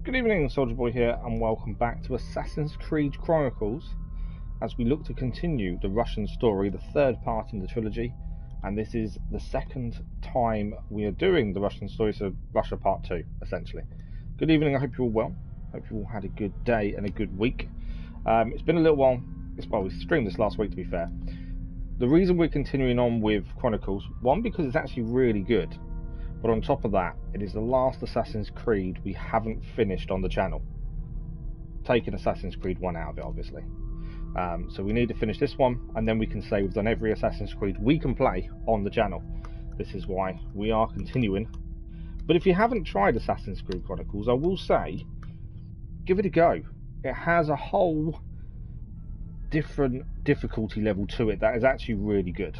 Good evening, Soldier Boy here, and welcome back to Assassin's Creed Chronicles as we look to continue the Russian story, the third part in the trilogy, and this is the second time we are doing the Russian story, so Russia Part 2, essentially. Good evening, I hope you're all well. Hope you all had a good day and a good week. It's been a little while. Well, we streamed this last week, to be fair. The reason we're continuing on with Chronicles, one, because it's actually really good, but on top of that, it is the last Assassin's Creed we haven't finished on the channel. Taking Assassin's Creed 1 out of it, obviously. So we need to finish this one, and then we can say we've done every Assassin's Creed we can play on the channel. This is why we are continuing. But if you haven't tried Assassin's Creed Chronicles, I will say, give it a go. It has a whole different difficulty level to it that is actually really good.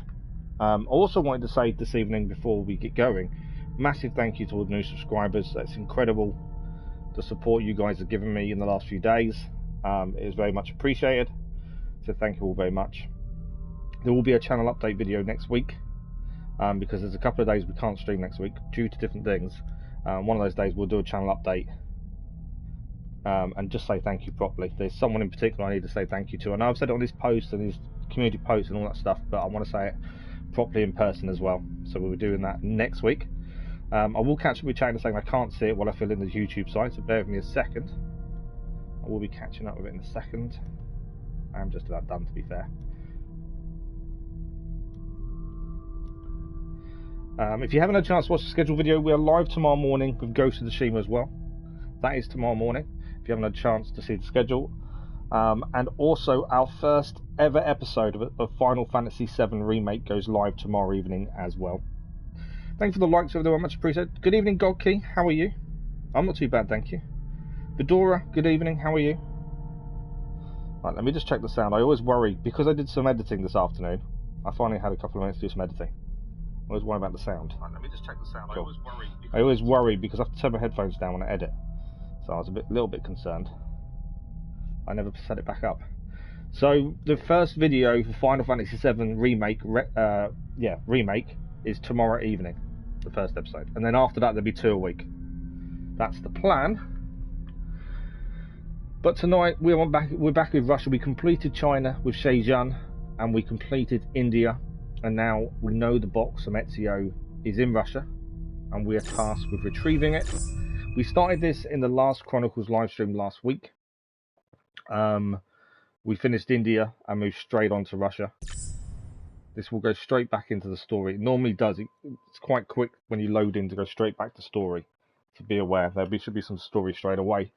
I also wanted to say this evening before we get going, massive thank you to all the new subscribers. That's incredible, the support you guys have given me in the last few days. It is very much appreciated, so thank you all very much. There will be a channel update video next week, because there's a couple of days we can't stream next week due to different things. One of those days we'll do a channel update and just say thank you properly. There's someone in particular I need to say thank you to. I know I've said it on his posts and his community posts and all that stuff, but I want to say it properly in person as well, so we'll be doing that next week. I will catch up with chat saying I can't see it while I fill in the YouTube side, so bear with me a second. I will be catching up with it in a second. I am just about done, to be fair. If you haven't had a chance to watch the scheduled video, we are live tomorrow morning with Ghost of Tsushima as well. That is tomorrow morning, if you haven't had a chance to see the schedule. And also our first ever episode of Final Fantasy VII Remake goes live tomorrow evening as well. Thanks for the likes over there, much appreciated. Good evening, Godkey, how are you? I'm not too bad, thank you. Fedora, good evening, how are you? Right, let me just check the sound. I always worry, because I did some editing this afternoon, I finally had a couple of minutes to do some editing. I always worry about the sound. Right, let me just check the sound. Cool. I always worry because I have to turn my headphones down when I edit. So I was a little bit concerned. I never set it back up. So the first video for Final Fantasy VII Remake, Remake, is tomorrow evening, the first episode, and then after that there'll be 2 a week. That's the plan. But tonight we're back with Russia. We completed China with Shenzhen, and we completed India, and now we know the box from Ezio is in Russia, and we are tasked with retrieving it. We started this in the last Chronicles livestream last week. We finished India and moved straight on to Russia. This will go straight back into the story. It normally does. It's quite quick when you load in to go straight back to story. So be aware, there should be some story straight away.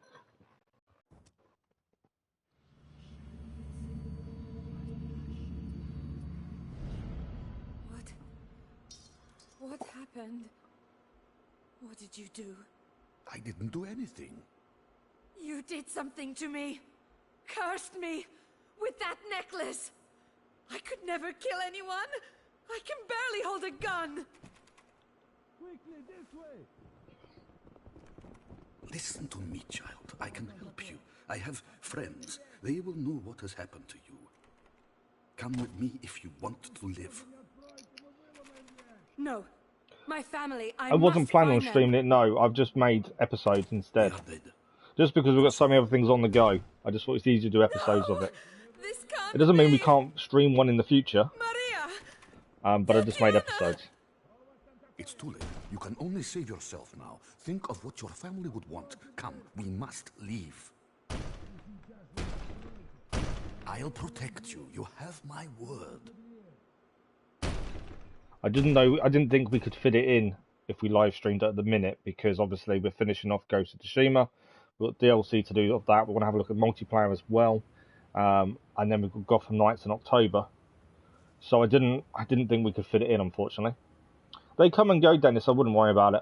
What happened? What did you do? I didn't do anything. You did something to me. Cursed me with that necklace. I could never kill anyone. I can barely hold a gun. Quickly, this way. Listen to me, child. I can help you. I have friends. They will know what has happened to you. Come with me if you want to live. No. My family, I wasn't planning on streaming it, no. I've just made episodes instead. Just because we've got so many other things on the go. I just thought it's easier to do episodes of it. It doesn't mean we can't stream one in the future. Maria! But I just made episodes. It's too late. You can only save yourself now. Think of what your family would want. Come, we must leave. I'll protect you. You have my word. I didn't think we could fit it in if we live streamed at the minute, because obviously we're finishing off Ghost of Tsushima. We've got DLC to do of that. We're going to have a look at multiplayer as well. And then we've got Gotham Knights in October. So I didn't think we could fit it in, unfortunately. They come and go, Dennis. I wouldn't worry about it.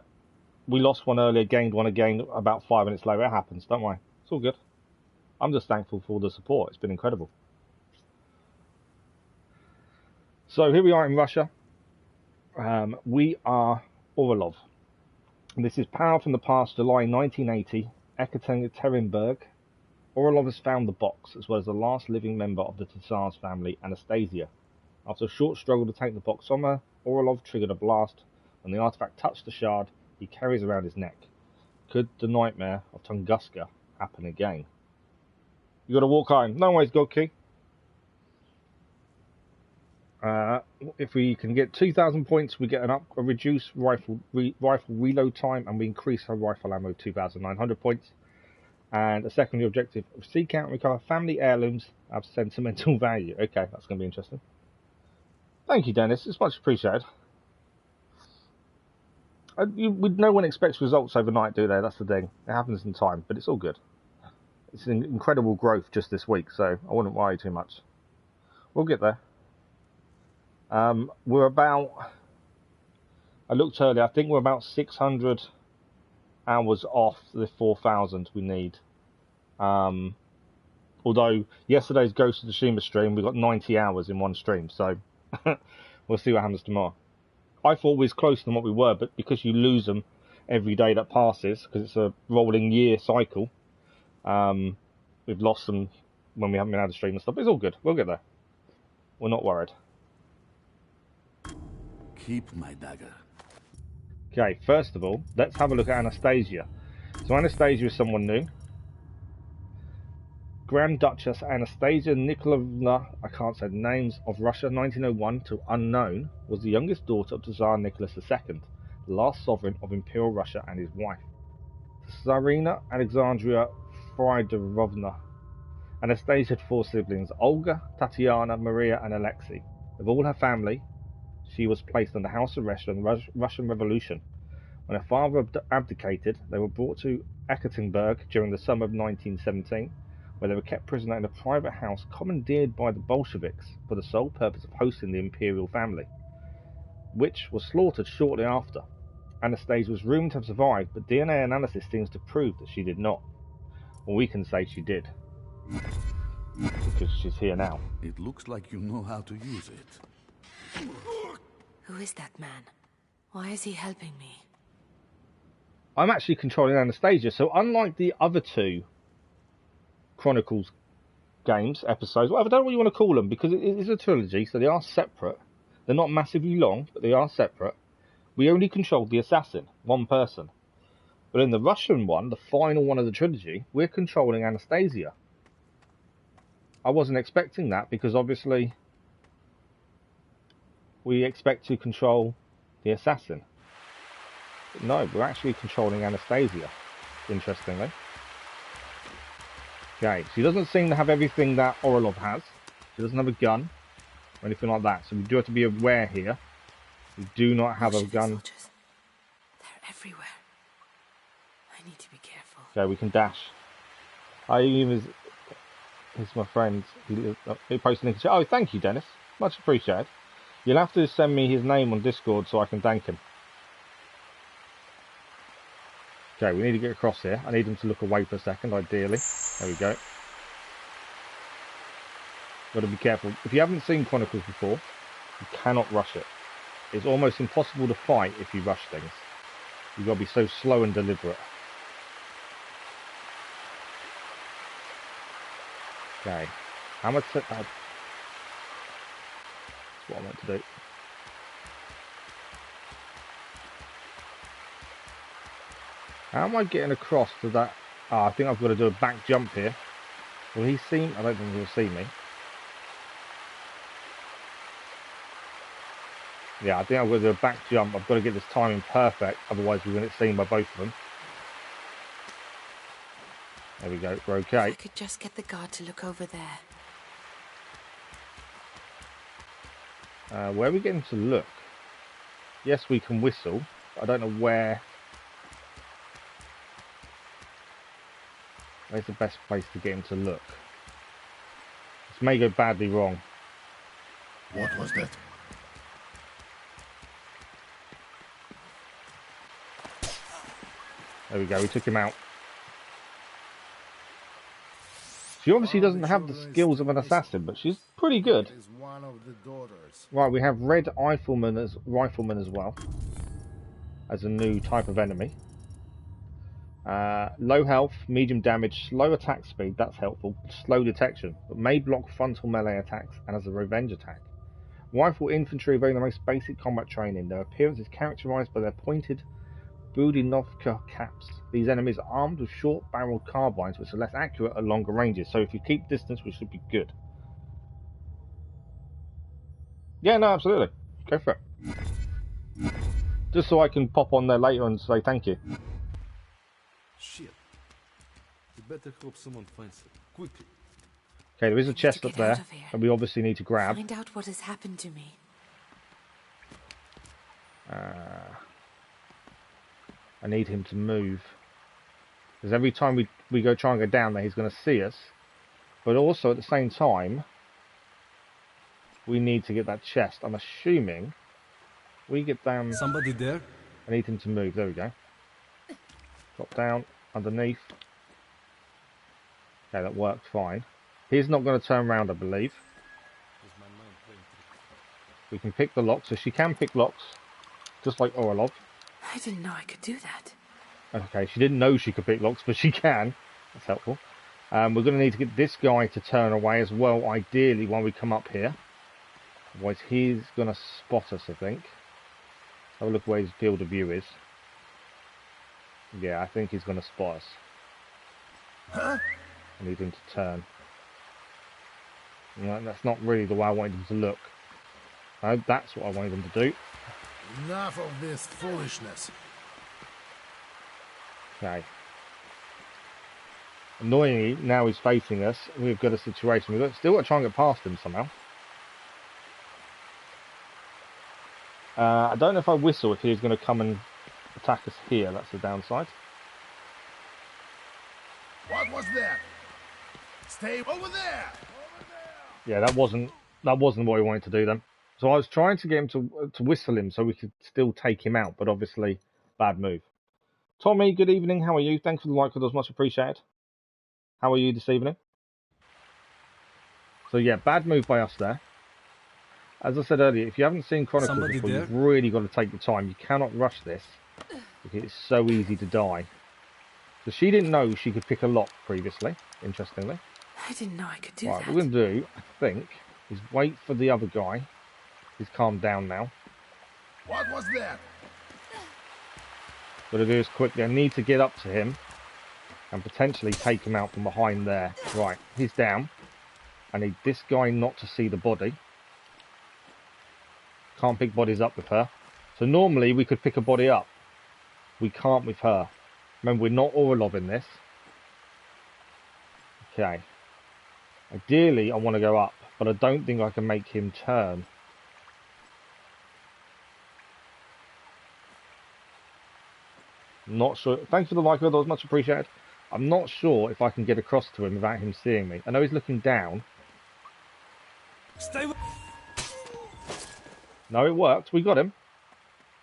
We lost one earlier, gained one again about 5 minutes later. It happens, don't worry. It's all good. I'm just thankful for the support. It's been incredible. So here we are in Russia. We are Orelov. This is Power from the Past, July 1980, Ekaterinburg. Orelov has found the box, as well as the last living member of the Tsar's family, Anastasia. After a short struggle to take the box from her, Orelov triggered a blast. When the artifact touched the shard, he carries around his neck. Could the nightmare of Tunguska happen again? You gotta walk home. No worries, Godkey. If we can get 2,000 points, we get a reduced rifle reload time, and we increase our rifle ammo 2,900 points. And a secondary objective: seek out and recover family heirlooms of sentimental value. Okay, that's going to be interesting. Thank you, Dennis. It's much appreciated. No one expects results overnight, do they? That's the thing. It happens in time, but it's all good. It's an incredible growth just this week, so I wouldn't worry too much. We'll get there. We're about... I looked earlier. I think we're about 600 hours off the 4,000 we need. Although yesterday's Ghost of Tsushima stream, we got 90 hours in one stream, so we'll see what happens tomorrow. I thought we was closer than what we were, but because you lose them every day that passes, because it's a rolling year cycle, we've lost them when we haven't been able to stream and stuff. But it's all good. We'll get there. We're not worried. Keep my dagger. Okay, first of all, let's have a look at Anastasia. So Anastasia is someone new. Grand Duchess Anastasia Nikolaevna, I can't say the names, of Russia 1901 to unknown, was the youngest daughter of Tsar Nicholas II, the last sovereign of Imperial Russia, and his wife, Tsarina Alexandria Fyodorovna. Anastasia had 4 siblings: Olga, Tatiana, Maria, and Alexei. Of all her family, she was placed under house arrest during the Russian Revolution. When her father abdicated, they were brought to Ekaterinburg during the summer of 1917, where they were kept prisoner in a private house commandeered by the Bolsheviks for the sole purpose of hosting the imperial family, which was slaughtered shortly after. Anastasia was rumoured to have survived, but DNA analysis seems to prove that she did not. Well, we can say she did, because she's here now. It looks like you know how to use it. Who is that man? Why is he helping me? I'm actually controlling Anastasia, so unlike the other 2 Chronicles games, episodes, whatever, I don't know what you want to call them, because it is a trilogy, so they are separate. They're not massively long, but they are separate. We only controlled the assassin, one person. But in the Russian one, the final one of the trilogy, we're controlling Anastasia. I wasn't expecting that, because obviously we expect to control the assassin. But no, we're actually controlling Anastasia, interestingly. Okay, she doesn't seem to have everything that Orelov has. She doesn't have a gun or anything like that, so we do have to be aware here. We do not have a gun. Soldiers. They're everywhere. I need to be careful. Okay, we can dash. He's my friend. He posted in the chat. Oh, thank you, Dennis. Much appreciated. You'll have to send me his name on Discord so I can thank him. Okay, we need to get across here. I need him to look away for a second, ideally. There we go. Got to be careful. If you haven't seen Chronicles before, you cannot rush it. It's almost impossible to fight if you rush things. You've got to be so slow and deliberate. Okay. How much... That's what I meant to do. How am I getting across to that? I think I've got to do a back jump here. Will he see me? I don't think he'll see me. Yeah, I think I've got to do a back jump. I've got to get this timing perfect, otherwise we're going to get seen by both of them. There we go, we're okay. If I could just get the guard to look over there. Where are we getting to look? Yes, we can whistle. But I don't know where. Where's the best place to get him to look? This may go badly wrong. What was that? There we go, we took him out. She obviously doesn't have the skills of an assassin, but she's pretty good. Right, we have red rifleman as well, as a new type of enemy. Low health, medium damage, slow attack speed, that's helpful, slow detection, but may block frontal melee attacks and as a revenge attack. Rifle infantry are very the most basic combat training. Their appearance is characterized by their pointed Budinovka caps. These enemies are armed with short-barreled carbines, which are less accurate at longer ranges. So if you keep distance, we should be good. Yeah, no, absolutely. Go for it. Just so I can pop on there later and say thank you. Shit. You better hope someone finds it. Quickly. Okay, there is a chest up there that we obviously need to grab. Find out what has happened to me. I need him to move. Because every time we go try and go down there, he's going to see us. But also, at the same time, we need to get that chest. I'm assuming we get down... Somebody there? I need him to move. There we go. Drop down underneath. Okay, that worked fine. He's not going to turn around, I believe. We can pick the lock, so she can pick locks, just like Orelov. I didn't know I could do that. Okay, she didn't know she could pick locks, but she can. That's helpful. We're going to need to get this guy to turn away as well, ideally, when we come up here. Otherwise, he's going to spot us, I think. Have a look where his field of view is. Yeah, I think he's going to spot us. Huh? I need him to turn. No, that's not really the way I wanted him to look. No, that's what I wanted him to do. Enough of this foolishness. Okay. Annoyingly, now he's facing us. We've got a situation. We've still got to try and get past him somehow. I don't know if I whistle if he's going to come and attack us here. That's the downside. What was that? Stay over there! Yeah, that wasn't what he wanted to do then. So I was trying to get him to whistle him so we could still take him out, but obviously, bad move. Tommy, good evening. How are you? Thanks for the like, it was much appreciated. How are you this evening? So yeah, bad move by us there. As I said earlier, if you haven't seen Chronicles before, you've really got to take your time. You cannot rush this, because it's so easy to die. So she didn't know she could pick a lock previously, interestingly. I didn't know I could do that. What we're going to do, I think, is wait for the other guy. He's calmed down now. What was that? What I do is quickly, I need to get up to him and potentially take him out from behind there. Right, he's down. I need this guy not to see the body. Can't pick bodies up with her. So normally we could pick a body up. We can't with her. Remember, we're not Orelov in this. Okay. Ideally, I want to go up, but I don't think I can make him turn. Not sure. Thanks for the like, that was much appreciated. I'm not sure if I can get across to him without him seeing me. I know he's looking down. Stay with... No, it worked. We got him.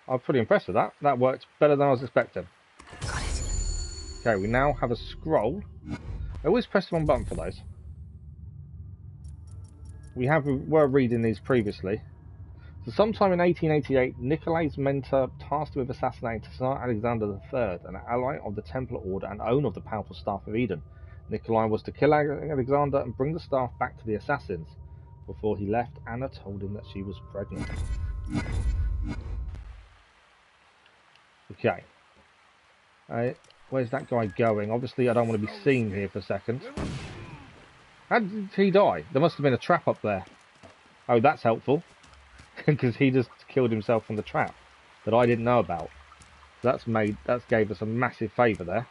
I'm pretty impressed with that. That worked better than I was expecting. Got it. Okay, we now have a scroll. I always press the wrong button for those. We were reading these previously. So sometime in 1888, Nikolai's mentor tasked with assassinating Tsar Alexander III, an ally of the Templar Order and owner of the powerful Staff of Eden. Nikolai was to kill Alexander and bring the staff back to the assassins. Before he left, Anna told him that she was pregnant. Okay. Where's that guy going? Obviously, I don't want to be seen here for a second. How did he die? There must have been a trap up there. Oh, that's helpful. Because he just killed himself from the trap that I didn't know about. That gave us a massive favour there.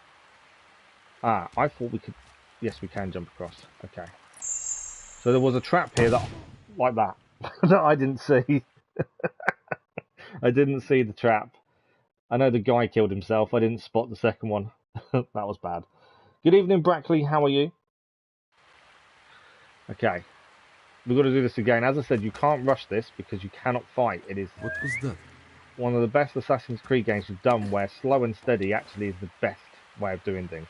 Ah, I thought we could... Yes, we can jump across. Okay. So there was a trap here that, like that, that I didn't see. I didn't see the trap. I know the guy killed himself. I didn't spot the second one. That was bad. Good evening, Brackley. How are you? Okay. We've got to do this again. As I said, you can't rush this because you cannot fight. It is What was that? one of the best Assassin's Creed games we've done, where slow and steady actually is the best way of doing things.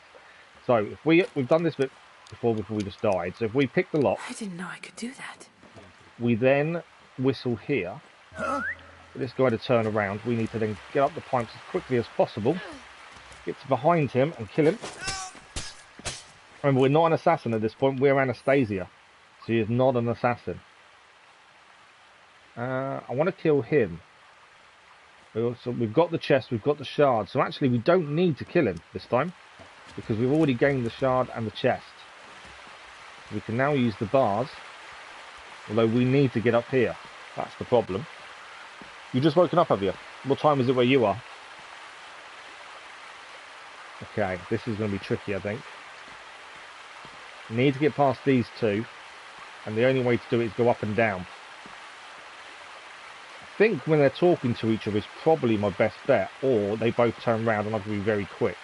So if we've done this bit before we just died. So if we pick the lock, I didn't know I could do that. we then whistle here. Huh? For this guy to turn around, we need to then get up the pipes as quickly as possible, get to behind him and kill him. Remember, we're not an assassin at this point, we're Anastasia. So he is not an assassin. I want to kill him. We've got the chest, we've got the shard. So actually we don't need to kill him this time, because we've already gained the shard and the chest. We can now use the bars, although we need to get up here. That's the problem. You just woken up, have you? What time is it where you are? Okay, this is going to be tricky, I think. We need to get past these two, and the only way to do it is go up and down. I think when they're talking to each other is probably my best bet, or they both turn around and I can be very quick.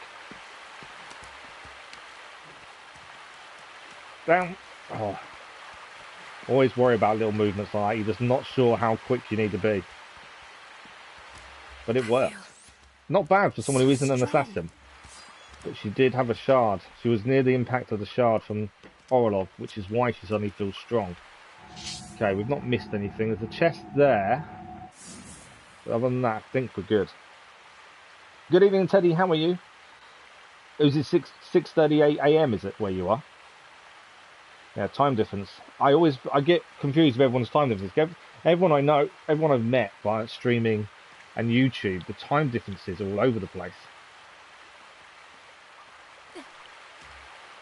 Down. Oh. Always worry about little movements like that. You're just not sure how quick you need to be. But it worked. Not bad for someone who isn't an assassin. But she did have a shard. She was near the impact of the shard from Orelov, which is why she suddenly feels strong. Okay, we've not missed anything. There's a chest there. But other than that, I think we're good. Good evening, Teddy. How are you? Is it 6:38 AM, is it, where you are? Yeah, time difference. I get confused with everyone's time difference. Everyone I know, everyone I've met via streaming and YouTube, the time differences are all over the place.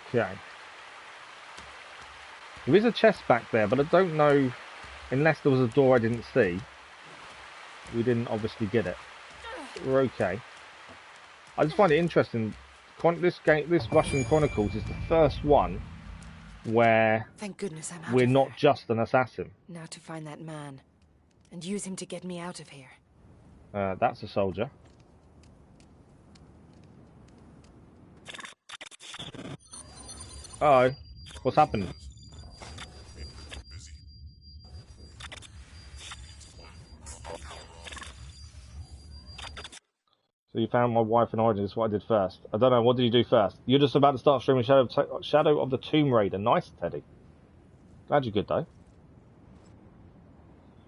Okay. There is a chest back there, but I don't know, unless there was a door I didn't see. We didn't obviously get it. We're okay. I just find it interesting. This Russian Chronicles is the first one where thank goodness I'm out we're of not there. just an assassin. Now to find that man and use him to get me out of here. That's a soldier. Uh oh, what's happened? So you found my wife and Origin. Is what I did first. I don't know. What did you do first? You're just about to start streaming Shadow of the Tomb Raider. Nice, Teddy. Glad you're good though.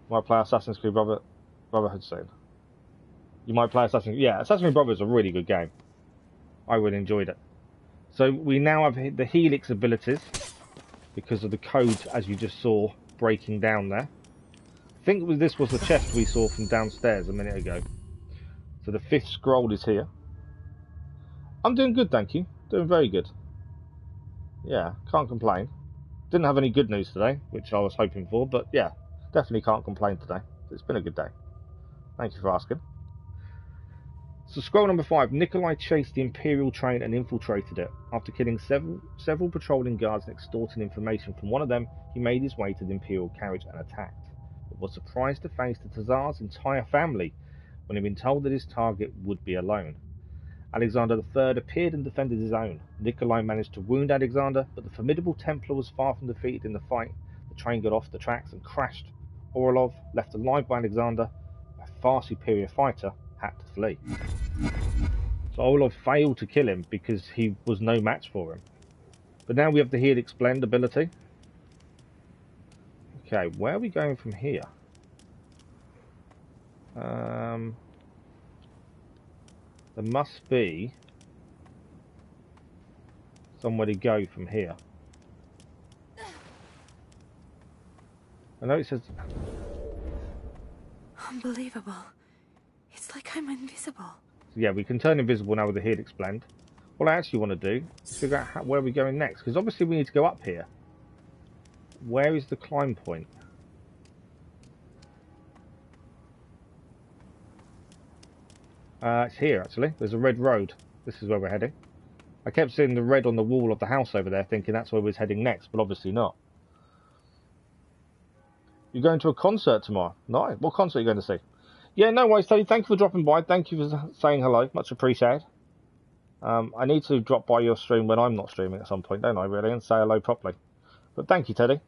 Might play Assassin's Creed Brotherhood soon. You might play Assassin's Creed Brotherhood is a really good game. I really enjoyed it. So we now have the Helix abilities because of the codes, as you just saw, breaking down there. I think this was the chest we saw from downstairs a minute ago. So the 5th scroll is here. I'm doing good, thank you. Doing very good. Yeah, can't complain. Didn't have any good news today, which I was hoping for, but yeah, definitely can't complain today. It's been a good day. Thank you for asking. So scroll number 5. Nikolai chased the Imperial train and infiltrated it. After killing several patrolling guards and extorting information from one of them, he made his way to the Imperial carriage and attacked, but was surprised to face the Tsar's entire family when he'd been told that his target would be alone. Alexander III appeared and defended his own. Nikolai managed to wound Alexander, but the formidable Templar was far from defeated in the fight. The train got off the tracks and crashed. Orelov, left alive by Alexander, a far superior fighter, had to flee. So Orelov failed to kill him because he was no match for him. But now we have the Helix Blend ability. Okay, where are we going from here? There must be somewhere to go from here. I know it says... Unbelievable. It's like I'm invisible. So yeah, we can turn invisible now with the Helix Blend. What I actually want to do is figure out where we're going next, because obviously we need to go up here. Where is the climb point? It's here, actually. There's a red road. This is where we're heading. I kept seeing the red on the wall of the house over there, thinking that's where we're heading next, but obviously not. You're going to a concert tomorrow? Nice. What concert are you going to see? Yeah, no worries, Tony. Thank you for dropping by. Thank you for saying hello. Much appreciated. I need to drop by your stream when I'm not streaming at some point, don't I, really, and say hello properly. But thank you, Teddy.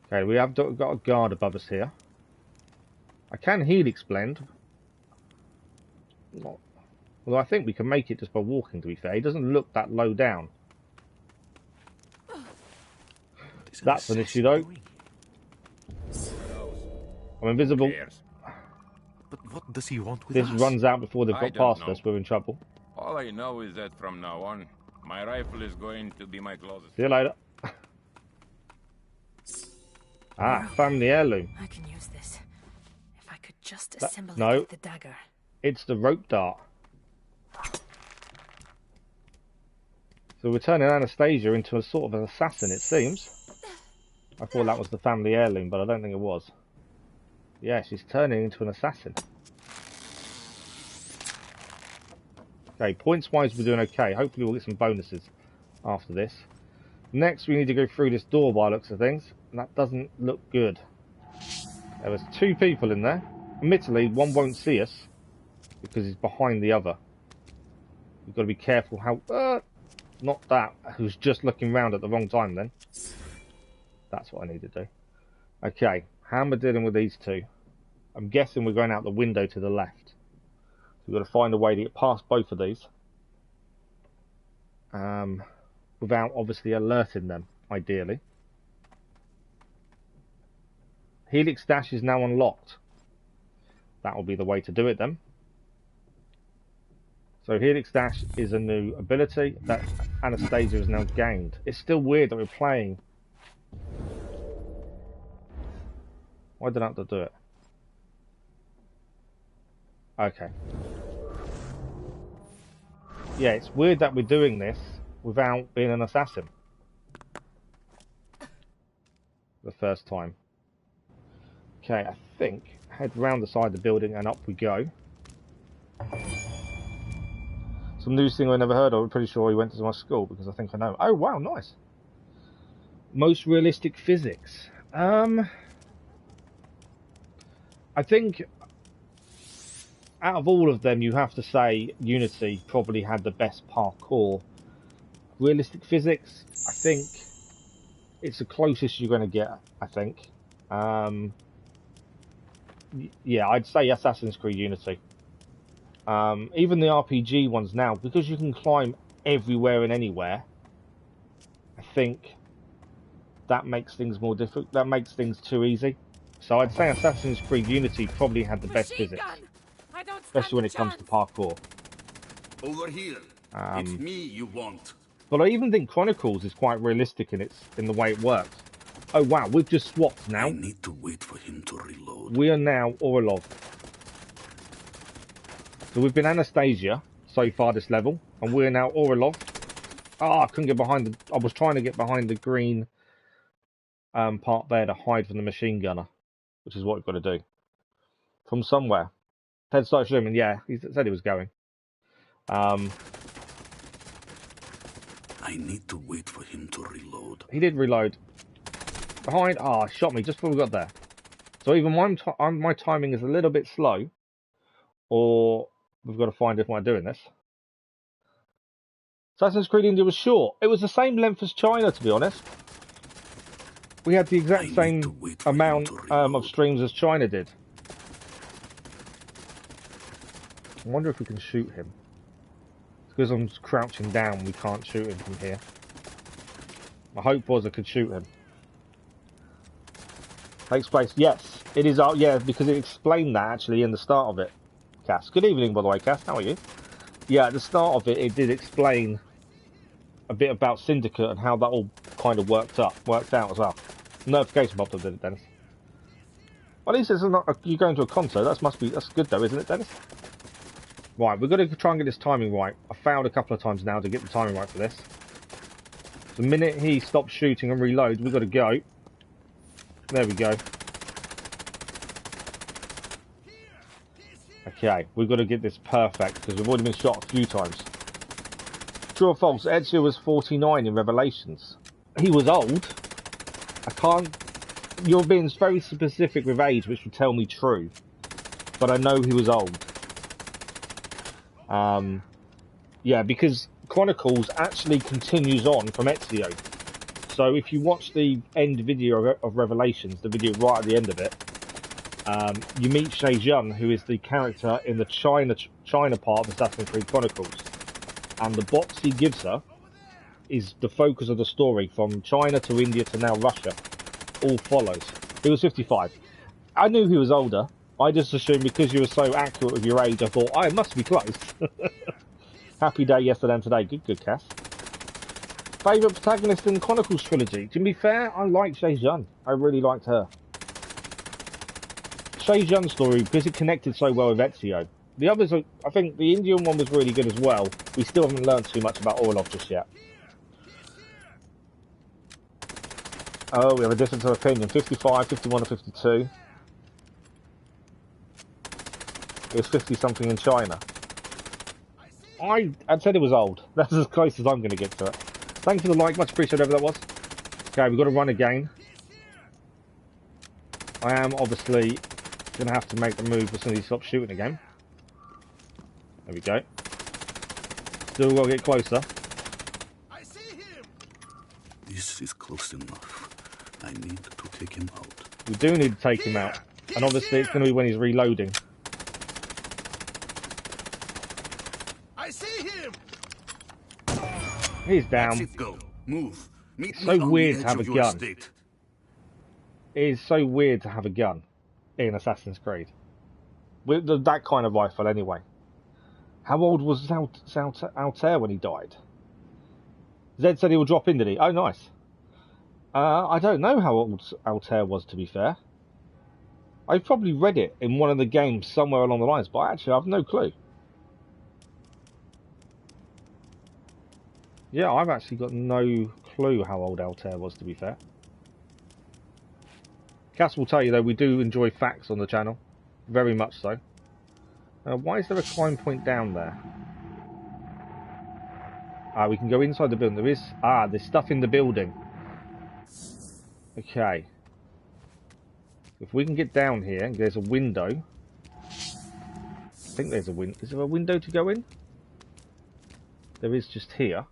Okay, we have got a guard above us here. I can Helix Blend. Although I think we can make it just by walking, to be fair. He doesn't look that low down. That's an issue, though. I'm invisible. But what does he want with This us? runs out before they've got past us. We're in trouble. All I know is that from now on, my rifle is going to be my closest. See you later. arrow. family heirloom. I can use this. If I could just assemble no. it with the dagger. It's the rope dart. So we're turning Anastasia into a sort of an assassin, it seems. I thought that was the family heirloom, but I don't think it was. Yeah, she's turning into an assassin. Okay, points-wise we're doing okay. Hopefully we'll get some bonuses after this. Next we need to go through this door by the looks of things, and that doesn't look good. There was 2 people in there. Admittedly, one won't see us, because he's behind the other. We've got to be careful how... not that. I was just looking round at the wrong time then. That's what I need to do. Okay, how am I dealing with these 2? I'm guessing we're going out the window to the left. So we've got to find a way to get past both of these. Without obviously alerting them, ideally. Helix Dash is now unlocked. That will be the way to do it then. So Helix Dash is a new ability that Anastasia has now gained. It's still weird that we're playing. Why did I have to do it? Okay. Yeah, it's weird that we're doing this without being an assassin. The first time. Okay, I think head round the side of the building and up we go. Some news thing I never heard of. I'm pretty sure he went to my school because I think I know. Oh wow, nice. Most realistic physics. I think out of all of them, you have to say Unity probably had the best parkour. Realistic physics, I think it's the closest you're going to get. I think. Yeah, I'd say Assassin's Creed Unity. Even the RPG ones now, because you can climb everywhere and anywhere, I think that makes things more difficult. That makes things too easy. So I'd say Assassin's Creed Unity probably had the best physics, especially when it comes to parkour. Over here. It's me you want. But I even think Chronicles is quite realistic in the way it works. Oh wow, we've just swapped now. I need to wait for him to reload. We are now Orelov. So we've been Anastasia so far this level, and we're now Orelov. I couldn't get behind the... I was trying to get behind the green part there to hide from the machine gunner, which is what we've got to do. From somewhere. Ted started zooming, yeah, he said he was going. I need to wait for him to reload. He did reload. Behind, shot me just before we got there. So either my timing is a little bit slow, or we've got to find if I'm doing this. Assassin's Creed India was short. It was the same length as China, to be honest. We had the exact same amount of streams as China did. I wonder if we can shoot him. It's because I'm crouching down, we can't shoot him from here. My hope was I could shoot him. Takes place, yes, it is, yeah, because it explained that actually in the start of it. Cass, good evening by the way, Cass, how are you? Yeah, at the start of it, it did explain a bit about Syndicate and how that all kind of worked out as well. Notification popped up, did it, Dennis? Well, at least it's not, you're going to a concert, that's good though, isn't it, Dennis? Right, we've got to try and get this timing right. I failed a couple of times now to get the timing right for this. The minute he stops shooting and reloads, we've got to go. There we go. Okay, we've got to get this perfect because we've already been shot a few times. True or false? Ezio was 49 in Revelations. He was old. I can't... You're being very specific with age, which would tell me true. But I know he was old. Yeah, because Chronicles actually continues on from Ezio. So if you watch the end video of Revelations, the video right at the end of it, you meet Shay Jun, who is the character in the China part of Assassin's Creed Chronicles. And the box he gives her is the focus of the story from China to India to now Russia. All follows. He was 55. I knew he was older. I just assumed because you were so accurate with your age, I thought, it must be close. Happy day yesterday and today. Good, Cass. Favourite protagonist in the Chronicles trilogy? To be fair, I like Shay Jun. I really liked her. Shay Jun's story, because it connected so well with Ezio. The others, I think the Indian one was really good as well. We still haven't learned too much about Orelov just yet. Oh, we have a difference of opinion. 55, 51 and 52. It was 50-something in China. I'd said it was old. That's as close as I'm going to get to it. Thanks for the like, much appreciated, whatever that was. Okay, we've got to run again. I am obviously going to have to make the move as soon as he stops shooting again. There we go. Still got to get closer. I see him. This is close enough. I need to take him out. We do need to take him out. And obviously it's going to be when he's reloading. I see him. He's down. That's it, go. Move. Meet It's so me on weird the to edge have of a your gun. estate. It is so weird to have a gun in Assassin's Creed. With that kind of rifle anyway. How old was Altair when he died? Zed said he will drop in, did he? Oh, nice. I don't know how old Altair was, to be fair. I probably read it in one of the games somewhere along the lines, but actually I have no clue. Yeah, I've actually got no clue how old Altair was, to be fair. Cass will tell you, though, we do enjoy facts on the channel. Very much so. Why is there a climb point down there? We can go inside the building. There is... there's stuff in the building. Okay. If we can get down here, there's a window. I think there's a window. Is there a window to go in? There is just here.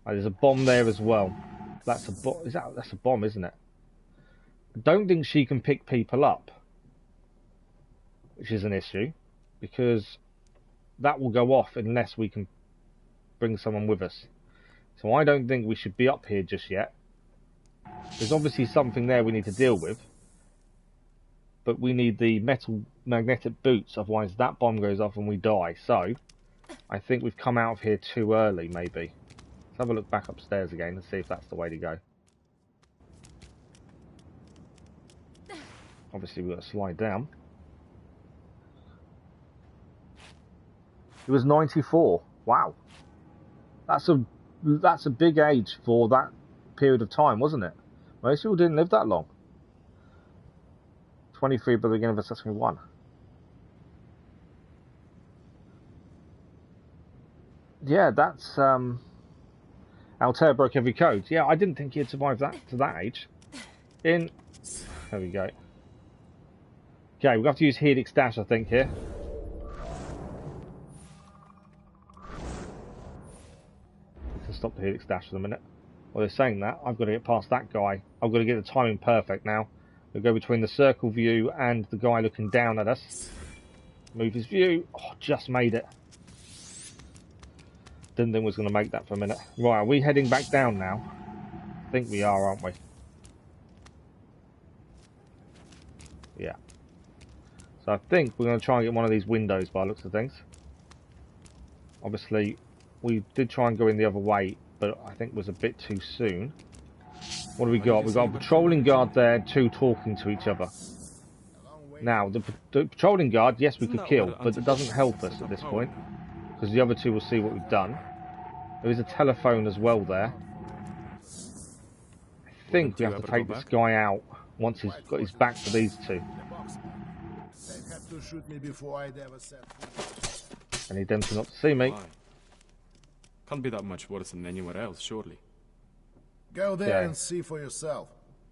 There's a bomb there as well. That's a bomb. That's a bomb, isn't it? I don't think she can pick people up, which is an issue, because that will go off unless we can bring someone with us. So I don't think we should be up here just yet. There's obviously something there we need to deal with, but we need the metal magnetic boots, otherwise that bomb goes off and we die. So I think we've come out of here too early, maybe. Let's have a look back upstairs again and see if that's the way to go. Obviously we've got to slide down. It was 94. Wow. That's a big age for that period of time, wasn't it? Most people didn't live that long. 23 by the beginning of Assassin's Creed 1. Yeah, that's Altair broke every code. Yeah, I didn't think he'd survive that to that age. There we go. Okay, we'll have to use Helix Dash, I think, here. We can stop the Helix Dash for a minute. Well, they're saying that. I've got to get past that guy. I've got to get the timing perfect now. We'll go between the circle view and the guy looking down at us. Move his view. Oh, just made it. Didn't think we was going to make that for a minute. Right, are we heading back down now? I think we are, aren't we? Yeah. So I think we're going to try and get one of these windows by the looks of things. Obviously, we did try and go in the other way, but I think it was a bit too soon. What do we got? We've got a patrolling guard there, two talking to each other. Now, the patrolling guard, yes, we could kill, but it doesn't help us at this point, because the other two will see what we've done. There is a telephone as well there. I think we have to take this guy out once he's got his back to these two. I need them to not see me. Can't be that much worse than anywhere else, surely. Go there and see for yourself.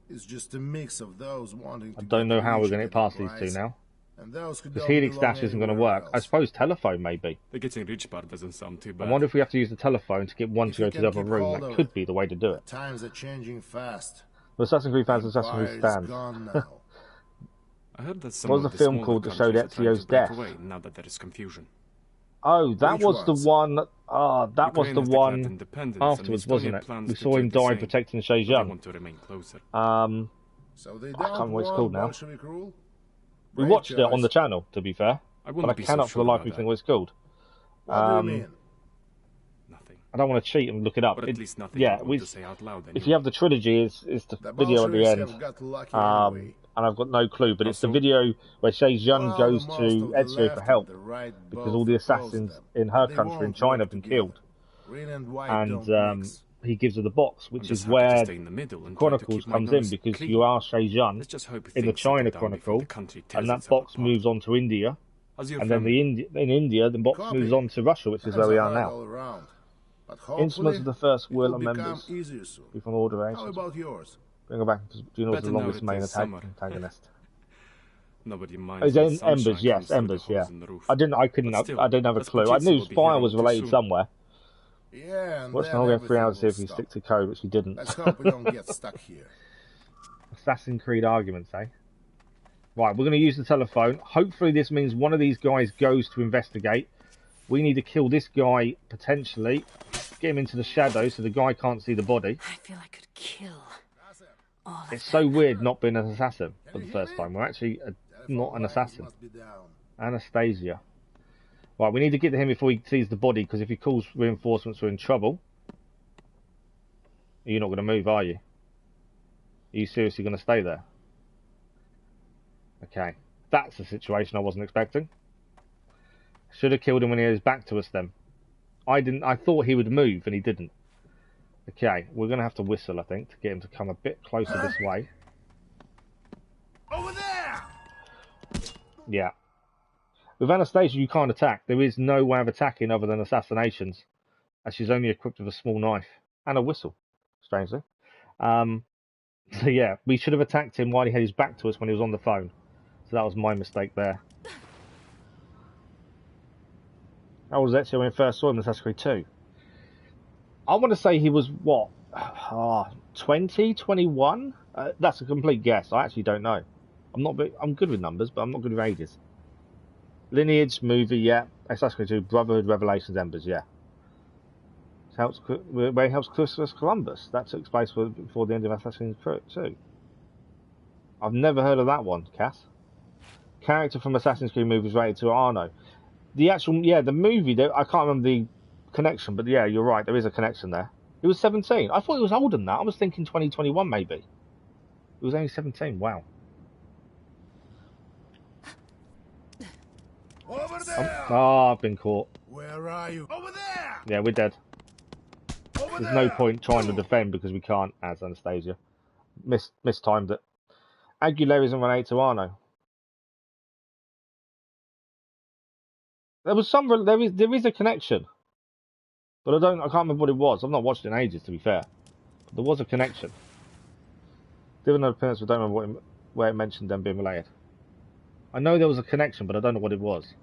It's just a mix of those wanting to... I don't know how we're going to get past these two now. Because Helix Dash isn't going to work. I suppose telephone, maybe. The getting rich part doesn't sound too bad. I wonder if we have to use the telephone to get one to go to the other room. That could be the way to do it. Times are changing fast. Well, Assassin's Creed fans, Assassin's Creed stands. I heard that what was the film called that showed Ezio's death? Now that there is confusion. Oh, that was the one. That was the one afterwards, wasn't it? We saw him die protecting Shay Jun. I can't remember what it's called now. We watched it on the channel, to be fair, but I cannot for the life of me think what it's called. What do you mean? Nothing. I don't want to cheat and look it up. But at least nothing yeah, I want to say out loud anyway. if you have the trilogy, it's the video at the end. Have got lucky anyway. And I've got no clue, but it's the Also, video where Shay Jun Well, goes most to of the Ezio for left help and the right because both all the oppose assassins them, in her but they country in won't China work have been together. killed. Green and white And don't mix. he gives her the box, I'm which just is happy to where stay in the middle and try to Chronicles keep my comes in, nose because clean. you are Shay Jun Let's just hope in the things settle China down Chronicle, before the country tears and that itself box apart. moves on to India, How's your and then family? in India the box Copy. moves on to Russia, which is Times where we are are hard now. all around, but Instruments hopefully of the first it will will and become members. easier soon. Be from order How about yours? Bring her back. Do you know what's the Better now longest it main is summer. antagonist? Nobody Oh, minds it's when sunshine Embers, yes, comes through Embers, the yeah. holes in the roof. I didn't But still, have a that's clue. I Pachitsa knew will be Spire here was too related soon. somewhere. Yeah, and Watch then now, I'll go 3 everything hours to see will if we stop. stick to code, which we didn't. Let's hope we don't get stuck here. Assassin's Creed arguments, eh? Right, we're going to use the telephone. Hopefully this means one of these guys goes to investigate. We need to kill this guy, potentially. Get him into the shadows so the guy can't see the body. I feel I could kill all of It's them. so weird not being an assassin for the first time. We're actually not an assassin. Must be down. Anastasia. Right, we need to get to him before he sees the body, because if he calls reinforcements, we're in trouble. You're not going to move, are you? Are you seriously going to stay there? Okay. That's a situation I wasn't expecting. Should have killed him when he was back to us then. I thought he would move, and he didn't. Okay, we're going to have to whistle, I think, to get him to come a bit closer this way. Over there! Yeah. With Anastasia, you can't attack. There is no way of attacking other than assassinations, as she's only equipped with a small knife and a whistle, strangely. So yeah, we should have attacked him while he had his back to us when he was on the phone. So that was my mistake there. How was Ezio when I first saw him in Assassin's Creed 2? I want to say he was, what, 20, 21? That's a complete guess. I actually don't know. I'm good with numbers, but I'm not good with ages. Lineage, movie, yeah. Assassin's Creed 2, Brotherhood, Revelations, Embers, yeah. Where he helps Christopher Columbus. That took place before the end of Assassin's Creed 2. I've never heard of that one, Cass. Character from Assassin's Creed movies rated to Arno. The actual, yeah, the movie, I can't remember the connection, but yeah, you're right, there is a connection there. He was 17. I thought he was older than that. I was thinking 2021 maybe. He was only 17, wow. Over there! Oh, I've been caught. Where are you? Over there! Yeah, we're dead. Over There's there! no point trying to defend because we can't, as Anastasia. Mistimed it. Aguilera's and related to Arno. There was there is a connection, but I can't remember what it was. I've not watched it in ages, to be fair. But there was a connection. Given no appearance, I don't remember where it mentioned them being related. I know there was a connection, but I don't know what it was.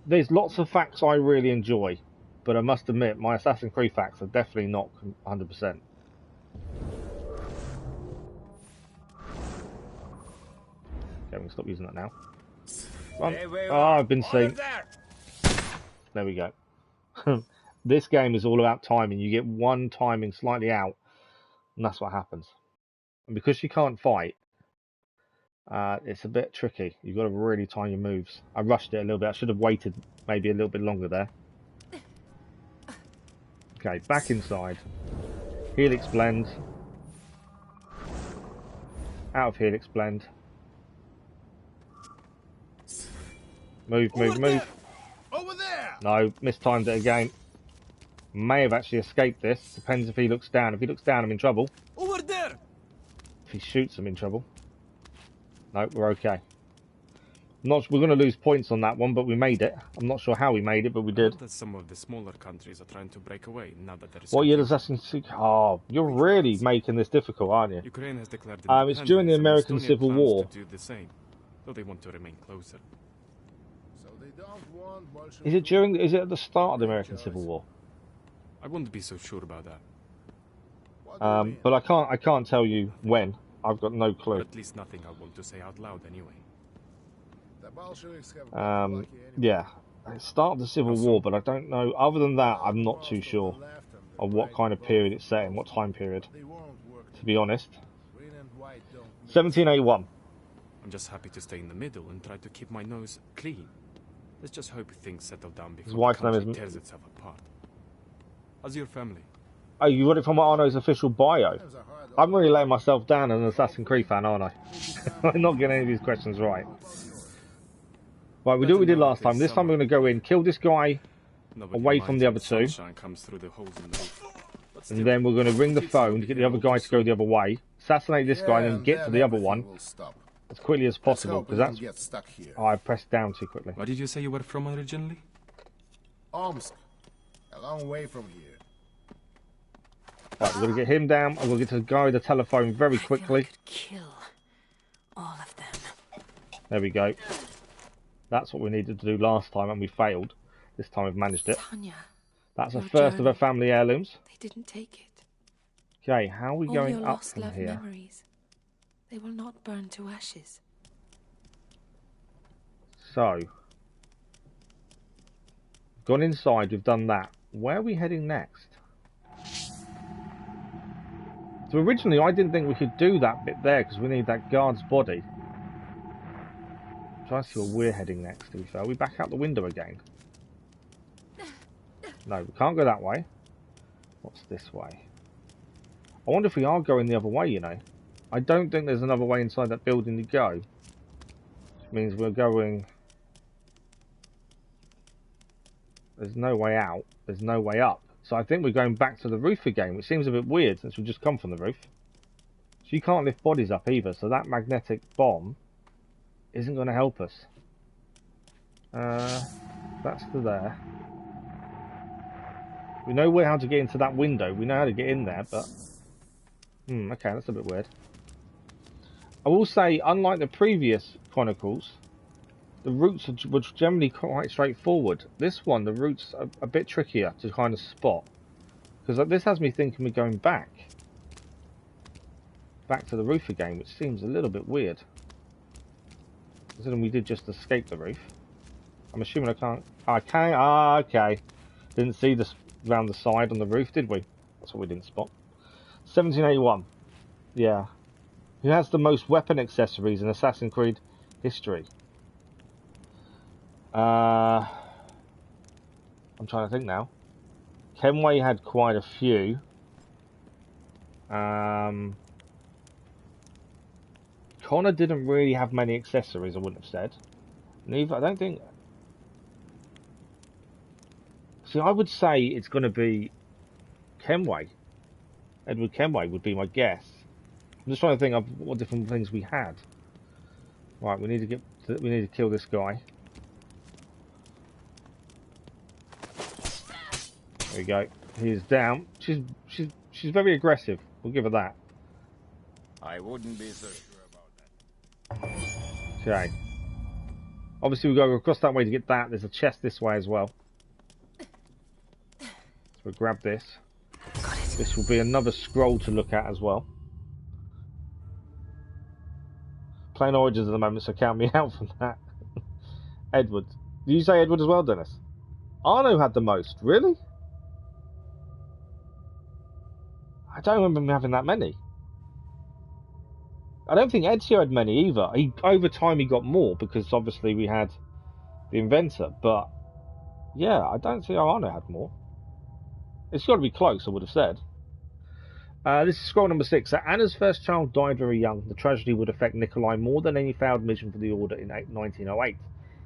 There's lots of facts I really enjoy, but I must admit my Assassin's Creed facts are definitely not 100%. Okay, we can stop using that now. I've been seen. There we go. This game is all about timing. You get one timing slightly out, and that's what happens. And because you can't fight, it's a bit tricky. You've got to really time your moves. I rushed it a little bit. I should have waited maybe a little bit longer there. Okay, back inside. Helix blend. Out of Helix blend. Move. Over there! No, mistimed it again. May have actually escaped this. Depends if he looks down. If he looks down, I'm in trouble. Over there! If he shoots, I'm in trouble. No, we're okay. We're going to lose points on that one, but we made it. I'm not sure how we made it, but we did. That some of the smaller countries are trying to break away now that there is. What year does Assassin's Creed? Oh, you're really making this difficult, aren't you? Ukraine has declared It's during the American Civil War. To do the same, though they want to remain closer. So they don't want Bolshevik. Is it at the start of the American Civil War? I wouldn't be so sure about that. But I can't tell you when. I've got no clue. But at least nothing I want to say out loud anyway. The Bolsheviks have got lucky anyway. Yeah, it started the Civil War, but I don't know. Other than that, I'm not too sure of what kind of period it's set in, what time period. They won't work. To be honest, Green and white don't mix. 1781. I'm just happy to stay in the middle and try to keep my nose clean. Let's just hope things settle down before His wife's the name country is... tears itself apart. How's your family? Oh, you got it from Arno's official bio. I'm really letting myself down as an Assassin's Creed fan, aren't I? I'm not getting any of these questions right. Right, we do what we did last time. This time we're going to go in, kill this guy away from the other two. Comes through the holes in the roof. And then we're going to ring the phone to get the other guy to go the other way. Assassinate this guy and then get to the other one as quickly as possible. Because that's... Oh, I pressed down too quickly. Where did you say you were from originally? Omsk. A long way from here. Right, we're going to get him down. I'm going to get to the guy with the telephone very quickly. I could kill all of them. There we go. That's what we needed to do last time and we failed. This time we've managed it. Tanya, That's a first of our family heirlooms. they didn't take it. Okay, how are we All going your up lost from love here? memories. They will not burn to ashes. So, gone inside, we've done that. Where are we heading next? So originally I didn't think we could do that bit there because we need that guard's body. Try to see where we're heading next, to be fair. Are we back out the window again? No, we can't go that way. What's this way? I wonder if we are going the other way, you know. I don't think there's another way inside that building to go. Which means we're going... There's no way out. There's no way up. So I think we're going back to the roof again, which seems a bit weird since we've just come from the roof. So you can't lift bodies up either, so that magnetic bomb isn't going to help us. That's to there. We know how to get into that window. We know how to get in there, but... okay, that's a bit weird. I will say, unlike the previous Chronicles, the routes were generally quite straightforward. This one, the routes are a bit trickier to kind of spot. Because this has me thinking we're going back. Back to the roof again, which seems a little bit weird. Considering we did just escape the roof. I'm assuming I can't... I can... Ah, okay. Didn't see this round the side on the roof, did we? That's what we didn't spot. 1781. Yeah. Who has the most weapon accessories in Assassin's Creed history? I'm trying to think now. Kenway had quite a few. Connor didn't really have many accessories, I wouldn't have said. Neither, I don't think... See, I would say it's going to be Kenway. Edward Kenway would be my guess. I'm just trying to think of what different things we had. Right, we need to kill this guy. There we go. He is down. She's very aggressive. We'll give her that. I wouldn't be so sure about that. Okay. Obviously we go across that way to get that. There's a chest this way as well. So we'll grab this. This will be another scroll to look at as well. Playing Origins at the moment, so count me out from that. Edward. Did you say Edward as well, Dennis? Arno had the most. Really? I don't remember him having that many. I don't think Ezio had many either. Over time he got more because obviously we had the inventor. But yeah, I don't see how Arno had more. It's got to be close, I would have said. This is scroll number 6. So Anna's first child died very young. The tragedy would affect Nikolai more than any failed mission for the Order in 1908.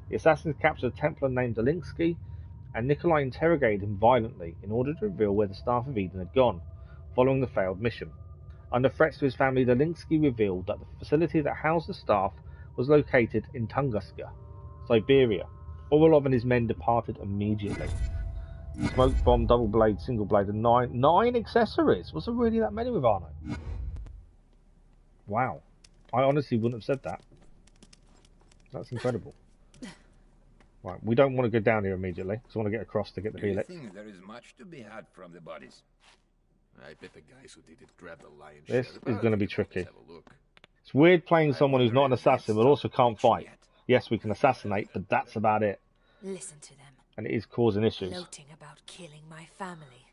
The assassins captured a Templar named Delinsky, and Nikolai interrogated him violently in order to reveal where the Staff of Eden had gone, following the failed mission. Under threats to his family, Delinsky revealed that the facility that housed the staff was located in Tunguska, Siberia. Orelov and his men departed immediately. Smoke bomb, double blade, single blade, and nine accessories. Was there really that many with Arno? Wow. I honestly wouldn't have said that. That's incredible. Right, we don't want to go down here immediately, because I want to get across to get the helix. I think there is much to be had from the bodies. I bet the guys who did it grabbed the lion's This share. is going to be tricky. Let's have a look. It's weird playing someone who's not an assassin, but also can't fight. Yes, we can assassinate, but that's about it. Listen to them. And it is causing issues. Gloating about killing my family.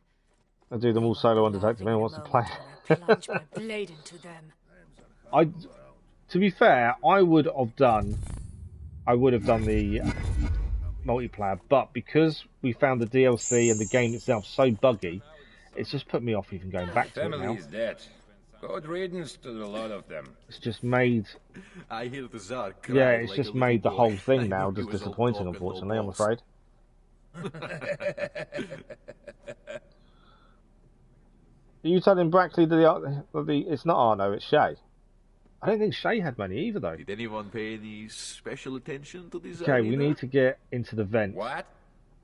I do them all solo undetected. Anyone wants to play? Plunge my blade into them. To be fair, I would have done the multiplayer, but because we found the DLC and the game itself so buggy, it's just put me off even going back to it now. Family is dead. Good riddance to the lot of them. It's just made... I hear the Tsar cry Yeah, it's like just a made the little boy. whole thing I now knew just he was all disappointing, talk and no unfortunately, I'm balls. afraid. Are you telling Brackley that it's not Arno, it's Shay? I don't think Shay had money either, though. Did anyone pay any special attention to this? Okay, we need to get into the vent. What?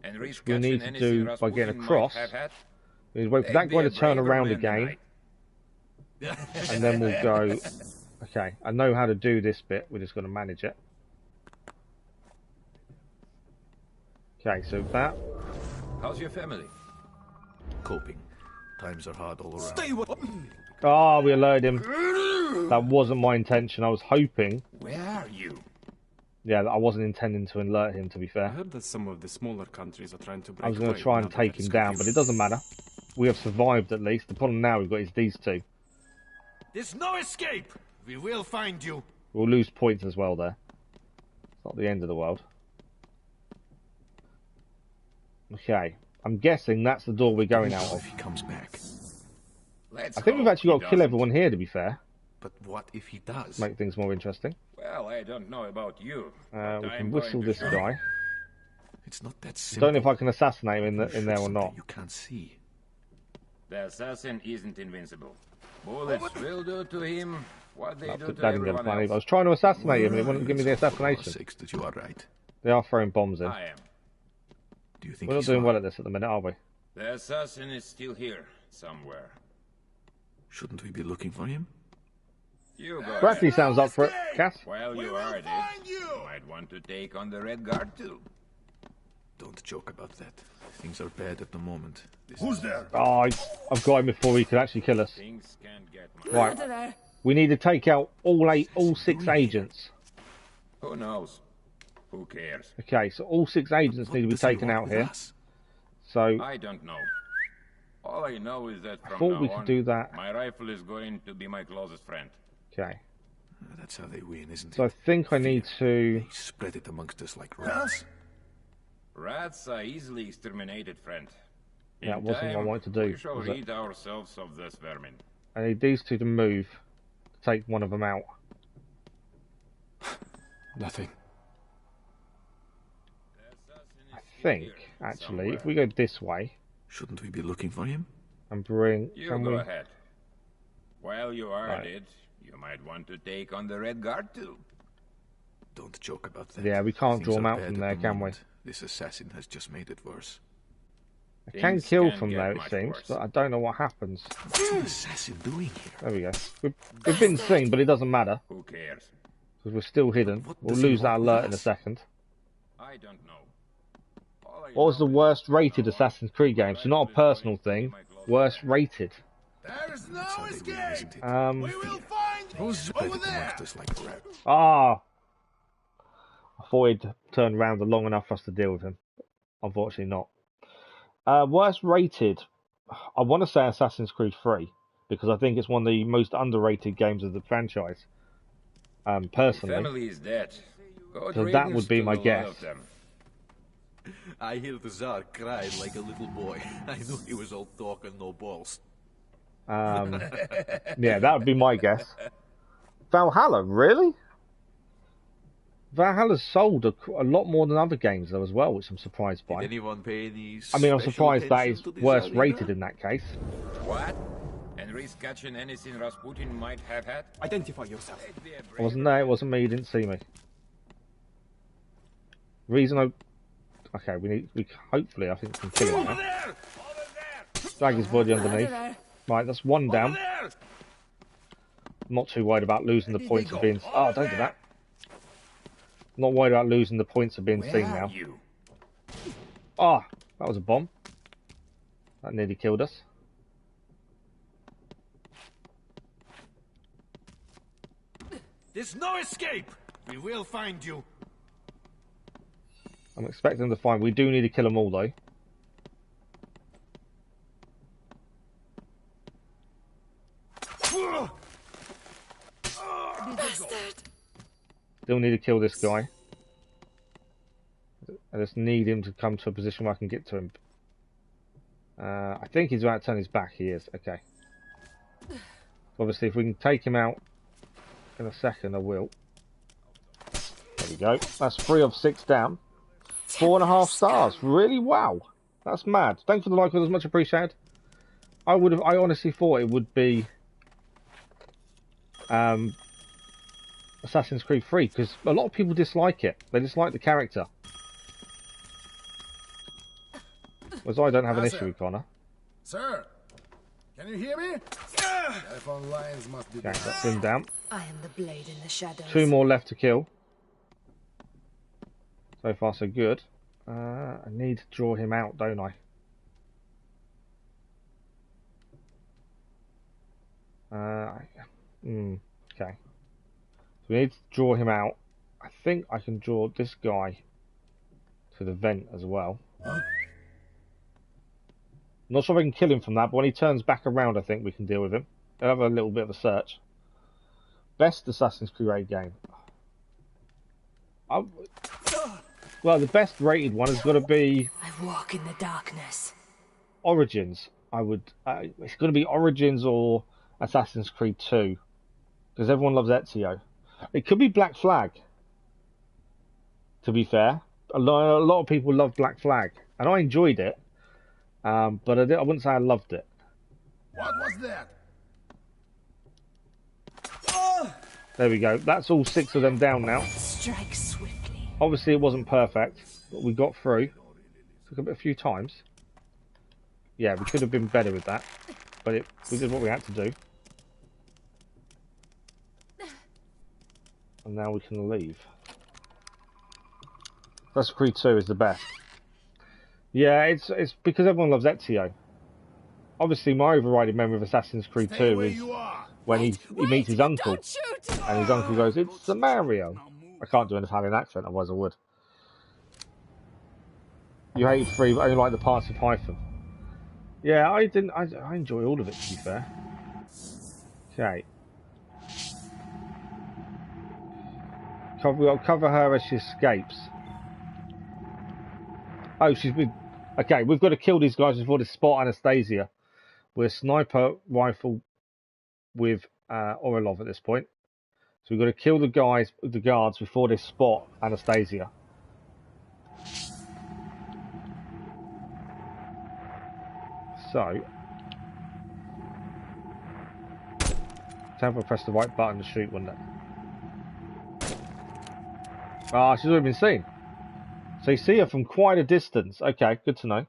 And We need to do by getting across. We need to wait for that guy to turn around again. And then we'll go... Okay, I know how to do this bit, we're just going to manage it. Okay, so that... How's your family? Coping. Times are hard all around. Stay with... Oh, we alerted him. That wasn't my intention. I was hoping. Where are you? Yeah, I wasn't intending to alert him, to be I fair. heard that some of the smaller countries are trying to break I was going away to try and now that take it's him down, but it doesn't matter. We have survived, at least. The problem now we've got is these two. There's no escape. We will find you. We'll lose points as well there. It's not the end of the world. Okay. I'm guessing that's the door we're going out If of. he comes back. Let's I think we've hope actually got he to kill doesn't. everyone here, to be fair. But what if he does? Make things more interesting. Well, I don't know about you. We but can I'm whistle going to this show guy. It's not that simple. Don't know if I can assassinate him You in shoot there or something not. You can't see. The assassin isn't invincible. Bullets will do to him what they do to That didn't get everyone funny. I else. was trying to assassinate him and it wouldn't give me the For God's assassination. sakes, that you are right. They are throwing bombs in. I am. Do you think We're not he's doing fine? well at this at the minute, are we? The assassin is still here, somewhere. Shouldn't we be looking for him? You go Bradley ahead. sounds up for it. Cass? While you are at it, you might want to take on the Red Guard too. Don't joke about that. Things are bad at the moment. Who's there? Oh, I've got him before he could actually kill us. Things can't get much. Right. There. We need to take out all 6 agents. Who knows? Who cares? Okay, so all 6 agents need to be Does he taken want out with here. us? So I don't know. All I know is that from thought now we could on, do that. my rifle is going to be my closest friend. Okay. That's how they win, isn't So I it? think I need to... They spread it amongst us like rats. Rats are easily exterminated, friend. In That wasn't what I time, wanted to do, We shall was it? rid ourselves of this vermin. I need these 2 to move. To take one of them out. Nothing. The assassin is I still think, here, actually, if somewhere. we go this way Shouldn't we be looking for him? and bring... You Can go we... ahead. While you are Right. at it, you might want to take on the Red Guard too. Don't joke about that. Yeah, we can't Things draw him are out bad from at there, the can we? moment. This assassin has just made it worse. I can Things kill can from get there, it much seems, worse. but I don't know what happens. What's an assassin doing here? There we go. We've been seen, but it doesn't matter, Who cares? because we're still hidden. What We'll does he lose that want with alert in a us? second. I don't know. All I What was the know is worst that rated from now on, Assassin's Creed game? So not a personal thing, worst rated. There's no That's how they win, escape. isn't it? We will find you Spread over it there. amongst us like rats. Ah! I thought he'd turned around long enough for us to deal with him. Unfortunately not. Worst rated, I want to say Assassin's Creed 3, because I think it's one of the most underrated games of the franchise. Personally. family is dead. Good So that riddance would be to my the lot guess. of them. I hear the Tsar cried like a little boy. I knew he was all talk and no balls. Yeah, that would be my guess. Valhalla, really? Valhalla's sold a lot more than other games though as well, which I'm surprised Did by. anyone pay any I mean, I'm special surprised that attention is to this worst arena? rated in that case. What? And risk catching anything Rasputin might have had? Identify yourself. It'd be a I brave wasn't there, it wasn't me, you didn't see me. Reason I... Okay, we hopefully, I think we can kill him now. there! Drag his body underneath. There. Right, that's one down. There! I'm not too worried about losing the points of being... Oh, don't do that. I'm not worried about losing the points of being Where seen are now. you? Ah, that was a bomb. That nearly killed us. There's no escape! We will find you. I'm expecting to find... We do need to kill them all, though. Bastard. Still need to kill this guy. I just need him to come to a position where I can get to him. I think he's about to turn his back. He is. Okay. Obviously, if we can take him out in a second, I will. There we go. That's 3 of 6 down. 4.5 stars. Really? Wow. That's mad. Thanks for the like. It was much appreciated. I honestly thought it would be Assassin's Creed 3 because a lot of people dislike it. They dislike the character. Whereas I don't have an issue with Connor. Sir, can you hear me? Telephone lines must be. Okay, that's him down. I am the blade in the shadows. 2 more left to kill. So far, so good. I need to draw him out, don't I? Okay. So we need to draw him out. I think I can draw this guy to the vent as well. Huh? Not sure if I can kill him from that, but when he turns back around, I think we can deal with him. I'll have a little bit of a search. Best Assassin's Creed game. Well, the best rated one has got to be. I walk in the darkness. Origins. It's got to be Origins or Assassin's Creed 2, because everyone loves Ezio. It could be Black Flag. To be fair, a lot of people love Black Flag, and I enjoyed it. But I wouldn't say I loved it. What was that? There we go. That's all 6 of them down now. Strike swiftly. Obviously, it wasn't perfect, but we got through. Took a few times. Yeah, we could have been better with that, but we did what we had to do. And now we can leave. Assassin's Creed 2 is the best. Yeah, it's because everyone loves Ezio. Obviously, my overriding memory of Assassin's Creed 2 is when he meets his uncle, and his uncle goes, "It's the Mario." I can't do an Italian accent, otherwise I would. You hated 3, but only like the parts of Python. Yeah, I didn't. I enjoy all of it, to be fair. Okay. We'll cover her as she escapes. Oh, she's been. Okay, we've got to kill these guys before they spot Anastasia. We're sniper rifle with Orelov at this point. So we've got to kill the guards before they spot Anastasia. So, if I press the right button to shoot, wouldn't it? Ah, she's already been seen. So you see her from quite a distance. Okay, good to know.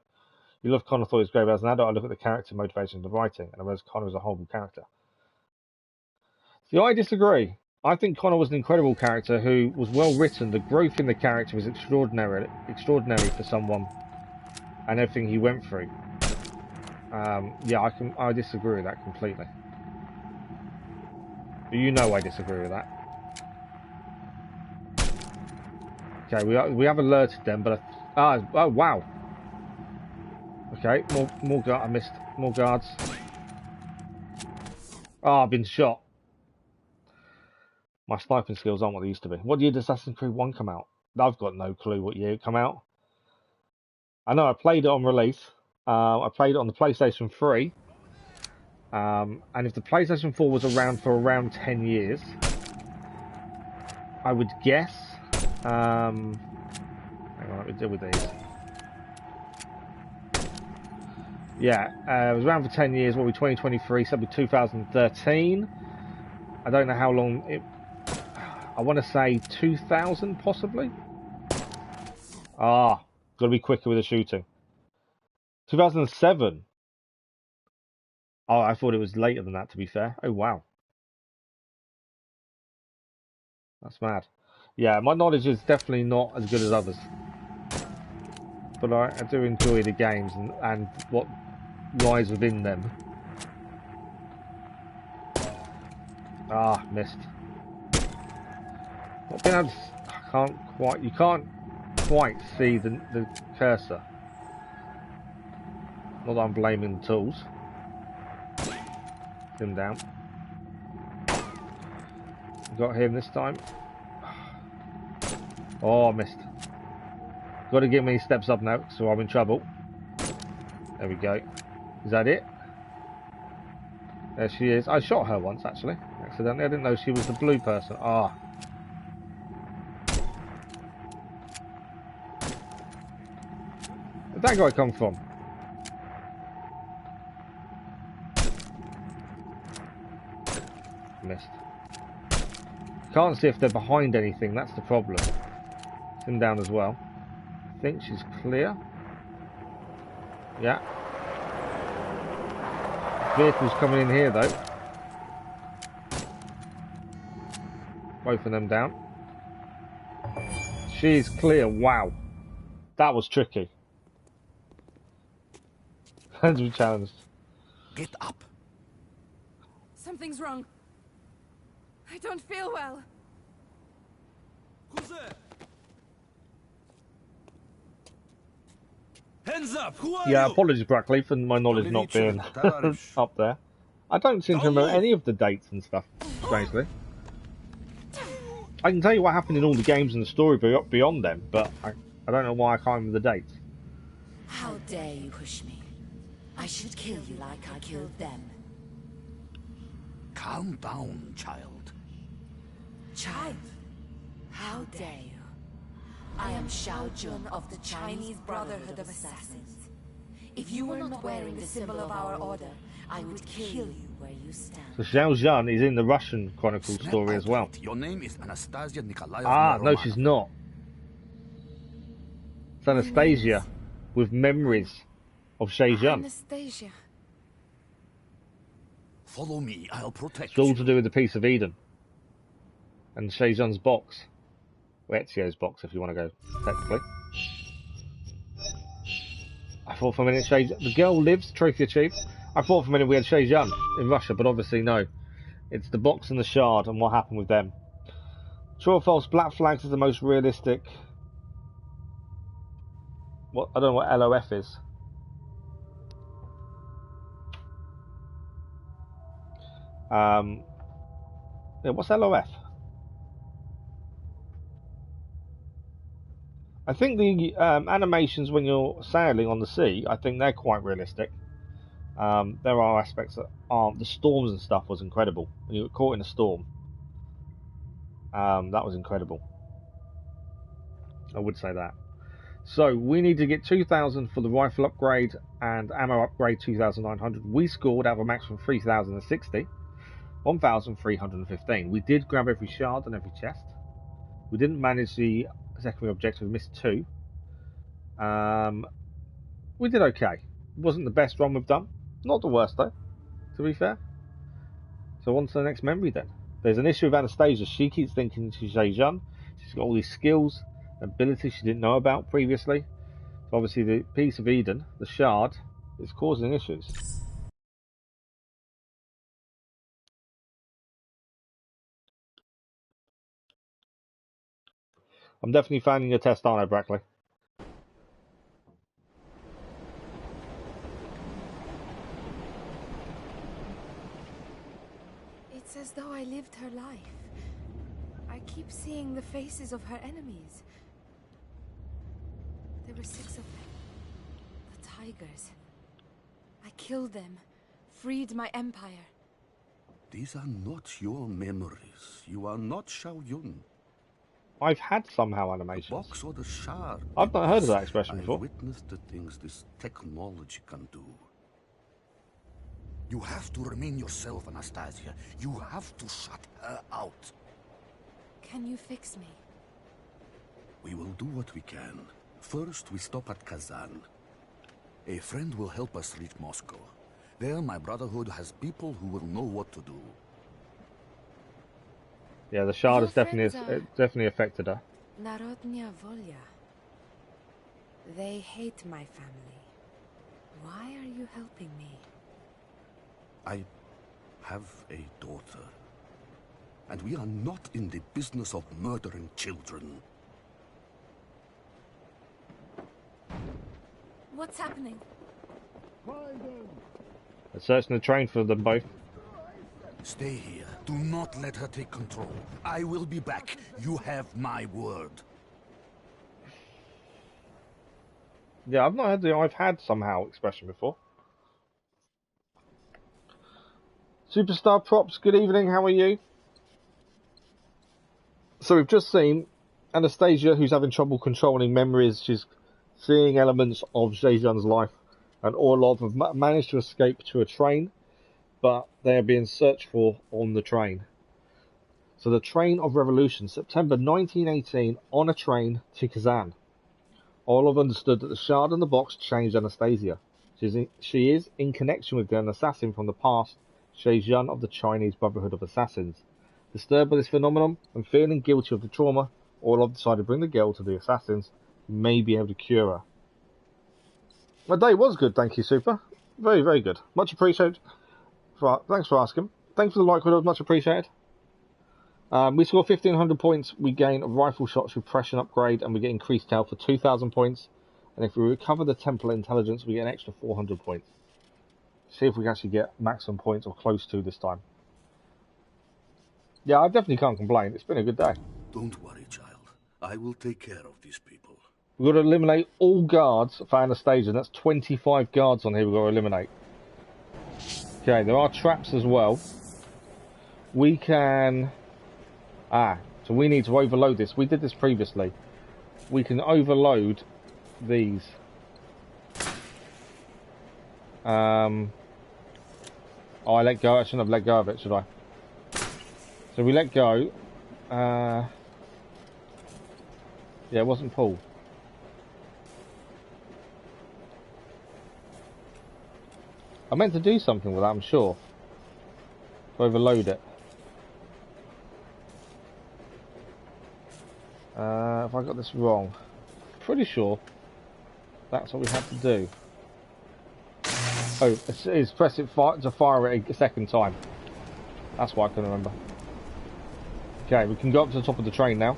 You love Connor thought he was great, but as an adult, I look at the character motivation and the writing, and I realize Connor is a horrible character. See, I disagree. I think Connor was an incredible character who was well written. The growth in the character was extraordinary for someone, and everything he went through. Yeah, I disagree with that completely. You know I disagree with that. Okay, we have alerted them, but oh wow. Okay, more guard. I missed more guards. Oh, I've been shot. My sniping skills aren't what they used to be. What year did Assassin's Creed 1 come out? I've got no clue what year it came out. I know I played it on release. I played it on the PlayStation 3. And if the PlayStation 4 was around for around 10 years, I would guess. Hang on, let me deal with these. Yeah, it was around for 10 years. What, we 2023? So it'll be 2013. I don't know how long it. I want to say 2000, possibly. Got to be quicker with the shooting. 2007. Oh, I thought it was later than that, to be fair. Oh, wow. That's mad. Yeah, my knowledge is definitely not as good as others. But I do enjoy the games and what lies within them. Missed. Not being able to, you can't quite see the cursor. Not that I'm blaming the tools. Him down. Got him this time. Oh, I missed. Got to get me steps up now, so I'm in trouble. There we go. Is that it? There she is. I shot her once, actually. Accidentally. I didn't know she was the blue person. Ah. Where'd that guy come from? Missed. Can't see if they're behind anything. That's the problem. It's him down as well. I think she's clear. Yeah. Vehicle's coming in here though. Both of them down. She's clear. Wow. That was tricky. As we challenged. Get up. Something's wrong. I don't feel well. Who's there? Hands up! Who are Yeah, you? apologies, Brackley, for my knowledge not being up there. I don't seem to remember any of the dates and stuff, strangely. I can tell you what happened in all the games and the story beyond them, but I don't know why I can't remember the dates. How dare you push me? I should kill you like I killed them. Calm down, child. Child? How dare you? I am Shao Jun of the Chinese Brotherhood of Assassins. If you were not wearing the symbol of our order, I would kill you where you stand. So Xiao Zhan is in the Russian Chronicles story as well. Your name is Anastasia Nikolaevna. Ah, no, Romanov. she's not. It's Anastasia with memories of Xiao Zhan. Anastasia. Follow me, I'll protect It's all you. to do with the Piece of Eden. And Xiao Zhan's box. Or Ezio's box, if you want to go technically. I thought for a minute the girl lives, trophy achieved. I thought for a minute we had Xiao Zhan in Russia, but obviously no. It's the box and the shard and what happened with them. True or false, Black Flags is the most realistic. What, I don't know what LOF is. Yeah, what's LOF? I think the animations when you're sailing on the sea, I think they're quite realistic. There are aspects that aren't. The storms and stuff was incredible. When you were caught in a storm, that was incredible. I would say that. So we need to get 2,000 for the rifle upgrade and ammo upgrade 2,900. We scored out of a maximum 3,060, 1,315. We did grab every shard and every chest. We didn't manage the secondary objective, we missed 2. We did okay. It wasn't the best run we've done. Not the worst though, to be fair. So on to the next memory then. There's an issue with Anastasia. She keeps thinking she's Xiao Zhan. She's got all these skills, abilities she didn't know about previously. So obviously the Piece of Eden, the shard, is causing issues. I'm definitely finding your test, aren't I, Brackley? It's as though I lived her life. I keep seeing the faces of her enemies. There were 6 of them. The tigers. I killed them, freed my empire. These are not your memories. You are not Shao Yun. I've had somehow The animations. box or the shard. I've not heard of that expression before. I've witnessed the things this technology can do. You have to remain yourself, Anastasia. You have to shut her out. Can you fix me? We will do what we can. First, we stop at Kazan. A friend will help us reach Moscow. There, my brotherhood has people who will know what to do. Yeah, the shard Your has definitely friends are- definitely affected her. Narodnya Volya. They hate my family. Why are you helping me? I have a daughter. And we are not in the business of murdering children. What's happening? They're searching the train for them both. Stay here. Do not let her take control. I will be back. You have my word. Yeah, I've not had the I've had somehow expression before. Superstar Props, good evening, how are you? So we've just seen Anastasia, who's having trouble controlling memories. She's seeing elements of Zhejian's life, and Orlov have managed to escape to a train, but they are being searched for on the train. So the Train of Revolution, September 1918, on a train to Kazan. Orlov understood that the shard in the box changed Anastasia. She is in connection with an assassin from the past, Zhejian of the Chinese Brotherhood of Assassins. Disturbed by this phenomenon and feeling guilty of the trauma, Orlov decided to bring the girl to the assassins, who may be able to cure her. My day was good, thank you, Super. Very, very good. Much appreciated. Thanks for asking. Thanks for the like, it was much appreciated. We score 1,500 points, we gain rifle shots repression upgrade, and we get increased health for 2,000 points. And if we recover the Temple Intelligence, we get an extra 400 points. See if we can actually get maximum points or close to this time. Yeah, I definitely can't complain. It's been a good day. Don't worry, child. I will take care of these people. We've got to eliminate all guards for Anastasia, and that's 25 guards on here we've got to eliminate. Okay, there are traps as well. We can... so we need to overload this. We did this previously. We can overload these. Oh, I let go. I shouldn't have let go of it, should I? So we let go. Yeah, it wasn't pulled. I meant to do something with that, I'm sure. To overload it. If I got this wrong, pretty sure that's what we have to do. Oh, it's press it to fire it a second time. That's why I couldn't remember. Okay, we can go up to the top of the train now.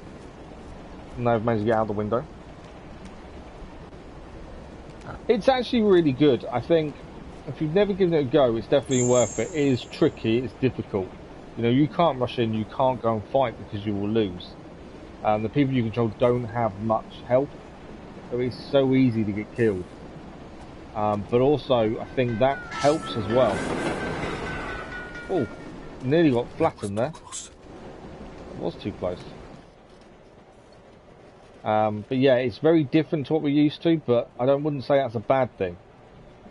Now I've managed to get out the window. It's actually really good. I think if you've never given it a go, it's definitely worth it. It is tricky, it's difficult. You know, you can't rush in, you can't go and fight because you will lose. The people you control don't have much health, so it's so easy to get killed. But also, I think that helps as well. Oh, nearly got flattened there. It was too close. But yeah, it's very different to what we're used to, but I wouldn't say that's a bad thing.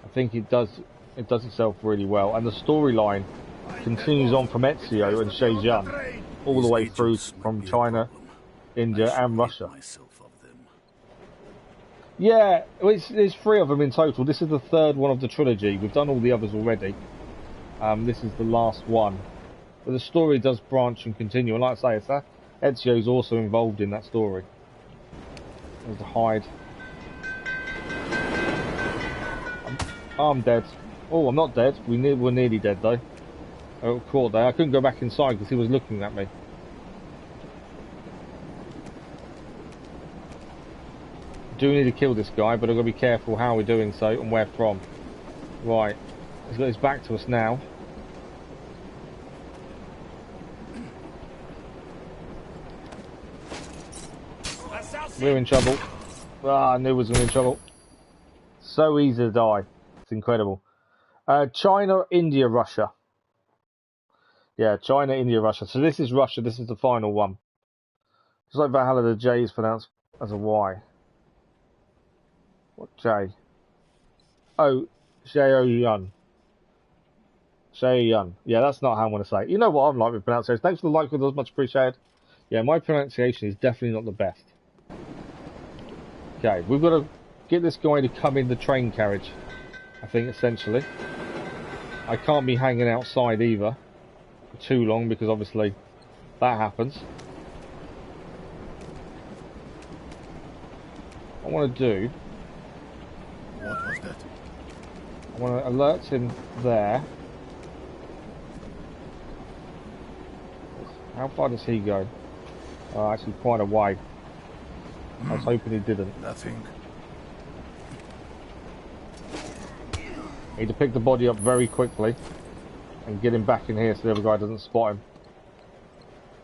I think it does itself really well, and the storyline continues on from Ezio and Zhejian all the way through from China, India and Russia. Yeah, there's 3 of them in total. This is the 3rd one of the trilogy. We've done all the others already. This is the last one. But the story does branch and continue. And like I say, Ezio's also involved in that story. There's the hide. I'm dead. Oh, I'm not dead. We're nearly dead though. Oh, caught there. I couldn't go back inside because he was looking at me. Do need to kill this guy, but I've got to be careful how we're doing so and where from. Right, he's got his back to us now. We're in trouble. I knew we was in trouble. So easy to die. It's incredible. China, India, Russia. Yeah, China, India, Russia. So this is Russia. This is the final one. Just like Valhalla, the J is pronounced as a Y. What J? Oh, Zhejian. Zhejian. Yeah, that's not how I'm going to say it. You know what I'm like with pronunciation. Thanks for the like, it was much appreciated. Yeah, my pronunciation is definitely not the best. Okay, we've got to get this guy to come in the train carriage, I think, essentially. I can't be hanging outside either for too long because obviously that happens. What I want to do... What was that? I want to alert him there. How far does he go? Actually quite a way. I was hoping he didn't. Nothing. Need to pick the body up very quickly and get him back in here so the other guy doesn't spot him.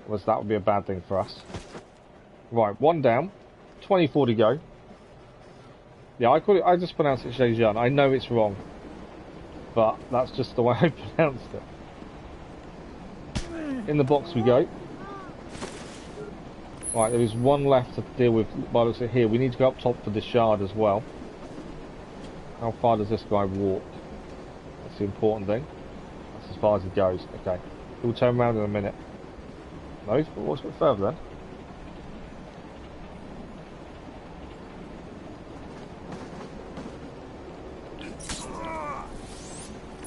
Otherwise that would be a bad thing for us. Right, 1 down. 24 to go. Yeah, I just pronounce it Zhejiang. I know it's wrong, but that's just the way I pronounced it. In the box we go. Right, there is one left to deal with by the looks of it here. We need to go up top for the shard as well. How far does this guy walk? That's the important thing. That's as far as he goes. Okay. He'll turn around in a minute. No, he's walks a bit further then.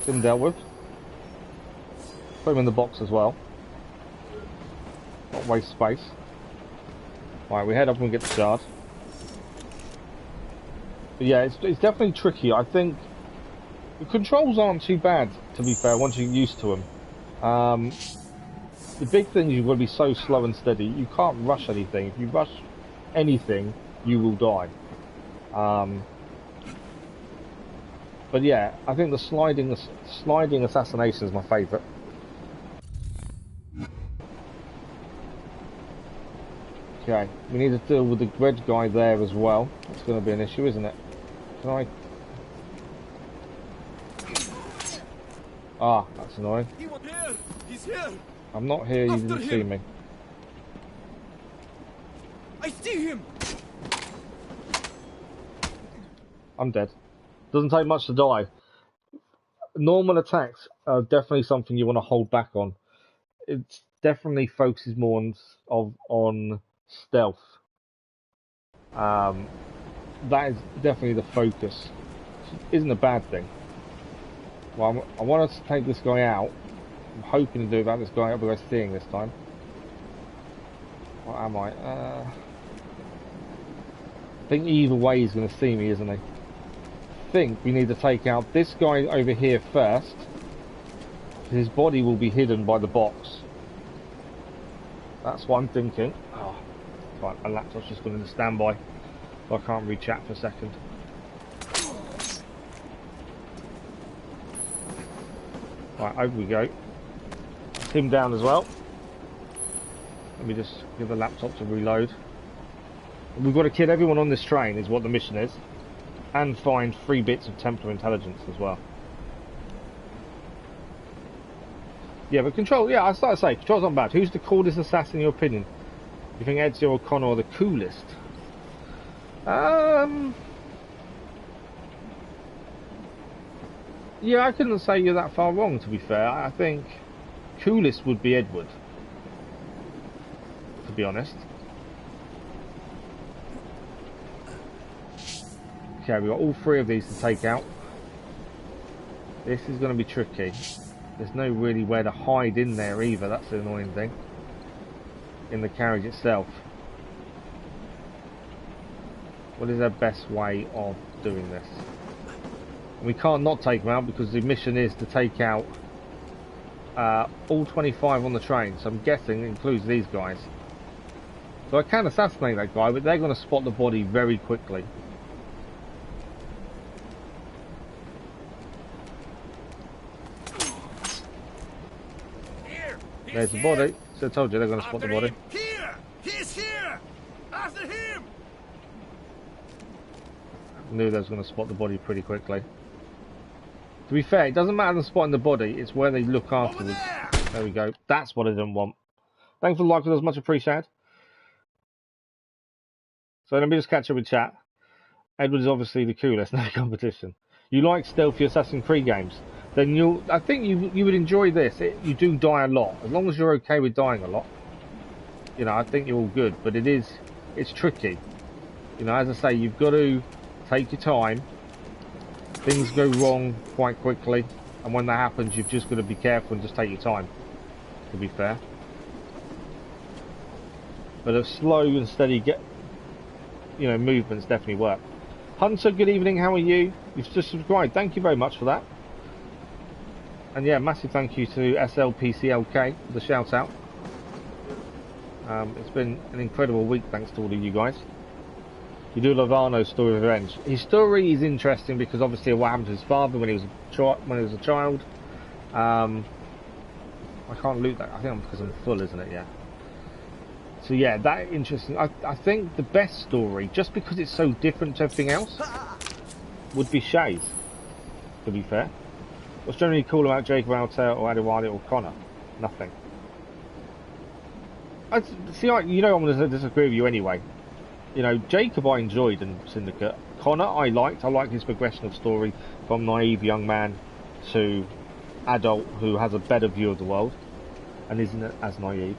Been dealt with. Put him in the box as well. Not waste space. Right, we head up and get the shard. But yeah, it's definitely tricky. I think the controls aren't too bad, to be fair, once you're used to them. The big thing is you've got to be so slow and steady. You can't rush anything. If you rush anything, you will die. But yeah, I think the sliding assassination is my favourite. Okay, we need to deal with the red guy there as well. That's going to be an issue, isn't it? Can I? Ah, that's annoying. He's here. I'm not here, you didn't see me. I see him. I'm dead. Doesn't take much to die. Normal attacks are definitely something you want to hold back on. It definitely focuses more on stealth. That is definitely the focus. Isn't a bad thing. Well, I want us to take this guy out. I'm hoping to do about this guy up by seeing this time. What am I? I think either way he's going to see me, isn't he? I think we need to take out this guy over here first. His body will be hidden by the box. That's what I'm thinking. Oh, right, my laptop's just going into standby, so I can't read chat for a second. Right, over we go. Him down as well. Let me just give the laptop to reload. We've got to kill everyone on this train is what the mission is. And find 3 bits of Templar intelligence as well. Yeah, but control, yeah, I started to say, control's not bad. Who's the coolest assassin in your opinion? You think Ezio or Connor are the coolest? Yeah, I couldn't say you're that far wrong, to be fair. I think coolest would be Edward, to be honest. Okay, we've got all 3 of these to take out. This is going to be tricky. There's no really where to hide in there either, that's the annoying thing. In the carriage itself. What is our best way of doing this? We can't not take them out because the mission is to take out all 25 on the train, so I'm guessing it includes these guys. So I can assassinate that guy, but they're going to spot the body very quickly. There's the body. So I told you they're going to spot the body. Here! He's here! After him! I knew they was going to spot the body pretty quickly. To be fair, it doesn't matter them spotting the body, it's where they look afterwards. There we go. That's what I didn't want. Thanks for the like, it was much appreciated. So let me just catch up with chat. Edward is obviously the coolest in the competition. You like stealthy Assassin's Creed games? Then I think you would enjoy this. You do die a lot. As long as you're okay with dying a lot, you know, I think you're all good. But it's tricky. You know, as I say, you've got to take your time. Things go wrong quite quickly, and when that happens, you've just got to be careful and just take your time. To be fair, but a slow and steady movements definitely work. Hunter, good evening. How are you? You've just subscribed. Thank you very much for that. And yeah, massive thank you to SLPCLK for the shout out. It's been an incredible week thanks to all of you guys. You do love Arno's story of revenge. His story is interesting because obviously what happened to his father when he was a child. I can't loot that. I think because I'm full, isn't it? Yeah. So yeah, that interesting. I think the best story, just because it's so different to everything else, would be Shay's, to be fair. What's generally cool about Jacob, Altair, or Adewale, or Connor? Nothing. You know I'm going to disagree with you anyway. You know, Jacob I enjoyed in Syndicate. Connor I liked. I liked his progression of story from naive young man to adult who has a better view of the world and isn't as naive.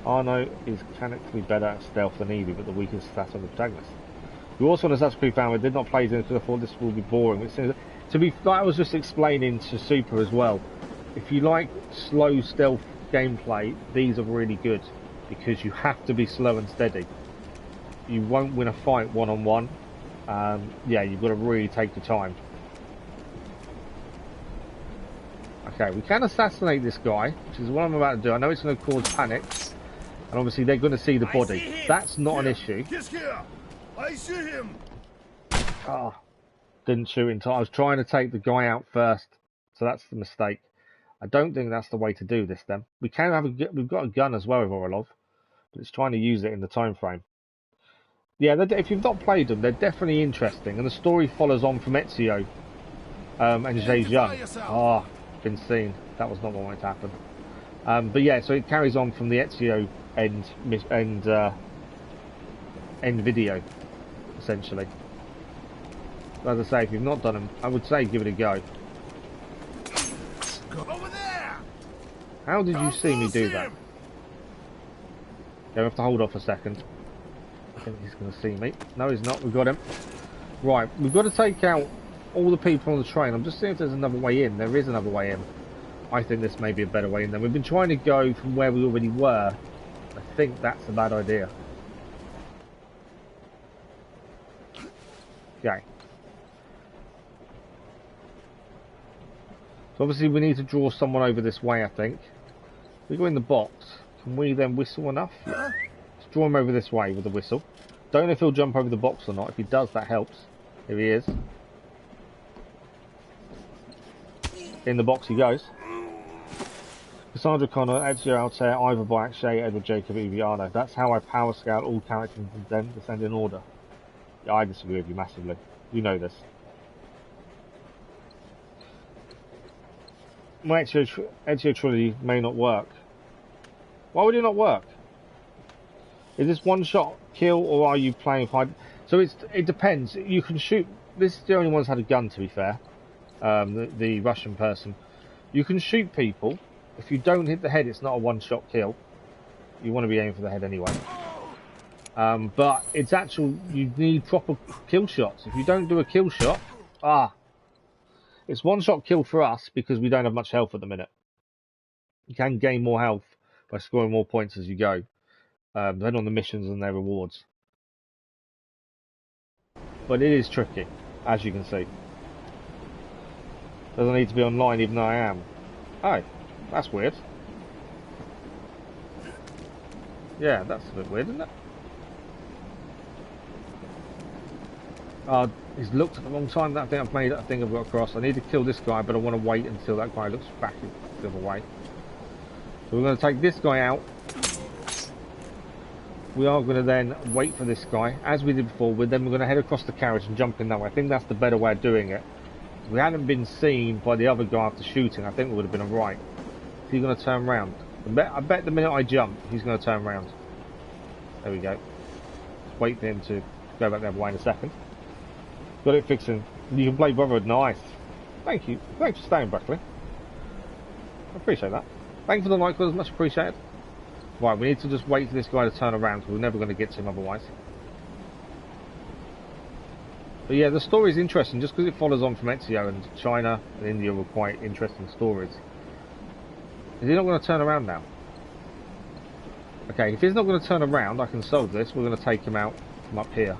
Arno is mechanically better at stealth than Evie, but the weakest stat on the protagonist. You also on Assassin's Creed fan, we did not play it because I thought this will be boring. It seems, to be, like I was just explaining to Super as well, if you like slow stealth gameplay, these are really good because you have to be slow and steady. You won't win a fight one-on-one. Yeah, you've got to really take your time. Okay, we can assassinate this guy, which is what I'm about to do. I know it's going to cause panic, and obviously they're going to see the body. That's not an issue. He's here. I see him. Ah, didn't shoot in time. I was trying to take the guy out first, so that's the mistake. I don't think that's the way to do this. Then we can have we've got a gun as well with Orelov, but it's trying to use it in the time frame. Yeah, if you've not played them, they're definitely interesting, and the story follows on from Ezio and Zhejiang. Ah, been seen. That was not what wanted to happen. But yeah, so it carries on from the Ezio end video, essentially. As I say, if you've not done them, I would say give it a go. Over there. How did you see me do that? Yeah, we have to hold off a second. I think he's going to see me. No, he's not. We've got him. Right, we've got to take out all the people on the train. I'm just seeing if there's another way in. There is another way in. I think this may be a better way in then. We've been trying to go from where we already were. I think that's a bad idea. Okay. So obviously we need to draw someone over this way, I think. We go in the box. Can we then whistle enough? Yeah. Let's draw him over this way with the whistle. Don't know if he'll jump over the box or not. If he does, that helps. Here he is. In the box he goes. Cassandra Connor, Ezio Altair, Ivor Black, Shay, Edward Jacob, Evie Arno. That's how I power scout all characters and then descend in order. Yeah, I disagree with you massively. You know this. My Ezio Trilogy may not work. Why would it not work? Is this one shot kill or are you playing hide? So it depends. You can shoot. This is the only one that's had a gun, to be fair. The Russian person. You can shoot people. If you don't hit the head, it's not a one-shot kill. You want to be aiming for the head anyway. But it's actual. You need proper kill shots. If you don't do a kill shot, it's one-shot kill for us because we don't have much health at the minute. You can gain more health by scoring more points as you go, depending on the missions and their rewards. But it is tricky, as you can see. Doesn't need to be online, even though I am. Oh, that's weird. Yeah, that's a bit weird, isn't it? He's looked at the wrong time. That thing I've made, I think I've got across. I need to kill this guy, but I want to wait until that guy looks back the other way. So we're going to take this guy out. We are going to then wait for this guy, as we did before. Then we're going to head across the carriage and jump in that way. I think that's the better way of doing it. If we hadn't been seen by the other guy after shooting, I think it would have been alright. Is he going to turn around? I bet the minute I jump, he's going to turn around. There we go. Wait for him to go back the other way in a second. Got it fixing. You can play Brotherhood. Nice. Thank you. Thanks for staying, Buckley. I appreciate that. Thank you for the like, was much appreciated. Right, we need to just wait for this guy to turn around because we're never going to get to him otherwise. But yeah, the story is interesting just because it follows on from Ezio, and China and India were quite interesting stories. Is he not going to turn around now? Okay, if he's not going to turn around, I can solve this. We're going to take him out from up here.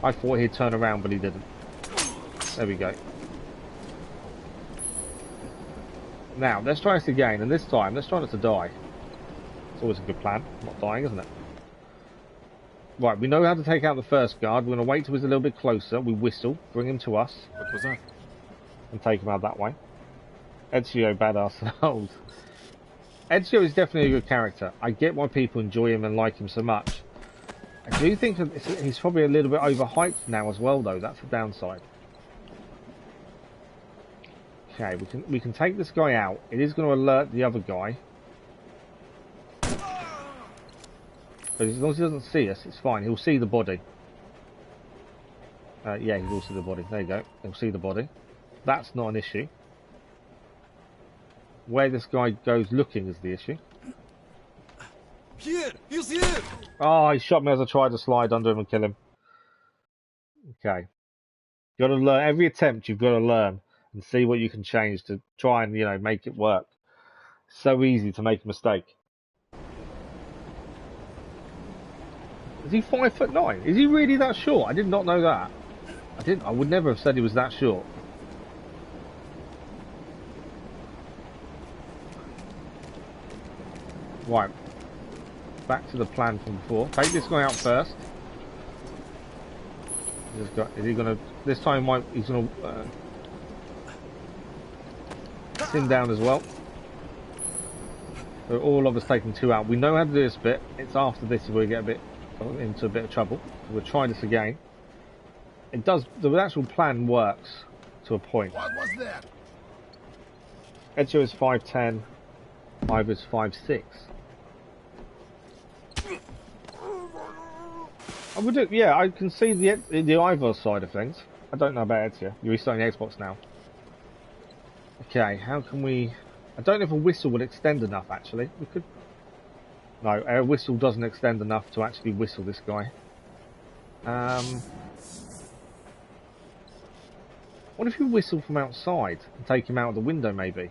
I thought he'd turn around, but he didn't. There we go. Now, let's try this again, and this time, let's try not to die. It's always a good plan. Not dying, isn't it? Right, we know how to take out the first guard. We're going to wait till he's a little bit closer. We whistle, bring him to us. What was that? And take him out that way. Ezio, badass and old. Ezio is definitely a good character. I get why people enjoy him and like him so much. I do think that he's probably a little bit overhyped now as well, though. That's the downside. Okay, we can take this guy out. It is going to alert the other guy. But as long as he doesn't see us, it's fine. He'll see the body. Yeah, he will see the body. There you go. He'll see the body. That's not an issue. Where this guy goes looking is the issue. Here! He's here! Oh, he shot me as I tried to slide under him and kill him. Okay. You've got to learn. Every attempt you've got to learn and see what you can change to try and, you know, make it work. So easy to make a mistake. Is he 5'9"? Is he really that short? I did not know that. I would never have said he was that short. Right. Back to the plan from before. Take this guy out first. Is he gonna? This time he's gonna sit him down as well. So all of us taking 2 out. We know how to do this bit. It's after this where we get into a bit of trouble. So we'll try this again. It does. The actual plan works to a point. What was that? Ezio is 5'10". Ivor's 5'6". I would do. Yeah, I can see the Ivor side of things. I don't know about Ezio. You're restarting the Xbox now. Okay, how can we? I don't know if a whistle would extend enough. Actually, we could. No, a whistle doesn't extend enough to actually whistle this guy. What if you whistle from outside and take him out of the window, maybe?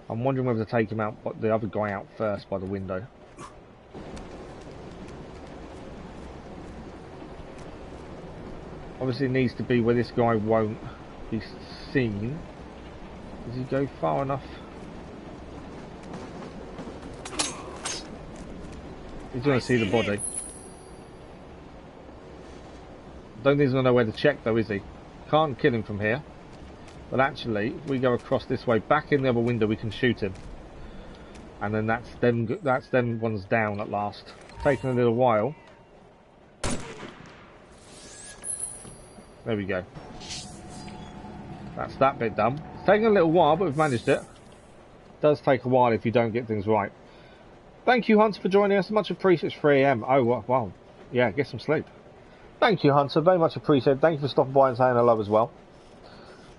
I'm wondering whether to take him out, but the other guy out first by the window. Obviously, it needs to be where this guy won't be seen. Does he go far enough? He's going to see the body. Don't think he's going to know where to check though, is he? Can't kill him from here. But actually, if we go across this way, back in the other window, we can shoot him. And then that's them ones down at last. Taking a little while. There we go. That's that bit done. It's taking a little while, but we've managed it. It does take a while if you don't get things right. Thank you, Hunter, for joining us. Much appreciated. It's 3 AM. Oh, well, yeah, get some sleep. Thank you, Hunter. Very much appreciated. Thank you for stopping by and saying hello as well.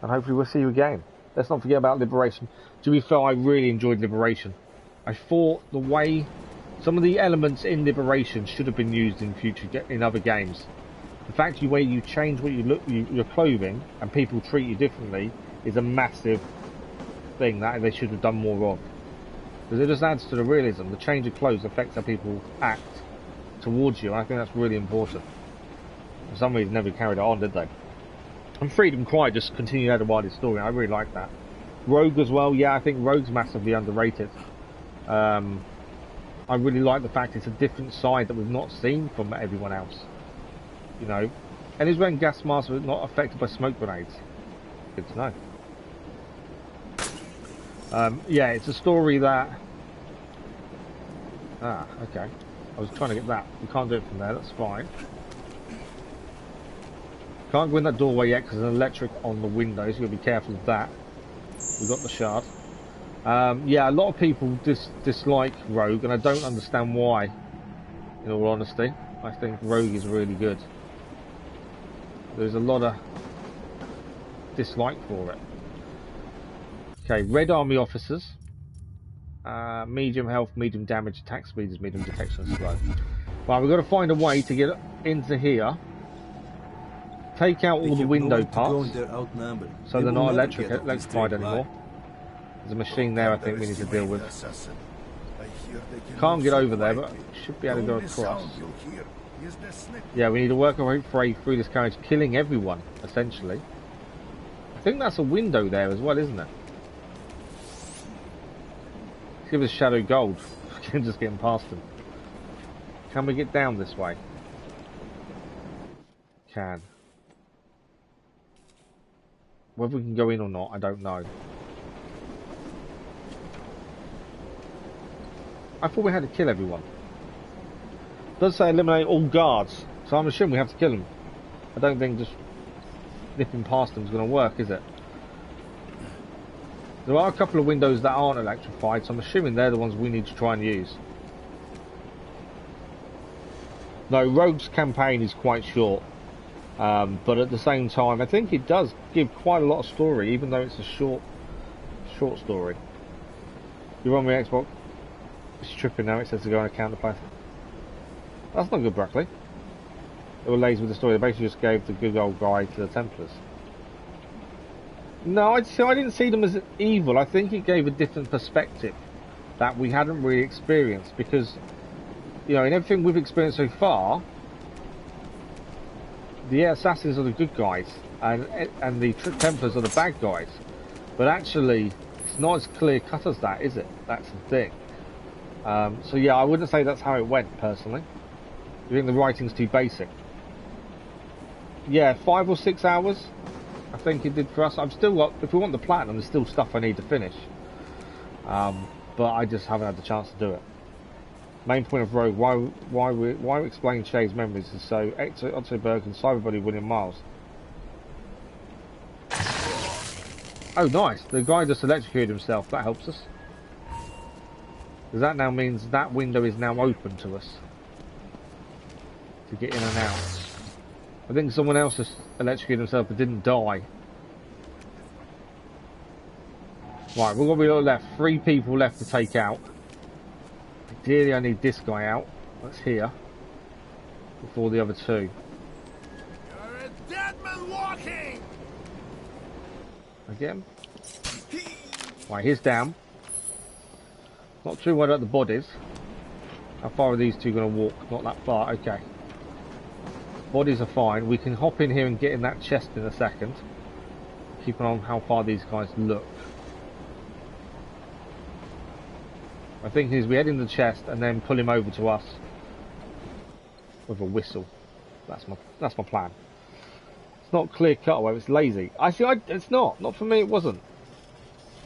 And hopefully we'll see you again. Let's not forget about Liberation. To be fair, I really enjoyed Liberation. I thought the way some of the elements in Liberation should have been used in other games. The fact where you change what your clothing and people treat you differently is a massive thing that they should have done more of. Because it just adds to the realism. The change of clothes affects how people act towards you. I think that's really important. For some reason, never carried it on, did they? And Freedom Cry just continued out a wider story. I really like that. Rogue as well. Yeah, I think Rogue's massively underrated. I really like the fact it's a different side that we've not seen from everyone else. You know, and he's wearing gas masks but not affected by smoke grenades. Good to know. Yeah, it's a story that. Ah, okay. I was trying to get that. We can't do it from there. That's fine. Can't go in that doorway yet because there's an electric on the window, so you've got to be careful of that. We've got the shard. Yeah, a lot of people dislike Rogue, and I don't understand why, in all honesty. I think Rogue is really good. There's a lot of dislike for it. Okay, Red Army officers. Medium health, medium damage, attack speed is medium, detection is slow. Right, we've got to find a way to get into here. Take out all the window parts, so they're not electrified anymore. There's a machine there I think we need to deal with. Can't get over there, but should be able to go across. Yeah, we need to work our way through this carriage, killing everyone, essentially. I think that's a window there as well, isn't it? Let's give us Shadow Gold. Just getting past them. Can we get down this way? Can. Whether we can go in or not, I don't know. I thought we had to kill everyone. It does say eliminate all guards, so I'm assuming we have to kill them. I don't think just nipping past them is going to work, is it? There are a couple of windows that aren't electrified, so I'm assuming they're the ones we need to try and use. No, Rogue's campaign is quite short, but at the same time, I think it does give quite a lot of story, even though it's a short story. You're on my Xbox. It's tripping now. It says to go on a counterplay. That's not good, Brackley. They were lazy with the story. They basically just gave the good old guy to the Templars. No, I didn't see them as evil. I think it gave a different perspective that we hadn't really experienced, because, you know, in everything we've experienced so far, the assassins are the good guys and the Templars are the bad guys. But actually, it's not as clear cut as that, is it? That's the thing. So yeah, I wouldn't say that's how it went, personally. I think the writing's too basic. Yeah, 5 or 6 hours, I think it did for us. I've still got, if we want the platinum, there's still stuff I need to finish. But I just haven't had the chance to do it. Main point of Rogue, why explain Shay's memories is so Otto Berg and Cyberbody winning miles. Oh, nice. The guy just electrocuted himself. That helps us. Because that now means that window is now open to us to get in and out. I think someone else just electrocuted himself but didn't die. Right, we've got to be left. 3 people left to take out. Ideally, I need this guy out. That's here. Before the other 2. You're a dead man walking! I get him. Right, he's down. Not too worried about the bodies. How far are these 2 going to walk? Not that far, okay. Bodies are fine. We can hop in here and get in that chest in a second. Keep an eye on how far these guys look. I think is we head in the chest and then pull him over to us with a whistle. That's my plan. It's not clear cut away, it's lazy. It's not for me. It wasn't.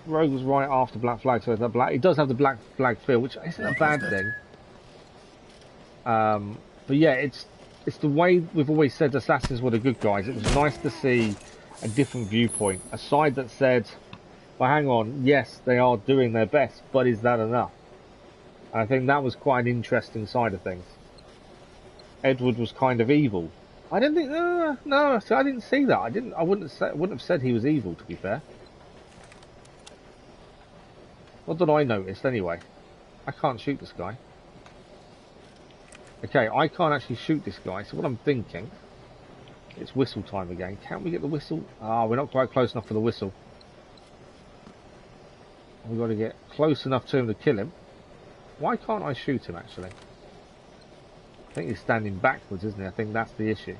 Rogue was right after Black Flag, so that black. It does have the Black Flag feel, which isn't a bad thing. But yeah, it's the way we've always said assassins were the good guys. It was nice to see a different viewpoint, a side that said, well, hang on, yes, they are doing their best, but is that enough? And I think that was quite an interesting side of things. Edward was kind of evil. I didn't think, no, so I didn't see that. I wouldn't have said he was evil, to be fair. What did I notice anyway? I can't shoot this guy. Okay, I can't actually shoot this guy, so what I'm thinking, it's whistle time again. Can't we get the whistle? Ah, we're not quite close enough for the whistle. We've got to get close enough to him to kill him. Why can't I shoot him, actually? I think he's standing backwards, isn't he? I think that's the issue.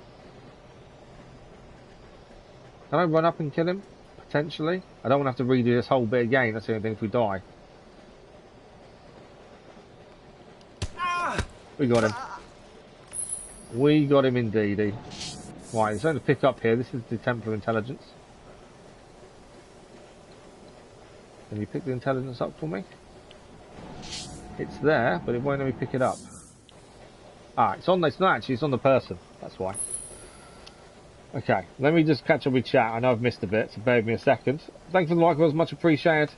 Can I run up and kill him? Potentially. I don't want to have to redo this whole bit again. That's the only thing if we die. We got him. We got him indeedy. Right, there's something to pick up here. This is the Templar intelligence. Can you pick the intelligence up for me? It's there, but it won't let me pick it up. Ah, it's on the person. That's why. Okay, let me just catch up with chat. I know I've missed a bit, so bear with me a second. Thanks for the like, it was much appreciated.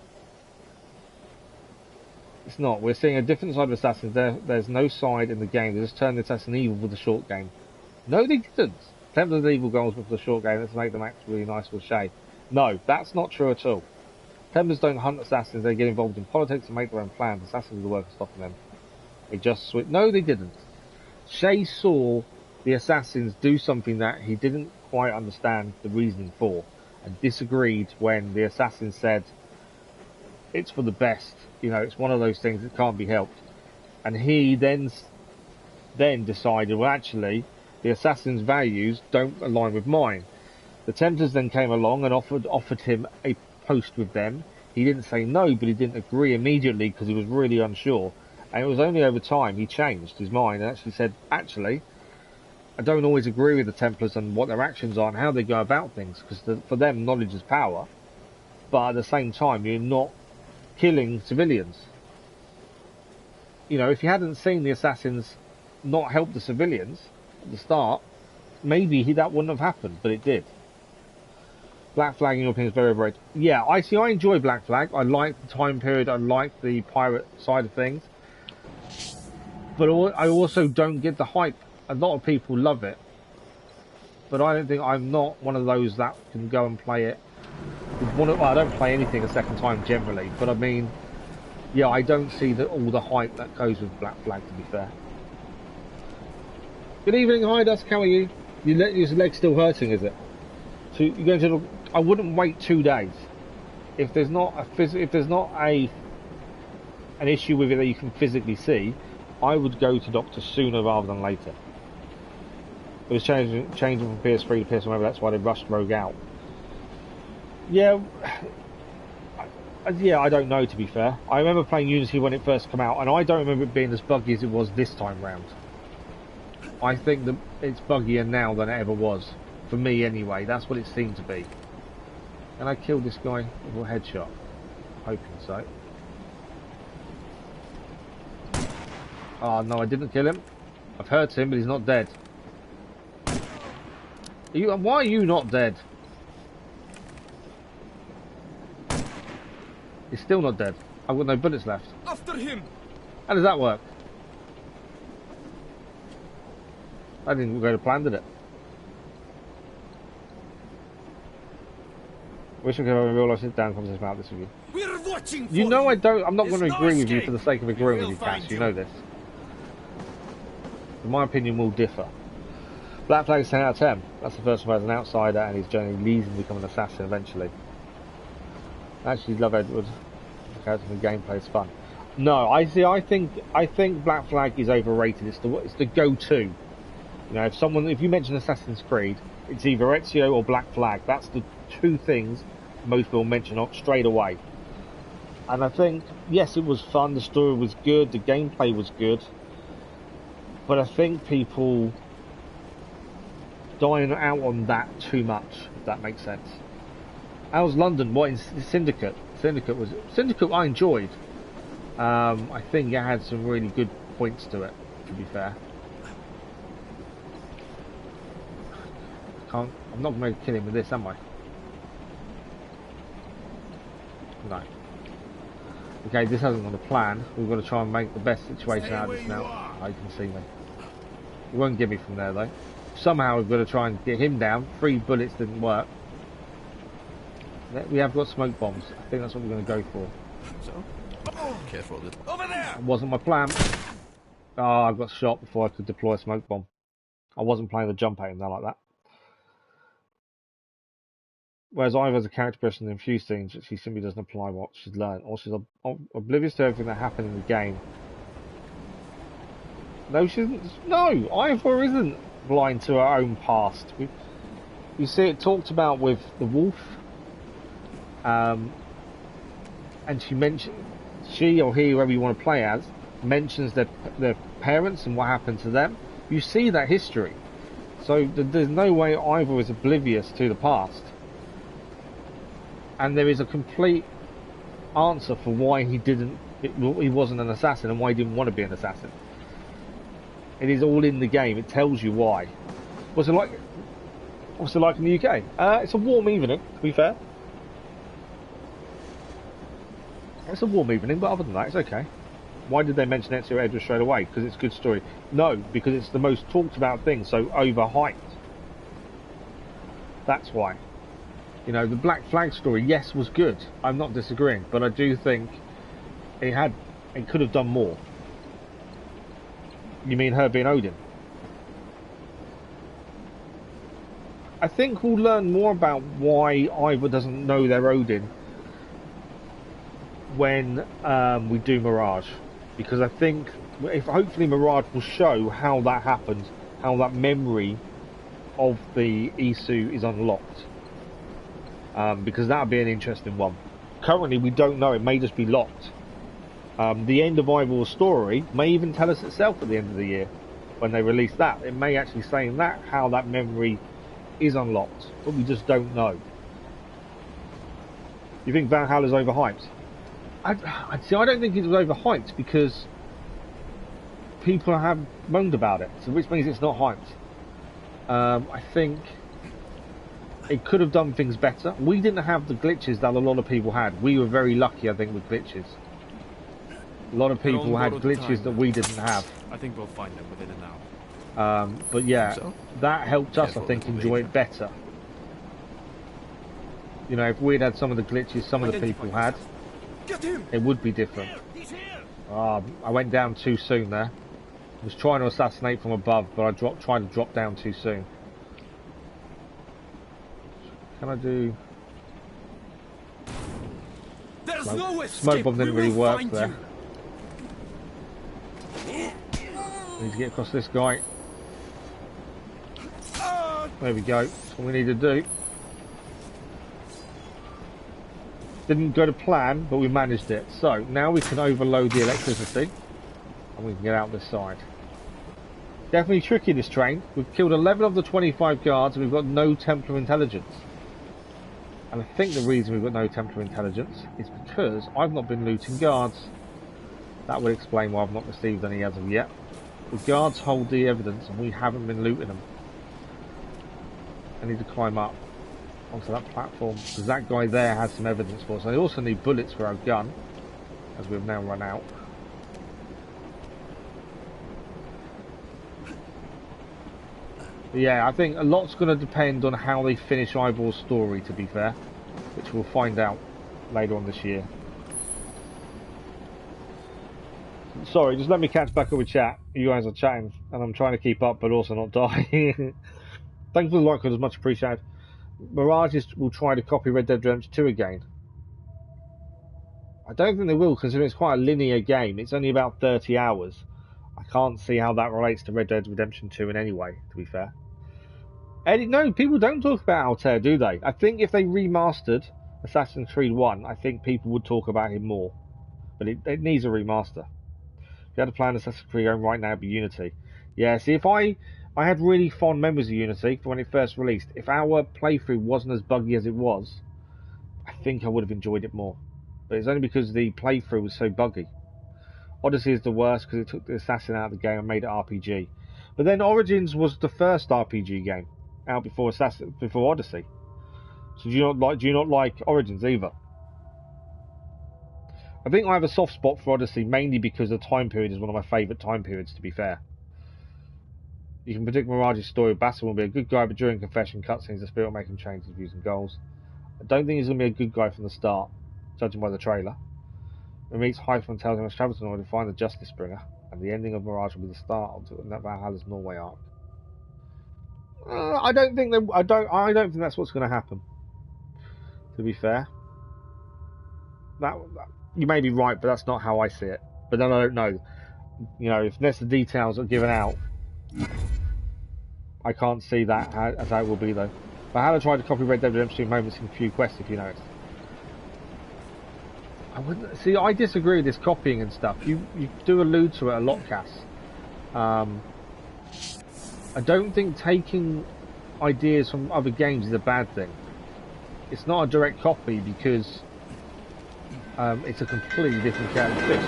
It's not. We're seeing a different side of assassins. There's no side in the game. They just turned the assassin evil for the short game. No, they didn't. Templars evil goals for the short game. Let's make them act really nice with Shay. No, that's not true at all. Templars don't hunt assassins. They get involved in politics and make their own plans. Assassins are the work of stopping them. They just switch. No, they didn't. Shay saw the assassins do something that he didn't quite understand the reasoning for, and disagreed when the assassin said, it's for the best, you know, it's one of those things that can't be helped. And he then decided, well, actually, the assassin's values don't align with mine. The Templars then came along and offered him a post with them. He didn't say no, but he didn't agree immediately because he was really unsure. And it was only over time he changed his mind and actually said, actually, I don't always agree with the Templars and what their actions are and how they go about things, because for them, knowledge is power. But at the same time, you're not killing civilians. You know, if you hadn't seen the assassins not help the civilians at the start, maybe that wouldn't have happened, but it did. Black Flag, in your opinion, is very overrated. Yeah, I enjoy Black Flag. I like the time period. I like the pirate side of things. But I also don't get the hype. A lot of people love it. But I don't think I'm not one of those that can go and play it. Well, I don't play anything a second time generally. But I mean, yeah, I don't see all the hype that goes with Black Flag, to be fair. Good evening, hi Dusk, how are you? Your leg's still hurting, is it? So you're going to... I wouldn't wait 2 days. If there's not an issue with it that you can physically see, I would go to doctor sooner rather than later. It was changing from PS3 to PS4, that's why they rushed Rogue out. Yeah, I don't know, to be fair. I remember playing Unity when it first came out, and I don't remember it being as buggy as it was this time round. I think that it's buggier now than it ever was. For me, anyway. That's what it seemed to be. And I killed this guy with a headshot. Hoping so. Oh, no, I didn't kill him. I've hurt him, but he's not dead. Why are you not dead? He's still not dead. I've got no bullets left. After him! How does that work? I didn't go to plan, did it? Wish I could have a real life sit down conversation about this with you. We're watching. You know I'm not going to agree with you for the sake of agreeing with you, Cass. You know this. In my opinion, will differ. Black Flag is 10 out of 10. That's the first one as an outsider, and his journey leads him to become an assassin eventually. I actually love Edward. The character and the gameplay is fun. No, I think Black Flag is overrated. It's the go-to. You know, if you mention Assassin's Creed, it's either Ezio or Black Flag. That's the two things most people mention straight away. And I think, yes, it was fun. The story was good. The gameplay was good. But I think people dying out on that too much, if that makes sense. How's London? What in Syndicate? Syndicate I enjoyed. I think it had some really good points to it, to be fair. I'm not going to kill him with this, am I? No. Okay, this hasn't got a plan. We've got to try and make the best situation out of this now. Oh, you can see me. He won't get me from there though. Somehow we've got to try and get him down. 3 bullets didn't work. We have got smoke bombs. I think that's what we're going to go for. So, careful. Over there. It wasn't my plan. Oh, I got shot before I could deploy a smoke bomb. I wasn't playing the jump aim there like that. Whereas Ivor has a character person in few things, she simply doesn't apply what she's learned, or she's oblivious to everything that happened in the game. No, she isn't. No, Ivor isn't blind to her own past. We see it talked about with the wolf, and she or he, whoever you want to play as, mentions their parents and what happened to them. You see that history, so there's no way Ivor is oblivious to the past. And there is a complete answer for why he wasn't an assassin and why he didn't want to be an assassin. It is all in the game. It tells you why. What's it like in the UK? It's a warm evening, to be fair. It's a warm evening, but other than that, it's okay. Why did they mention Ezio Edward straight away? Because it's a good story. No, because it's the most talked about thing, so overhyped. That's why. You know, the Black Flag story, yes, was good. I'm not disagreeing, but I do think it could have done more. You mean her being Odin? I think we'll learn more about why Ivor doesn't know they're Odin when we do Mirage, because I think hopefully Mirage will show how that happened, how that memory of the Isu is unlocked. Because that would be an interesting one. Currently, we don't know. It may just be locked. The end of Ivor's story may even tell us itself at the end of the year when they release that. It may actually say in that how that memory is unlocked, but we just don't know. You think Valhalla is overhyped? I don't think it was overhyped because people have moaned about it, so which means it's not hyped. I think it could have done things better. We didn't have the glitches that a lot of people had. We were very lucky, I think, with glitches. A lot of people had glitches that we didn't have. I think we'll find them within an hour. But yeah, that helped us, I think, enjoy it better. You know, if we'd had some of the glitches some of the people had, it would be different. I went down too soon there. I was trying to assassinate from above, but I tried to drop down too soon. Can I do... There's no escape. Smoke bomb didn't really work there. Need to get across this guy. There we go. That's what we need to do. Didn't go to plan, but we managed it. So now we can overload the electricity, and we can get out this side. Definitely tricky, this train. We've killed 11 of the 25 guards, and we've got no Templar intelligence. And I think the reason we've got no Templar intelligence is because I've not been looting guards. That would explain why I've not received any as of yet. The guards hold the evidence, and we haven't been looting them. I need to climb up onto that platform, because that guy there has some evidence for us. I also need bullets for our gun, as we've now run out. But yeah, I think a lot's going to depend on how they finish Ivor's story, to be fair, which we'll find out later on this year. Sorry, just let me catch back up with chat. You guys are chatting, and I'm trying to keep up, but also not die. Thanks for the like, it's much appreciated. Mirages will try to copy Red Dead Redemption 2 again. I don't think they will, considering it's quite a linear game. It's only about 30 hours. I can't see how that relates to Red Dead Redemption 2 in any way, to be fair. Eddie, no, people don't talk about Altair, do they? I think if they remastered Assassin's Creed 1, I think people would talk about him more. But it needs a remaster. If you had to play an Assassin's Creed game right now, it'd be Unity. Yeah, see, if I had really fond memories of Unity for when it first released. If our playthrough wasn't as buggy as it was, I think I would have enjoyed it more. But it's only because the playthrough was so buggy. Odyssey is the worst because it took the assassin out of the game and made it RPG. But then Origins was the first RPG game out before Odyssey. So do you not like Origins either? I think I have a soft spot for Odyssey mainly because the time period is one of my favourite time periods, to be fair. You can predict Mirage's story. Bassel will be a good guy, but during confession cutscenes, the spirit will make him change his views and goals. I don't think he's going to be a good guy from the start, judging by the trailer. When he meets Hyphen and tells him he must travel to Norway to find the Justice Bringer, and the ending of Mirage will be the start of Valhalla's Norway arc. I don't think that's what's going to happen. To be fair, that you may be right, but that's not how I see it. But then I don't know. You know, if there's the details are given out, I can't see that as how it will be though. Valhalla tried to copy Red Dead Redemption 2 moments in few quests, if you noticed. I wouldn't see. I disagree with this copying and stuff. You do allude to it a lot, Cass. I don't think taking ideas from other games is a bad thing. It's not a direct copy because it's a completely different kettle of fish.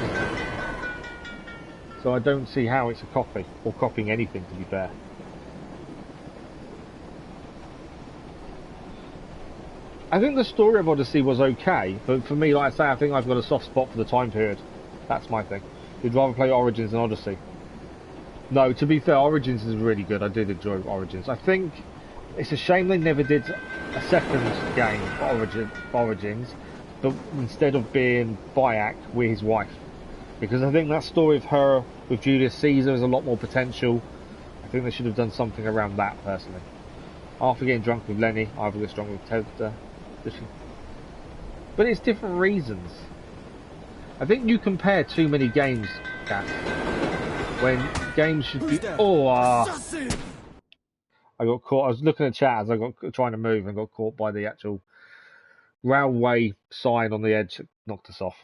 So I don't see how it's a copy or copying anything, to be fair. I think the story of Odyssey was okay, but for me, like I say, I think I've got a soft spot for the time period. That's my thing. You'd rather play Origins than Odyssey. No, to be fair, Origins is really good. I did enjoy Origins. I think it's a shame they never did a second game for Origins, but instead of being Bayek with his wife. Because I think that story of her with Julius Caesar has a lot more potential. I think they should have done something around that, personally. After getting drunk with Lenny, Ivor gets drunk with Ted. But it's different reasons. I think you compare too many games, Cass. When games should be... I got caught. I was looking at chat as I got trying to move and got caught by the actual railway sign on the edge. It knocked us off.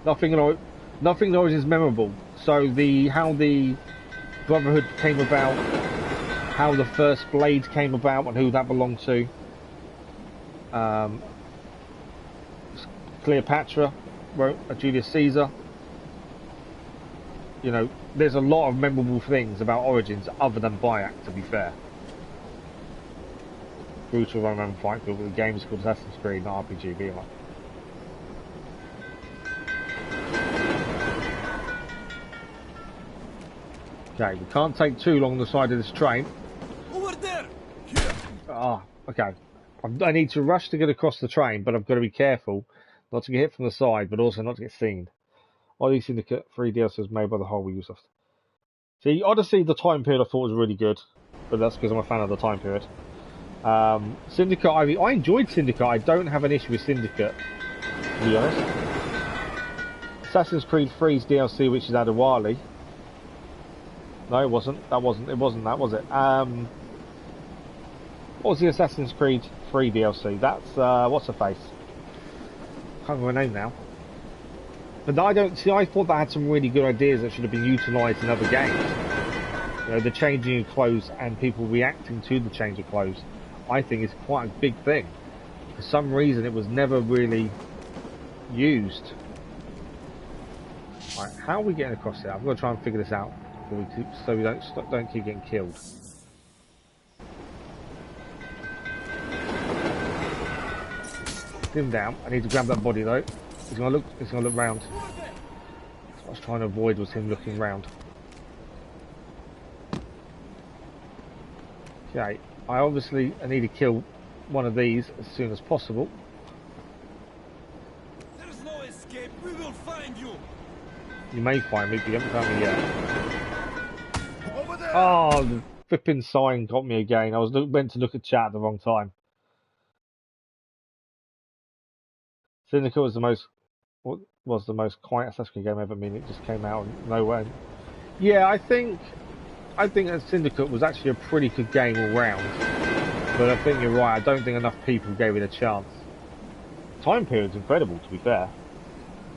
Nothing in Origins is memorable. So how the Brotherhood came about, how the first Blade came about, and who that belonged to. Cleopatra wrote a Julius Caesar. you know, there's a lot of memorable things about Origins other than Bayek, to be fair. Brutal run fight, but the game is called Assassin's Creed, not RPG, be like. Okay, we can't take too long on the side of this train. Over there! Ah, okay. I need to rush to get across the train, but I've got to be careful not to get hit from the side, but also not to get seen. Odyssey Syndicate 3 DLCs made by the whole Ubisoft. See, Odyssey, the time period I thought was really good, but that's because I'm a fan of the time period. Syndicate, I enjoyed Syndicate. I don't have an issue with Syndicate, to be honest. Assassin's Creed 3's DLC, which is Adewale. No, it wasn't. It wasn't that, was it? What was the Assassin's Creed 3 DLC? That's, what's her face? Can't remember her name now. But I thought that had some really good ideas that should have been utilised in other games. You know, the changing of clothes and people reacting to the change of clothes, I think is quite a big thing. For some reason, it was never really used. Right, how are we getting across here? I've got to try and figure this out so we don't keep getting killed. Him down. I need to grab that body though. He's gonna look round. That's what I was trying to avoid, was him looking round. Okay, I need to kill one of these as soon as possible. There's no escape. We will find you. You may find me, but you haven't found me yet. Oh, the flipping sign got me again. I was meant to look at chat at the wrong time. Syndicate was the most quiet Assassin's Creed game ever. I mean, it just came out of nowhere. Yeah, I think that Syndicate was actually a pretty good game all round. But I think you're right. I don't think enough people gave it a chance. Time period's incredible, to be fair.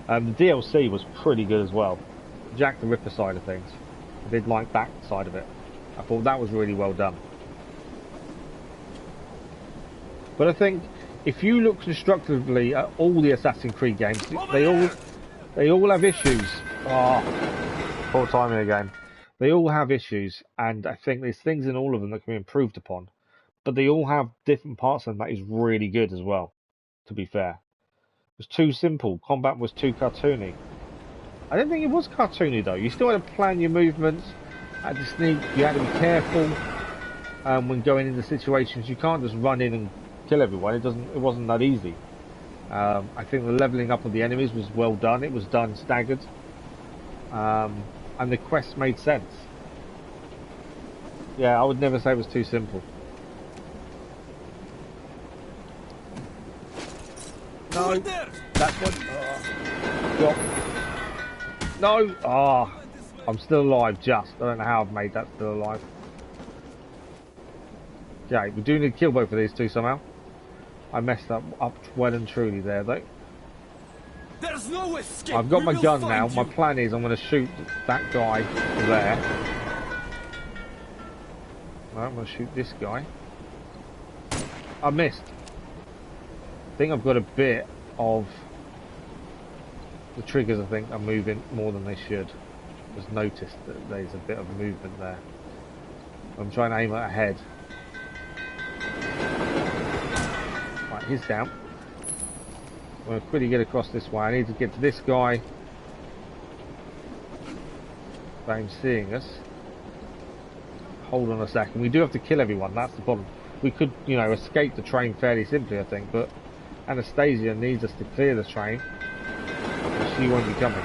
The DLC was pretty good as well. Jack the Ripper side of things. I did like that side of it. I thought that was really well done. But I think if you look constructively at all the Assassin's Creed games, they all have issues. Oh, poor timing again. They all have issues, and I think there's things in all of them that can be improved upon. But they all have different parts of them that is really good as well, to be fair. It was too simple. Combat was too cartoony. I don't think it was cartoony though. You still had to plan your movements, had to sneak, you had to be careful when going into situations. You can't just run in and kill everyone. It wasn't that easy. I think the leveling up of the enemies was well done. It was done staggered. And the quests made sense. Yeah, I would never say it was too simple. No, that's what. No! Ah, I'm still alive, just. I don't know how I've made that still alive. Okay, we do need to kill both of these two somehow. I messed up well and truly there, though. There's no escape. I've got my gun now. My plan is I'm going to shoot that guy there. Right, I'm going to shoot this guy. I missed. I think I've got a bit of... The triggers, I think, are moving more than they should. Just noticed that there's a bit of movement there. I'm trying to aim at a head. Right, he's down. I'm going to quickly get across this way. I need to get to this guy. Without him seeing us. Hold on a second. We do have to kill everyone, that's the problem. We could, you know, escape the train fairly simply, I think, but Anastasia needs us to clear the train. She won't be coming.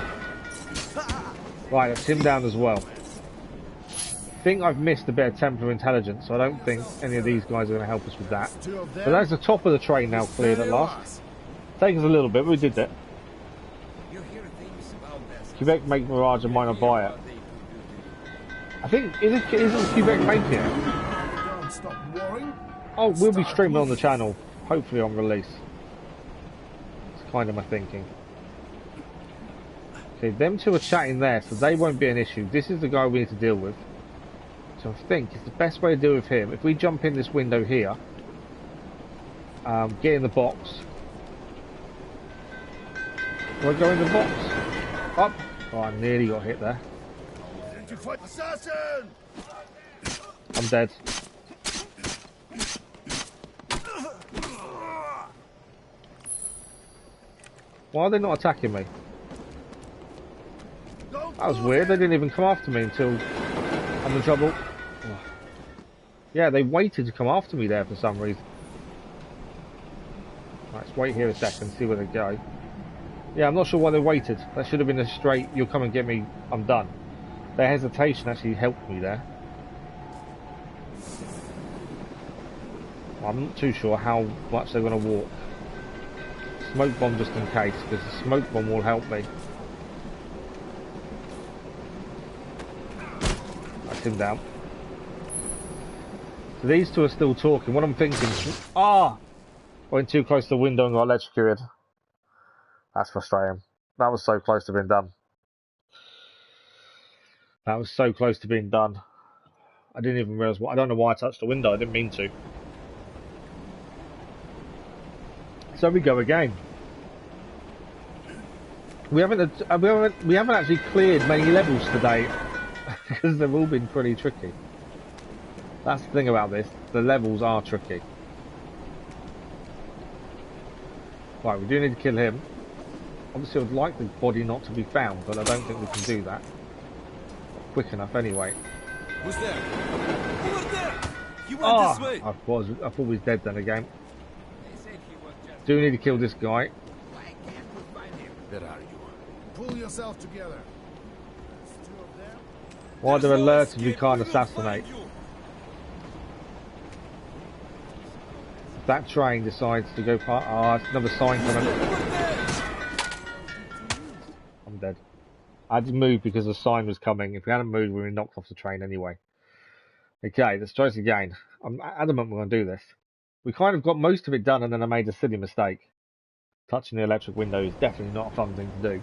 Right, that's him down as well. I think I've missed a bit of Templar intelligence, so I don't think any of these guys are going to help us with that. But that's the top of the train now cleared at last. Take us a little bit, but we did it. Quebec make Mirage and Minor buy it. I think, isn't Quebec making it? Oh, we'll be streaming on the channel, hopefully on release. It's kind of my thinking. Okay, them two are chatting there, so they won't be an issue. This is the guy we need to deal with. So I think it's the best way to deal with him. If we jump in this window here, get in the box. Do I go in the box? Up. Oh, I nearly got hit there. Time to fight, assassin! I'm dead. Why are they not attacking me? That was weird. They didn't even come after me until I'm in trouble. Oh. Yeah, they waited to come after me there for some reason. Right, let's wait here a second, see where they go. Yeah, I'm not sure why they waited. That should have been a straight, you'll come and get me, I'm done. Their hesitation actually helped me there. Well, I'm not too sure how much they're going to walk. Smoke bomb just in case, because the smoke bomb will help me. That's him down. So these two are still talking. What I'm thinking, went too close to the window and got electrocuted. That's frustrating. That was so close to being done. That was so close to being done. I didn't even realise what. I don't know why I touched the window. I didn't mean to. So we go again. We haven't actually cleared many levels today because they've all been pretty tricky. That's the thing about this. The levels are tricky. Right, we do need to kill him. Obviously, I would like the body not to be found, but I don't think we can do that. Not quick enough, anyway. Who's there? Over there! You went this way! I thought he was dead then again. Do need to kill this guy. Where are you? Pull yourself together. There's 2 of them. Why they're alerted we can't assassinate. If that train decides to go past... it's another sign coming. I'm dead. I had to move because the sign was coming. If we hadn't moved, we would have knocked off the train anyway. Okay, let's try this again. I'm adamant we're going to do this. We kind of got most of it done and then I made a silly mistake. Touching the electric window is definitely not a fun thing to do.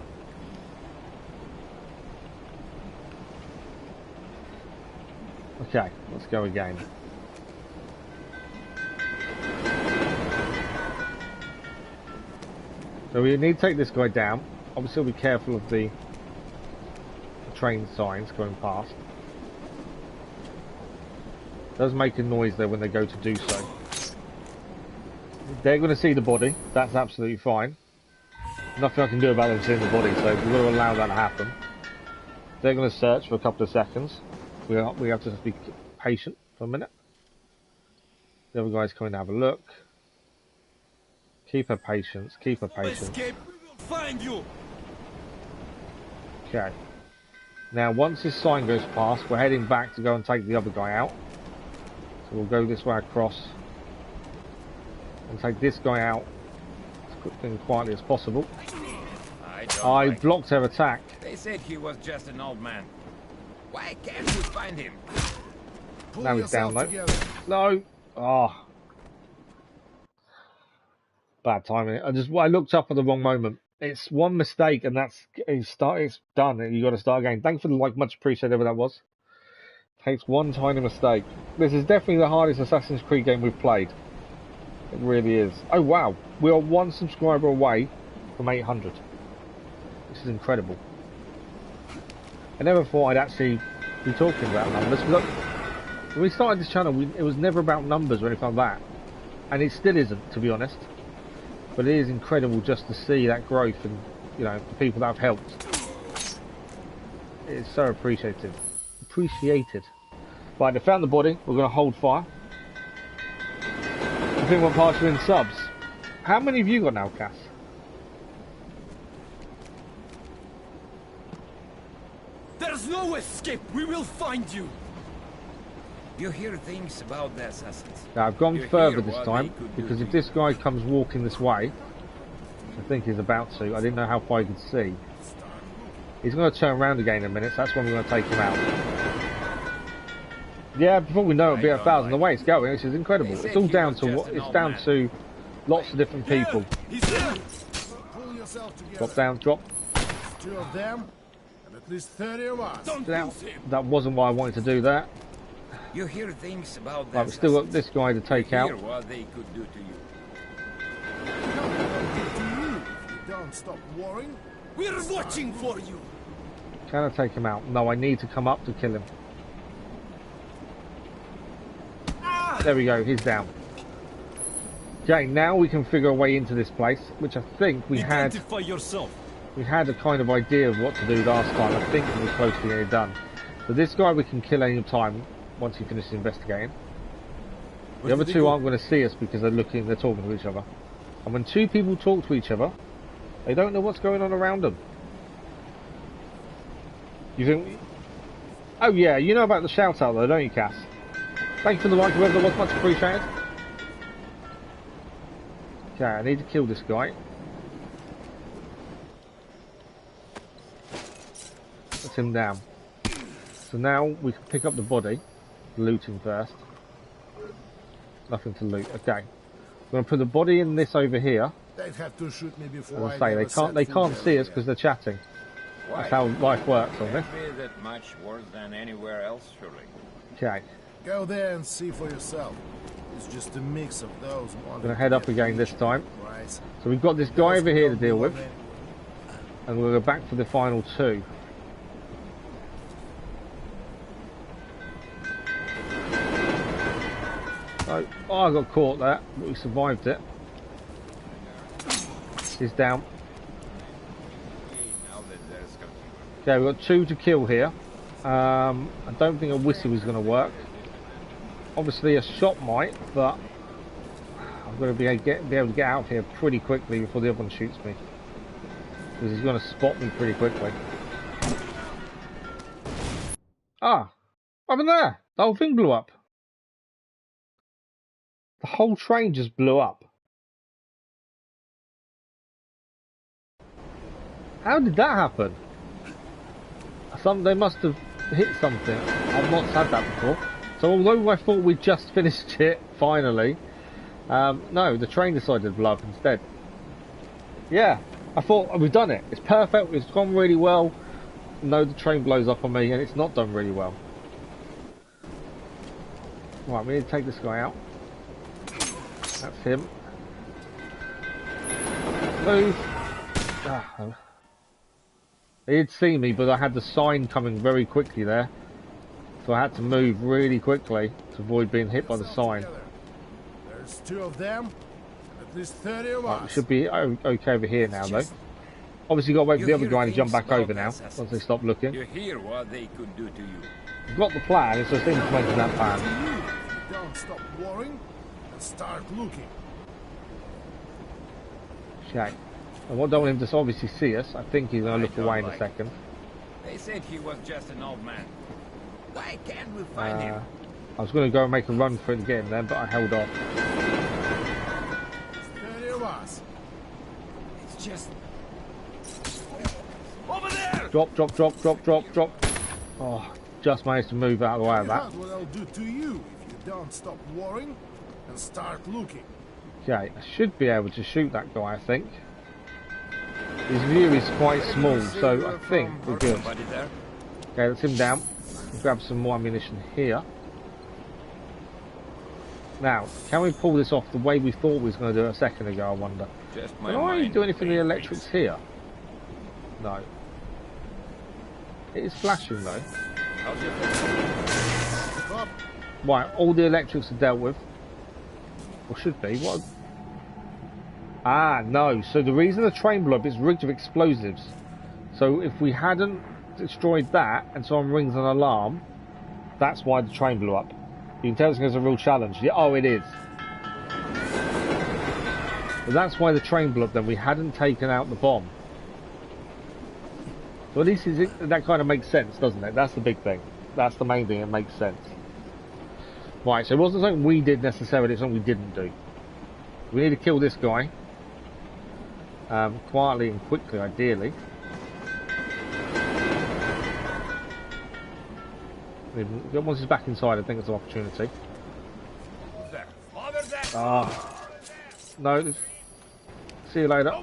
Okay, let's go again. So we need to take this guy down. Obviously be careful of the train signs going past. It does make a noise though when they go to do so. They're going to see the body, that's absolutely fine. Nothing I can do about them seeing the body, so we've got to allow that to happen. They're going to search for a couple of seconds. We have to just be patient for a minute. The other guy's coming to have a look. Keep her patience, keep her patience. Escape, we will find you. Okay. Now once this sign goes past, we're heading back to go and take the other guy out. So we'll go this way across. And take this guy out as quickly and quietly as possible. I blocked her attack. They said he was just an old man. Why can't we find him? Now he's down though. No! Oh. Bad timing. I looked up at the wrong moment. It's one mistake and it's done. You got to start again. Thanks for the like, much appreciated whatever that was. Takes one tiny mistake. This is definitely the hardest Assassin's Creed game we've played. It really is. Oh wow, we are 1 subscriber away from 800. This is incredible. I never thought I'd actually be talking about numbers. Look, when we started this channel, it was never about numbers or anything like that. And it still isn't, to be honest. But it is incredible just to see that growth and, you know, the people that have helped. It is so appreciated. Right, they found the body. We're going to hold fire. I think we're partially in subs. How many have you got now, Cass? There's no escape. We will find you. You hear things about the assassins. Now, I've gone further this time, because if this guy comes walking this way, which I think he's about to, I didn't know how far he could see. He's going to turn around again in a minute, so that's when we're going to take him out. Yeah, before we know it, it'll be 1,000 the way it's going, which is incredible. It's all down to lots of different people. Drop down, drop. 2 of them, and at least 30 of us. That wasn't why I wanted to do that. You hear things about Right, we've still got this guy to take out. What they could do to you. Don't stop worrying. We're watching for you. Can I take him out? No, I need to come up to kill him. There we go, he's down. Okay, now we can figure a way into this place, which I think we had a kind of idea of what to do last time. I think we were close to getting it done. So this guy we can kill any time once he finishes investigating. The other two aren't going to see us because they're talking to each other. And when two people talk to each other, they don't know what's going on around them. You think... Oh yeah, you know about the shout out though, don't you, Cass? Thank you for the like, whoever that was, much appreciated. Okay, I need to kill this guy. That's him down. So now we can pick up the body. Loot him first. Nothing to loot. Okay. I'm going to put the body in this over here. They'd have to shoot me before As I say, they can't see us because they're chatting. That's how life works on this. Can't be that much worse than anywhere else, surely. Okay. Go there and see for yourself. It's just a mix of those. I'm going to head up again this time. So we've got this guy over here to deal with. And we'll go back for the final two. So, oh, I got caught there, but we survived it. He's down. Okay, we've got two to kill here. I don't think a whistle is going to work. Obviously a shot might, but I'm going to be able to get out of here pretty quickly before the other one shoots me. Because he's going to spot me pretty quickly. Ah! Over there! The whole thing blew up. The whole train just blew up. How did that happen? They must have hit something. I've not had that before. So although I thought we'd just finished it, finally, no, the train decided to blow up instead. Yeah, I thought we've done it. It's perfect, it's gone really well. No, the train blows up on me and it's not done really well. Right, we need to take this guy out. That's him. Move. Ah. He did see me, but I had the sign coming very quickly there. So I had to move really quickly to avoid being hit by the sign. There's two of them, at least 30 of us. Right, we should be okay over here now, though. Obviously, got to wait for the other guy to jump back over now once they stop looking. You hear what they could do to you. We've got the plan. It's just implementing that plan. Don't stop worrying and start looking. Okay. I don't want him to obviously see us. I think he's going to look away in a second. They said he was just an old man. Why can't we find him? I was going to go and make a run for it to get him there, but I held off. 30 of us. It's just... Over there! Drop, drop, drop, drop, drop, drop. Oh, just managed to move out of the way of that. That's what I'll do to you if you don't stop worrying and start looking. Okay, I should be able to shoot that guy, I think. His view is quite small, so I think we're good. Okay, that's him down. Grab some more ammunition here. Now, can we pull this off the way we thought we was going to do it a second ago, I wonder? Can I do anything with the electrics here? No. It is flashing though. Right, all the electrics are dealt with. Or should be. What? Ah, no. So the reason the train blew up is rigged with explosives. So if we hadn't destroyed that and someone rings an alarm, that's why the train blew up. You can tell it's a real challenge. Yeah, oh, it is. But that's why the train blew up then. We hadn't taken out the bomb. So at least that kind of makes sense, doesn't it? That's the big thing. That's the main thing. It makes sense. Right, so it wasn't something we did necessarily. It's something we didn't do. We need to kill this guy. Quietly and quickly, ideally. Once he's back inside, I think it's an opportunity. Ah, no. See you later.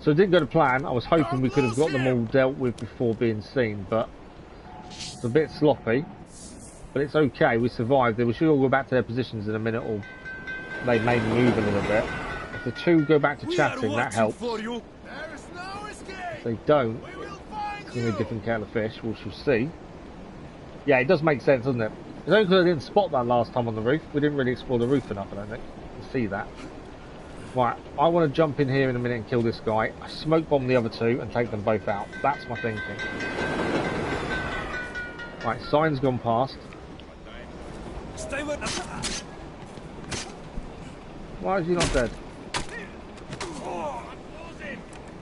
So it didn't go to plan. I was hoping we could have got them all dealt with before being seen, but it's a bit sloppy. But it's okay. We survived. We should all go back to their positions in a minute, or they may move a little bit. If the two go back to chatting, that helps. If they don't, it's going to be a different kettle of fish. We shall see. Yeah, it does make sense, doesn't it? It's only because I didn't spot that last time on the roof. We didn't really explore the roof enough, I don't think, to see that. Right, I want to jump in here in a minute and kill this guy. I smoke bomb the other two and take them both out. That's my thinking. Right, sign's gone past. Stay with. Why is he not dead?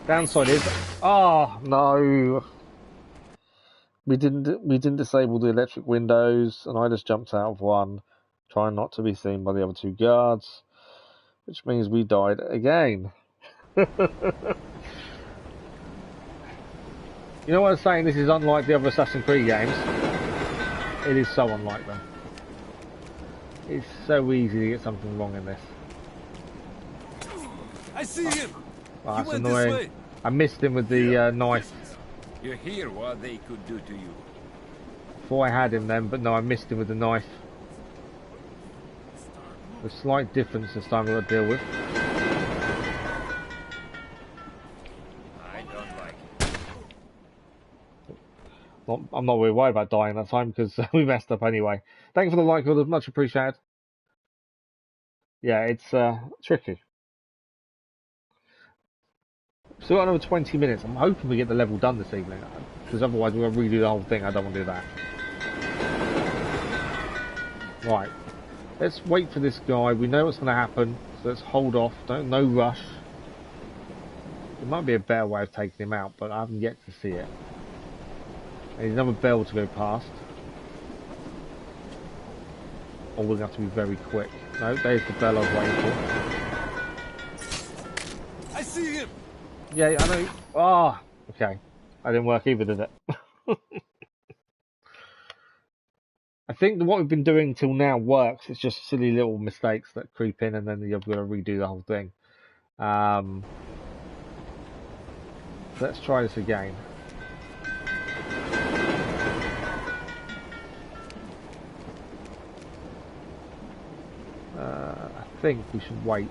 Downside is, oh no, we didn't disable the electric windows, and I just jumped out of one, trying not to be seen by the other two guards, which means we died again. You know what I was saying? This is unlike the other Assassin's Creed games. It is so unlike them. It's so easy to get something wrong in this. I see him. Oh, that's annoying. I missed him with the knife. You hear what they could do to you. Before I had him then, but no, I missed him with the knife. A slight difference this time we've got to deal with. I don't like it. I'm not really worried about dying that time because we messed up anyway. Thank you for the like, orders, much appreciated. Yeah, it's tricky. Still got another 20 minutes. I'm hoping we get the level done this evening, because otherwise we're going to redo the whole thing. I don't want to do that. Right. Let's wait for this guy. We know what's going to happen, so let's hold off. No rush. There might be a better way of taking him out, but I haven't yet to see it. There's another bell to go past. Or we're going to have to be very quick. No, there's the bell I was waiting for. I see him. Yeah, I know. Ah, oh, okay. That didn't work either, did it? I think what we've been doing till now works. It's just silly little mistakes that creep in, and then you've got to redo the whole thing. Let's try this again. I think we should wait.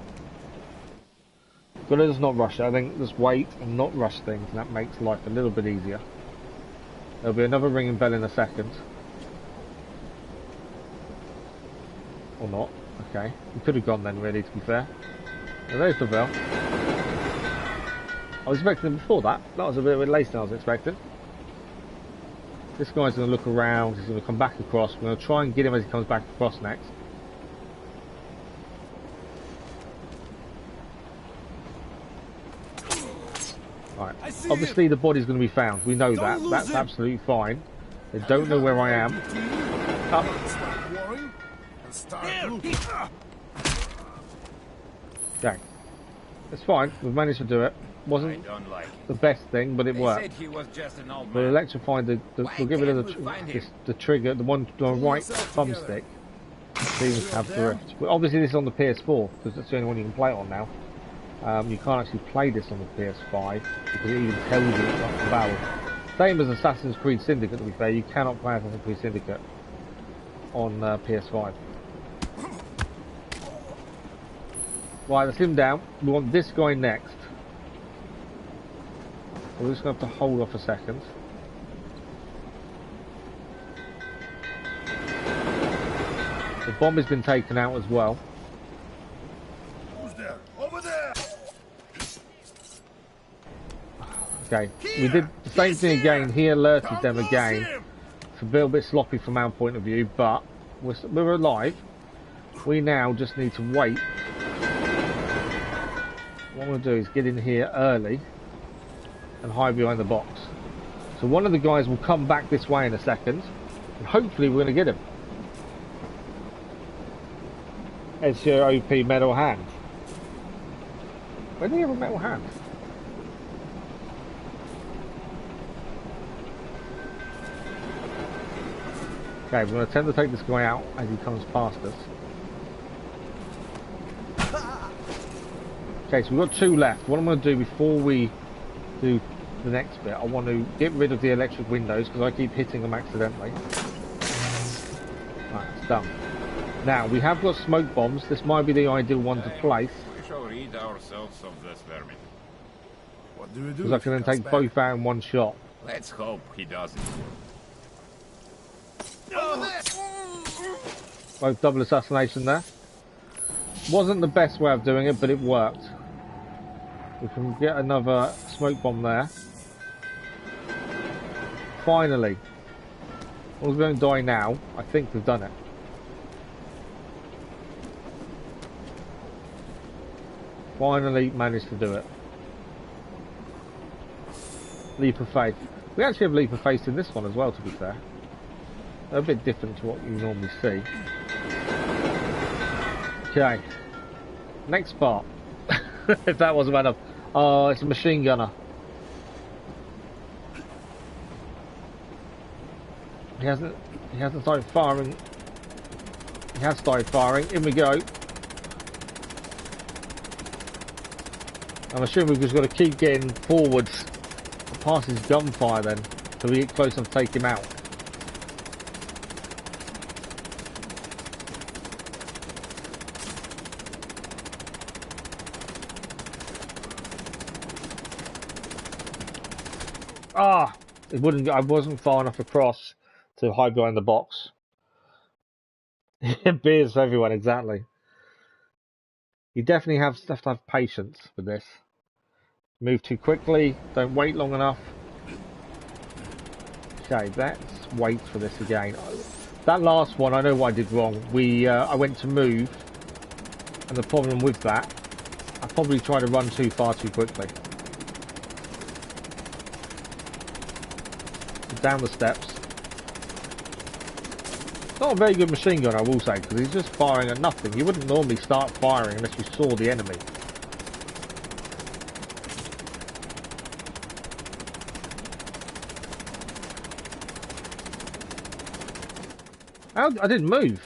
But let's not rush it. I think just wait and not rush things, and that makes life a little bit easier. There'll be another ringing bell in a second. Or not. Okay. We could have gone then, really, to be fair. Well, there's the bell. I was expecting it before that. That was a bit later than I was expecting. This guy's going to look around. He's going to come back across. We're going to try and get him as he comes back across next. Right. Obviously the body's going to be found. We know that. That's absolutely fine. They don't know where I am. Up. Okay. It's fine. We've managed to do it. Wasn't the best thing, but it worked. We'll electrify we'll get rid of the trigger, the one on the right thumbstick. Seems to have drift. But obviously this is on the PS4 because that's the only one you can play it on now. You can't actually play this on the PS5 because it even tells you it's not the barrel. Same as Assassin's Creed Syndicate, to be fair, you cannot play Assassin's Creed Syndicate on PS5. Right, let's him down. We want this guy next. We're just going to have to hold off a second. The bomb has been taken out as well. Who's there? Over there! Okay, we did the same thing again. He alerted them again. It's a little bit sloppy from our point of view, but we're alive. We now just need to wait. What I'm going to do is get in here early and hide behind the box. So one of the guys will come back this way in a second, and hopefully we're going to get him. It's your OP metal hand. Where do you have a metal hand? Okay, we're going to attempt to take this guy out as he comes past us. Okay, so we've got two left. What I'm going to do before we do the next bit, I want to get rid of the electric windows because I keep hitting them accidentally. Right, it's done. Now, we have got smoke bombs. This might be the ideal one to place. We shall rid ourselves of this vermin. What do we do? Because I can then take both out in one shot. Let's hope he doesn't. Both double assassination there. Wasn't the best way of doing it, but it worked. We can get another smoke bomb there. Finally. As long as we don't die now, I think we've done it. Finally managed to do it. Leap of faith. We actually have leap of faith in this one as well, to be fair. They're a bit different to what you normally see. Okay. Next part. If that wasn't bad enough. Oh, it's a machine gunner. He hasn't started firing. He has started firing. In we go. I'm assuming we've just got to keep getting forwards past his gunfire then, so we get close enough to take him out. Ah! It wouldn't. I wasn't far enough across to hide behind the box. Beers for everyone, exactly. You definitely have to have patience with this. Move too quickly, don't wait long enough. Okay, let's wait for this again. That last one, I know what I did wrong. I went to move, and the problem with that, I probably tried to run too far too quickly. Down the steps. Not a very good machine gun, I will say, because he's just firing at nothing. You wouldn't normally start firing unless you saw the enemy. I didn't move.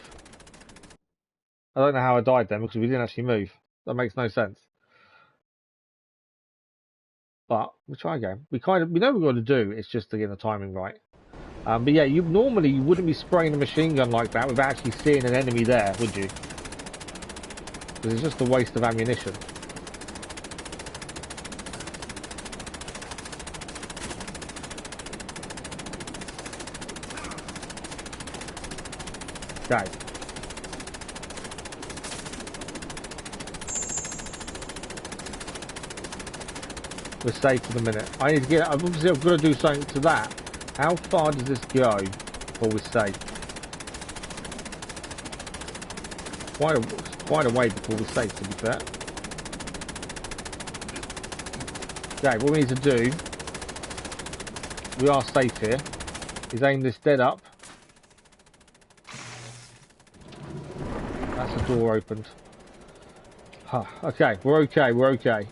I don't know how I died then, because we didn't actually move. That makes no sense. But we'll try again. We know what we've got to do. It's just to get the timing right. But yeah, you wouldn't be spraying a machine gun like that without actually seeing an enemy there, would you? Because it's just a waste of ammunition. Okay. We're safe for the minute. I need to get. Obviously, I've got to do something to that. How far does this go before we're safe? Quite a way before we're safe, to be fair. Okay, what we need to do. We are safe here. Is aim this dead up. That's the door opened. Huh, okay, we're okay. We're okay.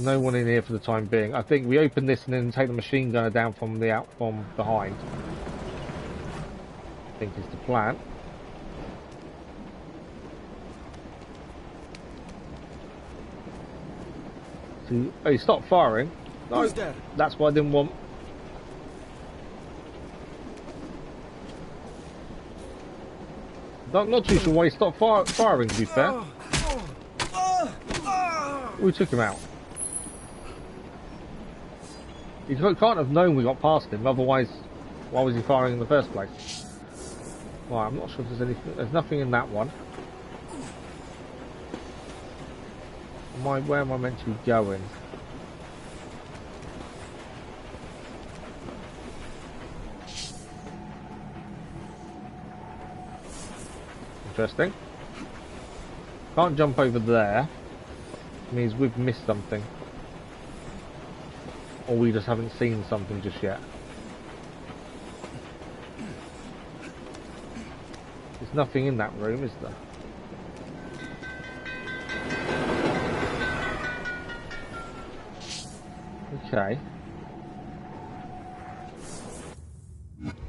No one in here for the time being. I think we open this and then take the machine gunner down from behind. I think is the plan. So, oh, you stopped firing. No, Who's there? That's what I didn't want. Not too sure why he stopped firing, to be fair. We took him out. He can't have known we got past him, otherwise, why was he firing in the first place? Well, I'm not sure if there's anything. There's nothing in that one. Where am I meant to be going? Interesting. Can't jump over there. It means we've missed something. Or we just haven't seen something just yet. There's nothing in that room, is there? Okay.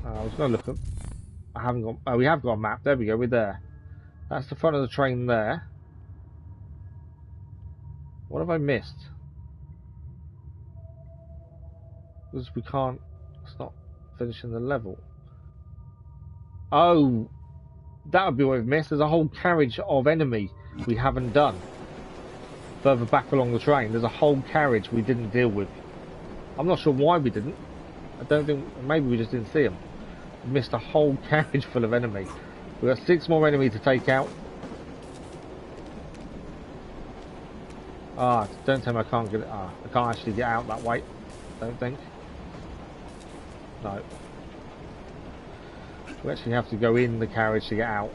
I was going to look at... I haven't got... Oh, we have got a map. There we go, we're there. That's the front of the train there. What have I missed? Because we can't... It's not finishing the level. Oh! That would be what we've missed. There's a whole carriage of enemy we haven't done. Further back along the train, there's a whole carriage we didn't deal with. I'm not sure why we didn't. I don't think, maybe we just didn't see them. We missed a whole carriage full of enemy. We've got 6 more enemy to take out. Ah, don't tell me I can't get it. Ah, I can't actually get out that way. Don't think. No. We actually have to go in the carriage to get out.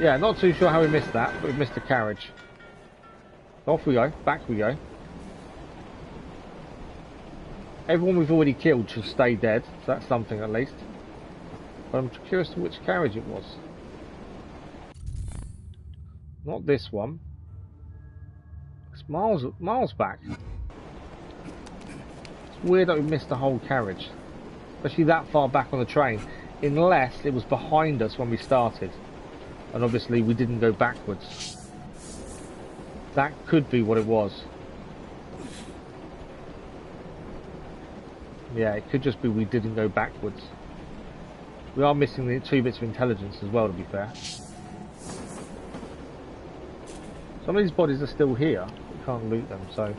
Yeah, not too sure how we missed that, but we missed the carriage. Off we go. Back we go. Everyone we've already killed should stay dead, so that's something at least. But I'm curious to which carriage it was. Not this one. It's miles back. It's weird that we missed the whole carriage. Especially that far back on the train. Unless it was behind us when we started. And obviously we didn't go backwards. That could be what it was. Yeah, it could just be we didn't go backwards. We are missing the 2 bits of intelligence as well, to be fair. Some of these bodies are still here. We can't loot them, so...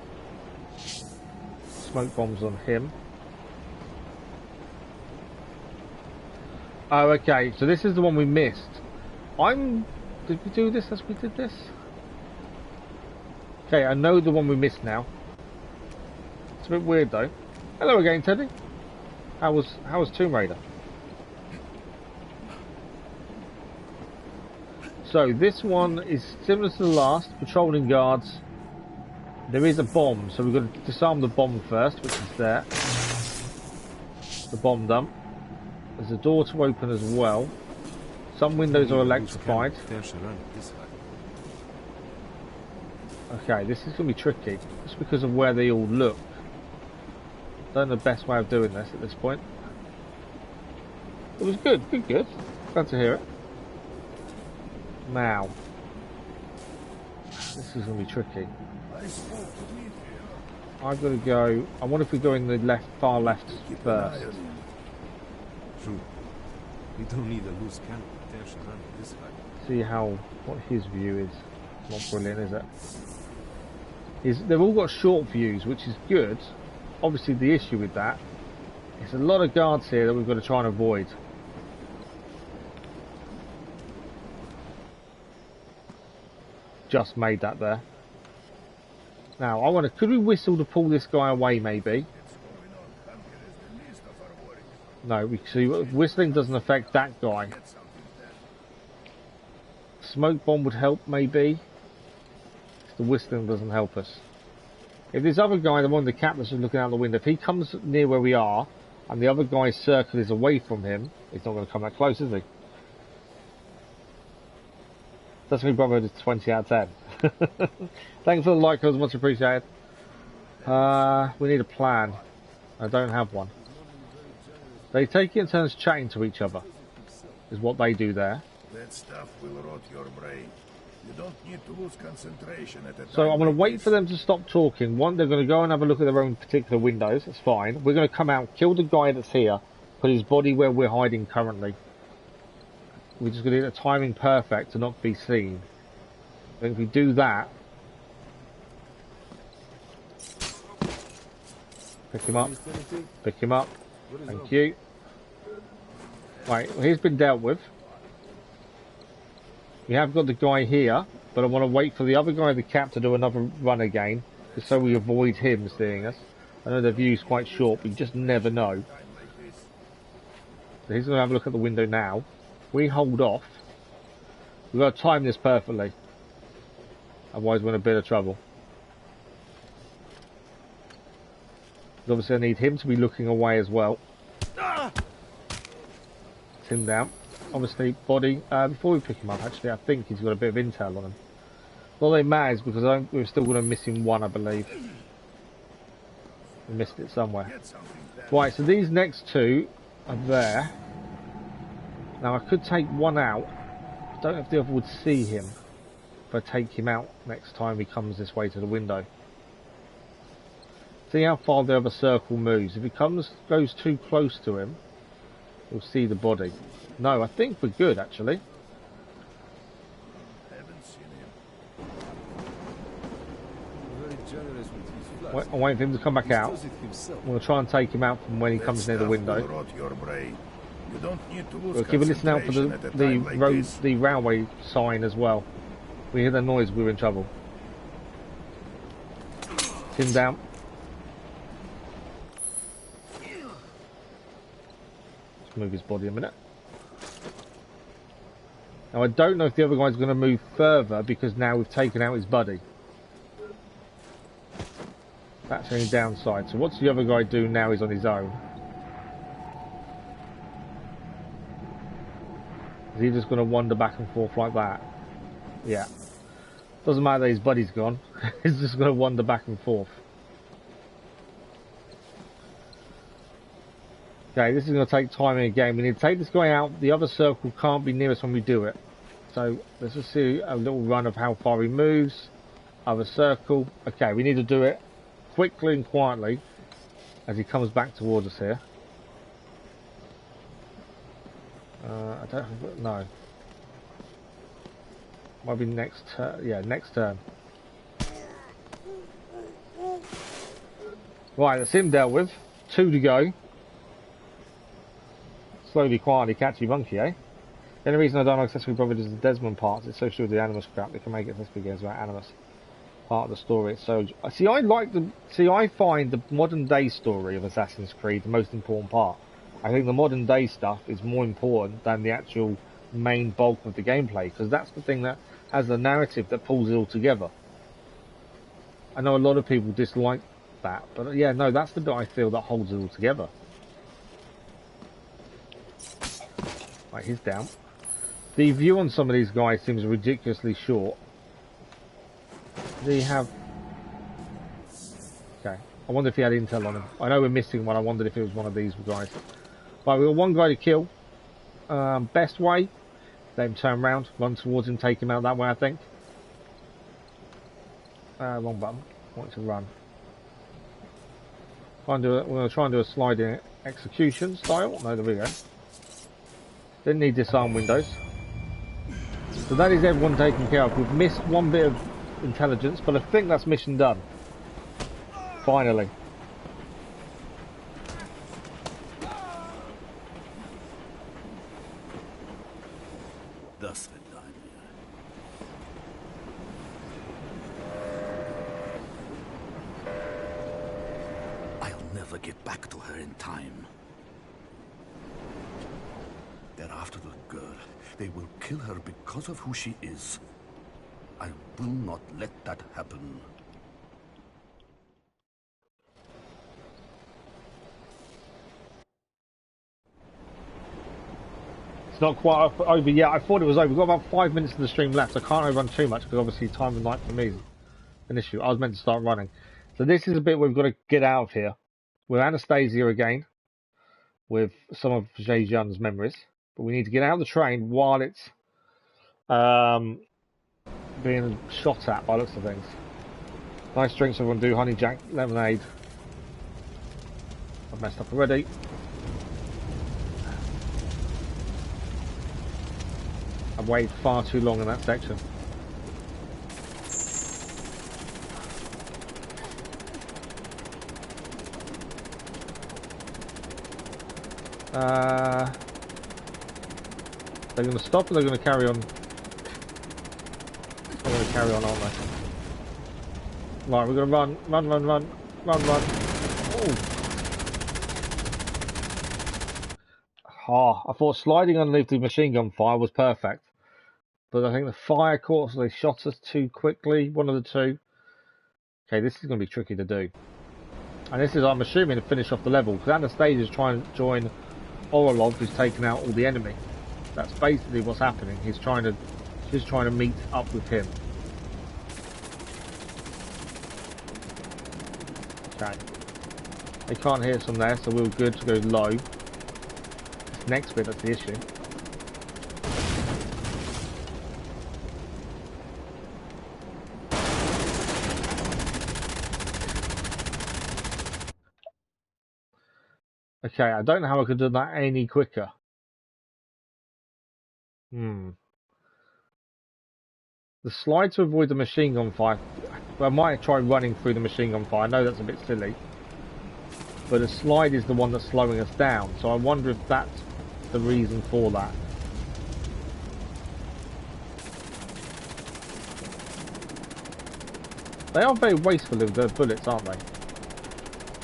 Smoke bombs on him. Oh, okay, so this is the one we missed. Did we do this as we did this? Okay, I know the one we missed now. It's a bit weird though. Hello again, Teddy. How was Tomb Raider? So this one is similar to the last, patrolling guards. There is a bomb, so we've got to disarm the bomb first, which is there. The bomb dump. There's a door to open as well. Some windows are electrified. Okay, this is going to be tricky, just because of where they all look. Don't know the best way of doing this at this point. It was good, good. Glad to hear it. Now, this is going to be tricky. I've got to go. I wonder if we go in the far left first. True. We don't need a loose cannon. See what his view is. Not brilliant, is it? They've all got short views, which is good. Obviously, the issue with that is a lot of guards here that we've got to try and avoid. Just made that there. Now, I wonder, could we whistle to pull this guy away, maybe? No, we see whistling doesn't affect that guy. Smoke bomb would help, maybe. The whistling doesn't help us. If this other guy, the one the captain's just looking out the window, if he comes near where we are, and the other guy's circle is away from him, he's not going to come that close, is he? That's me, brother. It's 20 out of 10. Thanks for the like, it was much appreciated. We need a plan. I don't have one. They take it in turns chatting to each other, is what they do there. That stuff will rot your brain. You don't need to lose concentration at a time. So I'm going to wait for them to stop talking. They're going to go and have a look at their own particular windows. That's fine. We're going to come out, kill the guy that's here, put his body where we're hiding currently. We're just going to get the timing perfect to not be seen. I think if we do that... Pick him up. Pick him up. Thank you. Right, well, he's been dealt with. We have got the guy here, but I want to wait for the other guy, the cap, to do another run again, just so we avoid him seeing us. I know the view's quite short, but you just never know. So he's going to have a look at the window now. We hold off. We've got to time this perfectly. Otherwise we're in a bit of trouble. Obviously I need him to be looking away as well. It's him down. Obviously, body. Before we pick him up, actually, I think he's got a bit of intel on him. Not that it matters, because we're still going to miss him one, I believe. We missed it somewhere. Right, so these next two are there. Now, I could take one out. I don't know if the other would see him if I take him out next time he comes this way to the window. See how far the other circle moves. If he goes too close to him, we'll see the body. No, I think we're good, actually. Haven't seen him. Very generous with his I'm waiting for him to come back out. I'm going to try and take him out from when he comes near the window. We'll keep a listen out for the railway sign as well. We hear the noise, we're in trouble. Him down. Let's move his body a minute. Now I don't know if the other guy's going to move further because now we've taken out his buddy. That's the only downside. So what's the other guy do now? He's on his own. Is he just going to wander back and forth like that? Yeah. Doesn't matter that his buddy's gone. He's just going to wander back and forth. Okay, this is going to take time in the game. We need to take this guy out. The other circle can't be near us when we do it. So let's just see a little run of how far he moves. Other circle. Okay, we need to do it quickly and quietly as he comes back towards us here. I don't know. Might be next turn. Yeah, next turn. Right, that's him dealt with. 2 to go. Slowly, quietly, catchy monkey, eh? The only reason I don't like accessory brothers is the Desmond parts. It's so sure with the Animus crap. They can make accessory games about Animus. Part of the story. So, see, I find the modern day story of Assassin's Creed the most important part. I think the modern day stuff is more important than the actual main bulk of the gameplay, because that's the thing that has the narrative that pulls it all together. I know a lot of people dislike that, but yeah, no, that's the bit I feel that holds it all together. Right, he's down. The view on some of these guys seems ridiculously short. Do you have... Okay, I wonder if he had intel on him. I know we're missing one, I wondered if it was one of these guys. Right, we've got one guy to kill. Best way, let him turn around, run towards him, take him out that way, I think. Wrong button. I want to run. We're going to try and do a sliding execution style. No, there we go. Didn't need disarm windows. So that is everyone taken care of. We've missed one bit of intelligence, but I think that's mission done. Finally. Thus the done. I'll never get back to her in time. They're after the girl. They will kill her because of who she is. I will not let that happen. It's not quite over yet. I thought it was over. We've got about 5 minutes of the stream left. I can't overrun too much because obviously time of night for me is an issue. I was meant to start running. So this is a bit we've got to get out of here. With Anastasia again. With some of Zhejian's memories. But we need to get out of the train while it's being shot at by looks of things. Nice drinks everyone do. Honey Jack, lemonade. I've messed up already. I've waited far too long in that section. They're going to stop or they're going to carry on? They're going to carry on, aren't they? Right, we're going to run. Oh, I thought sliding underneath the machine gun fire was perfect. But I think the fire caught us, so they shot us too quickly, one of the two. Okay, this is going to be tricky to do. And this is, I'm assuming, to finish off the level, because Anastasia is trying to join Orelov, who's taken out all the enemy. That's basically what's happening. She's trying to meet up with him. Okay. They can't hear us from there, so we're good to go low. This next bit, that's the issue. Okay, I don't know how I could do that any quicker. The slide to avoid the machine gun fire. Well, I might try running through the machine gun fire. I know that's a bit silly. But the slide is the one that's slowing us down. So I wonder if that's the reason for that. They are very wasteful of their bullets, aren't they?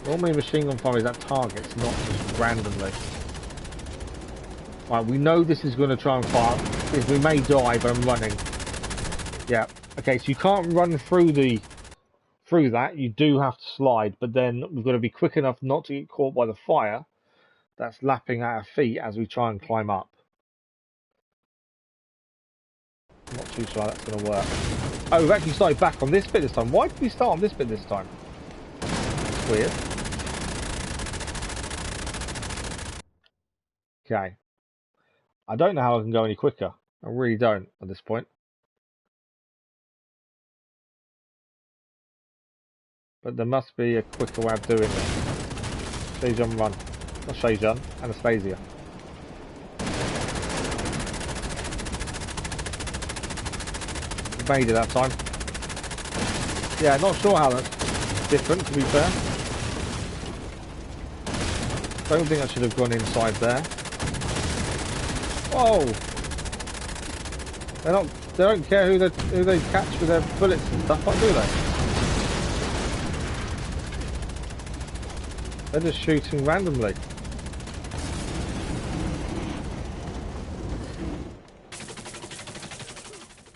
Normally machine gun fire is at targets, not just randomly. Right, we know this is going to try and fire. We may die, but I'm running. Yeah. Okay, so you can't run through that. You do have to slide, but then we've got to be quick enough not to get caught by the fire that's lapping at our feet as we try and climb up. I'm not too sure that's going to work. Oh, we've actually started back on this bit this time. Why did we start on this bit this time? That's weird. Okay. I don't know how I can go any quicker. I really don't at this point. But there must be a quicker way of doing it. Shayjan, run. Not Shayjan, Anastasia. Made it that time. Yeah, not sure how that's different, to be fair. Don't think I should have gone inside there. Whoa! They don't care who they catch with their bullets and stuff, do they? They're just shooting randomly.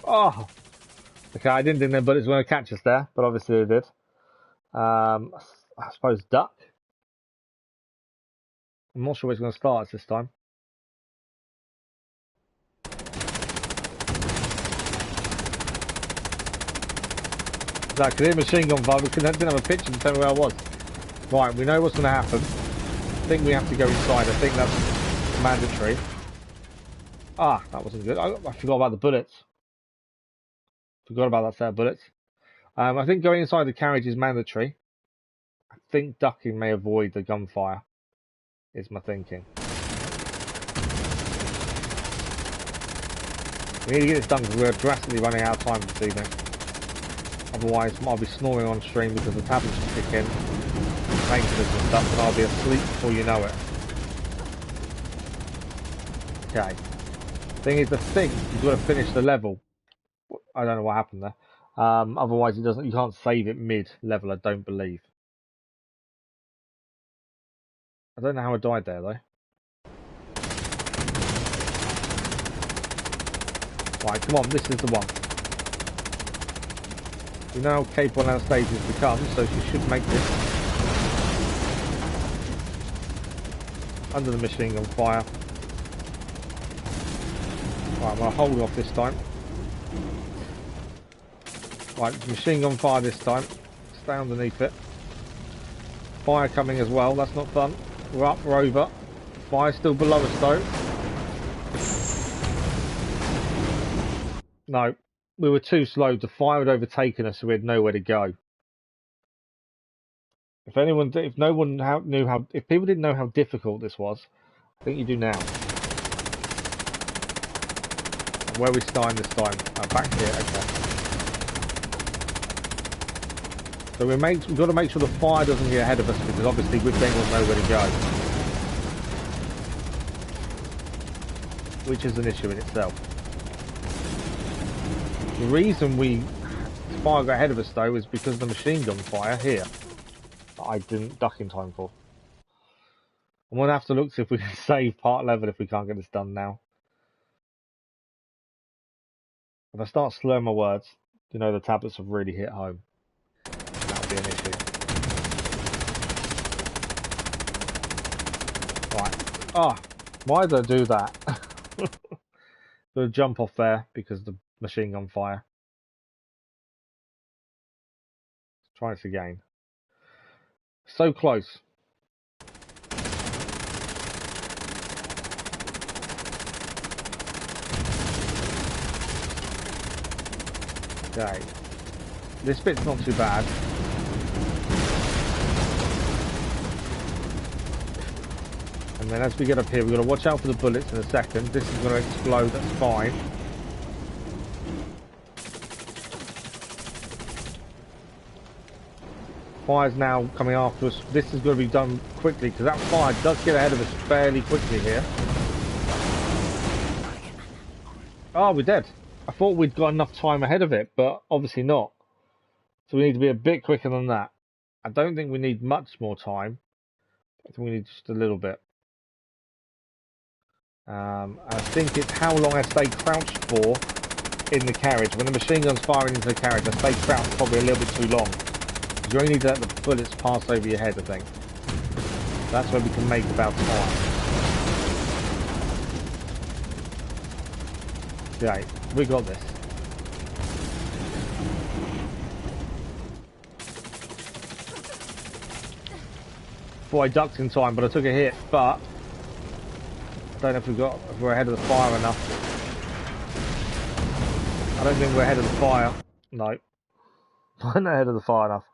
Oh! Okay, I didn't think their bullets were going to catch us there, but obviously they did. I suppose duck. I'm not sure where it's going to start us this time. I could hear machine gun fire, but didn't have a picture to tell me where I was. Right, we know what's going to happen. I think we have to go inside. I think that's mandatory. Ah, that wasn't good. I forgot about the bullets. Forgot about that set of bullets. I think going inside the carriage is mandatory. I think ducking may avoid the gunfire, is my thinking. We need to get this done because we're drastically running out of time this evening. Otherwise, I'll be snoring on stream because the tablets will kick in, maintenance and stuff, and I'll be asleep before you know it. Okay. Thing is, you've got to finish the level. I don't know what happened there. Otherwise, you can't save it mid-level, I don't believe. I don't know how I died there, though. Right, come on, this is the one. You know how capable Anastasia has become, so she should make this. Under the machine gun fire. Right, I'm going to hold off this time. Right, machine gun fire this time. Stay underneath it. Fire coming as well, that's not fun. We're up, we're over. Fire still below us though. No, we were too slow. The fire had overtaken us, so we had nowhere to go. If people didn't know how difficult this was, I think you do now. Where are we starting this time? Oh, back here, okay. So we've got to make sure the fire doesn't get ahead of us, because obviously we've then got nowhere to go. Which is an issue in itself. The reason the fire got ahead of us though is because of the machine gun fire here. That I didn't duck in time for. I'm going to have to look to see if we can save part level if we can't get this done now. If I start slurring my words, you know the tablets have really hit home. That'll be an issue. Right. Ah, why did I do that? Gonna jump off there because of the machine gun fire. Let's try this again. So close. Okay. This bit's not too bad. And then as we get up here, we've got to watch out for the bullets in a second. This is going to explode, that's fine. Fire's now coming after us. This is going to be done quickly because that fire does get ahead of us fairly quickly here. Oh, we're dead. I thought we'd got enough time ahead of it, but obviously not. So we need to be a bit quicker than that. I don't think we need much more time. I think we need just a little bit. I think it's how long I stay crouched for in the carriage. When the machine gun's firing into the carriage, I stay crouched probably a little bit too long. You only need to let the bullets pass over your head, I think. That's where we can make about time. Okay, we got this. Thought I ducked in time, but I took a hit. But I don't know if we're ahead of the fire enough. I don't think we're ahead of the fire. No, we're not ahead of the fire enough.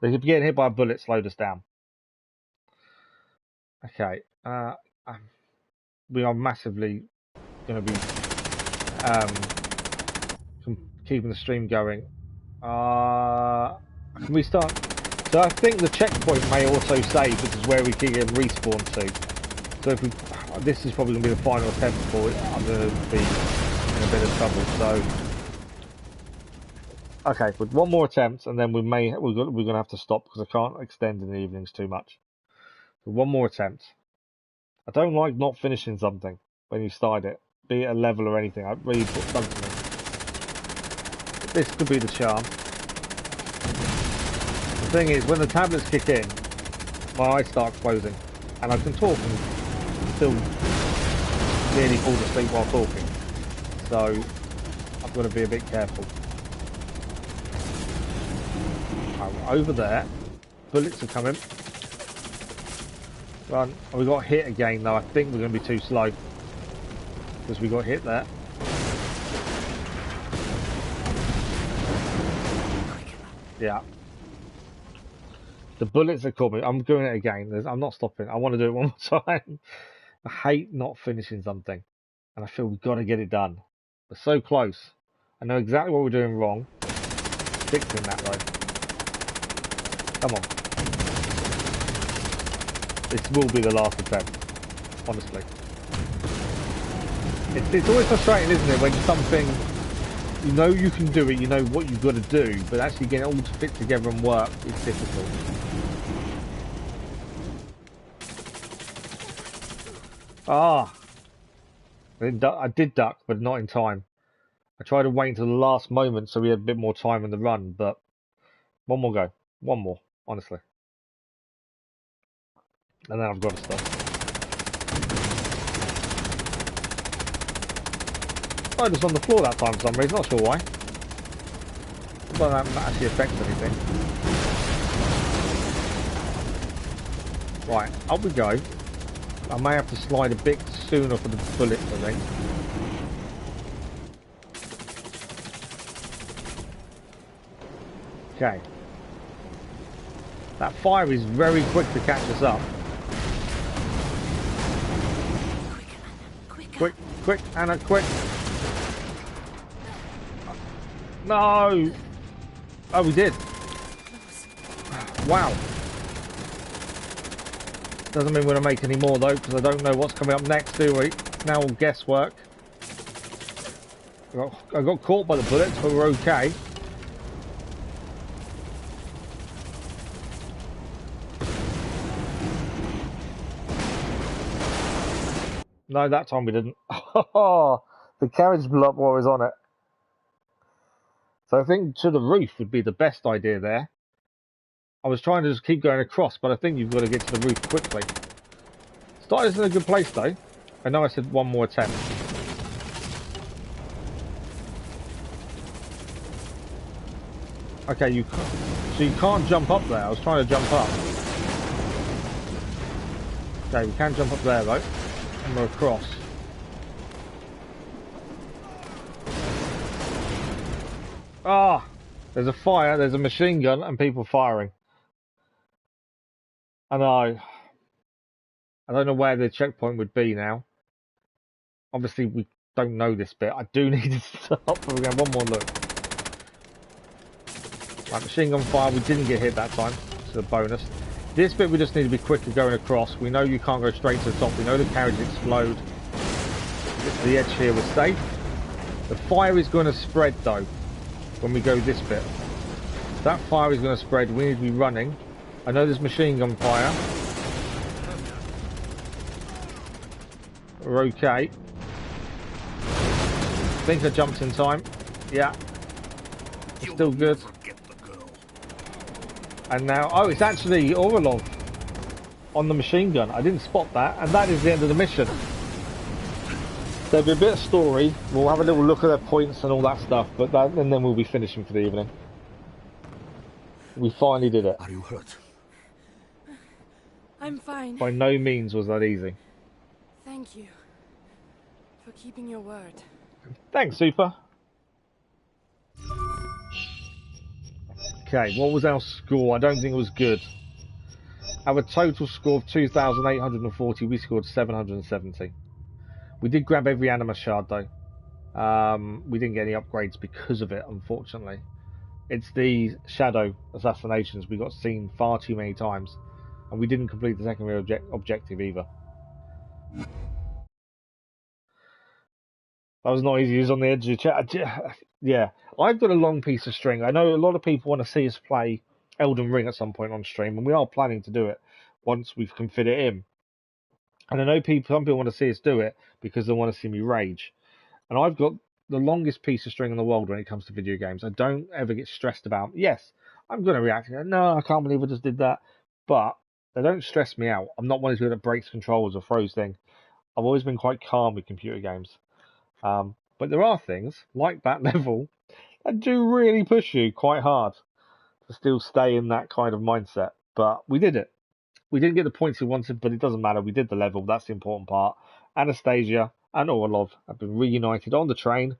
They could be getting hit by a bullet, slowed us down. Okay, we are massively going to be keeping the stream going. Can we start? So I think the checkpoint may also save, which is where we can get respawn to. So if we, this is probably going to be the final attempt for it. I'm going to be in a bit of trouble. So okay, with one more attempt, and then we're going to have to stop because I can't extend in the evenings too much. So one more attempt. I don't like not finishing something when you start it, be it a level or anything. I really bugs me. This could be the charm. The thing is, when the tablets kick in, my eyes start closing, and I can talk and still nearly fall asleep while talking. So I've got to be a bit careful. Over there, bullets are coming. Run. Oh, we got hit again though. I think we're going to be too slow because we got hit there. Yeah. The bullets are coming. I'm doing it again. I'm not stopping. I want to do it one more time. I hate not finishing something, and I feel we've got to get it done. We're so close. I know exactly what we're doing wrong. Fixing that though. Come on. This will be the last attempt, honestly. It's always frustrating, isn't it, when something, you know you can do it, you know what you've got to do, but actually getting it all to fit together and work is difficult. Ah! I did duck, but not in time. I tried to wait until the last moment so we had a bit more time in the run, but one more go. One more, honestly. And then I've got to stop. I was on the floor that time for some reason, not sure why. But that actually affects anything. Right, up we go. I may have to slide a bit sooner for the bullets, I think. Okay. That fire is very quick to catch us up. Quick, Anna, quick. No! Oh, we did. Wow. Doesn't mean we're going to make any more, though, because I don't know what's coming up next, do we? It's now all guesswork. I got caught by the bullets, but we're okay. No, that time we didn't. The carriage blew up while I was on it. So I think to the roof would be the best idea there. I was trying to just keep going across, but I think you've got to get to the roof quickly. Started in a good place though. I know I said one more attempt. Okay, so you can't jump up there. I was trying to jump up. Okay, we can jump up there though. And we're across. Ah! There's a fire, there's a machine gun, and people firing. I know. I don't know where the checkpoint would be now. Obviously, we don't know this bit. I do need to stop. We're going one more look. Right, machine gun fire. We didn't get hit that time. a bonus. This bit we just need to be quicker going across. We know you can't go straight to the top. We know the carriage explode. Get to the edge here, we're safe. The fire is going to spread though when we go this bit. That fire is going to spread. We need to be running. I know there's machine gun fire. We're okay. I think I jumped in time. Yeah. It's still good. And now, oh, it's actually Orelov on the machine gun. I didn't spot that, and that is the end of the mission. There'll be a bit of story. We'll have a little look at their points and all that stuff, but that, and then we'll be finishing for the evening. We finally did it. Are you hurt? I'm fine. By no means was that easy. Thank you for keeping your word. Thanks, Super. Okay, what was our score? I don't think it was good. Our total score of 2,840, we scored 770. We did grab every anima shard though. We didn't get any upgrades because of it, unfortunately. It's the shadow assassinations we got seen far too many times, and we didn't complete the secondary objective either. That was not easy. He was on the edge of the chat. Yeah, I've got a long piece of string. I know a lot of people want to see us play Elden Ring at some point on stream, and we are planning to do it once we can fit it in. And I know some people want to see us do it because they want to see me rage. And I've got the longest piece of string in the world when it comes to video games. I don't ever get stressed about, yes, I'm going to react. No, I can't believe I just did that. But they don't stress me out. I'm not one of those that breaks controls or throws things. I've always been quite calm with computer games. But there are things, like that level, that do really push you quite hard to still stay in that kind of mindset. But we did it. We didn't get the points we wanted, but it doesn't matter. We did the level. That's the important part. Anastasia and Orelov have been reunited on the train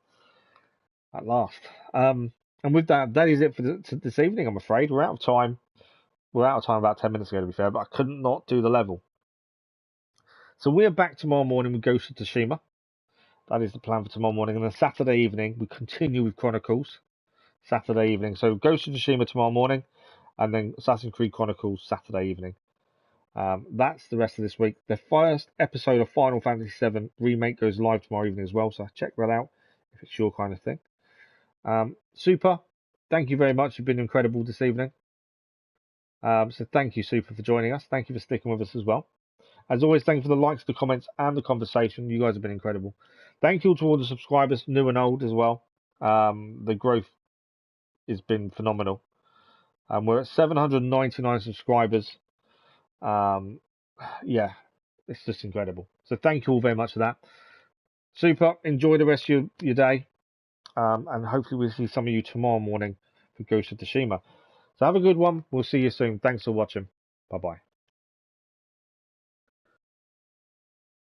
at last. And with that, that is it for this evening, I'm afraid. We're out of time. We're out of time about 10 minutes ago, to be fair, but I couldn't not do the level. So we're back tomorrow morning with Ghost of Tsushima. That is the plan for tomorrow morning. And then Saturday evening, we continue with Chronicles. Saturday evening. So Ghost of Tsushima tomorrow morning, and then Assassin's Creed Chronicles Saturday evening. That's the rest of this week. The first episode of Final Fantasy VII Remake goes live tomorrow evening as well, so check that out if it's your kind of thing. Super, thank you very much. You've been incredible this evening. So thank you, Super, for joining us. Thank you for sticking with us as well. As always, thank you for the likes, the comments, and the conversation. You guys have been incredible. Thank you to all the subscribers, new and old as well. The growth has been phenomenal. We're at 799 subscribers. Yeah, it's just incredible. So thank you all very much for that. Super, enjoy the rest of your day. And hopefully we'll see some of you tomorrow morning for Ghost of Tsushima. So have a good one. We'll see you soon. Thanks for watching. Bye-bye.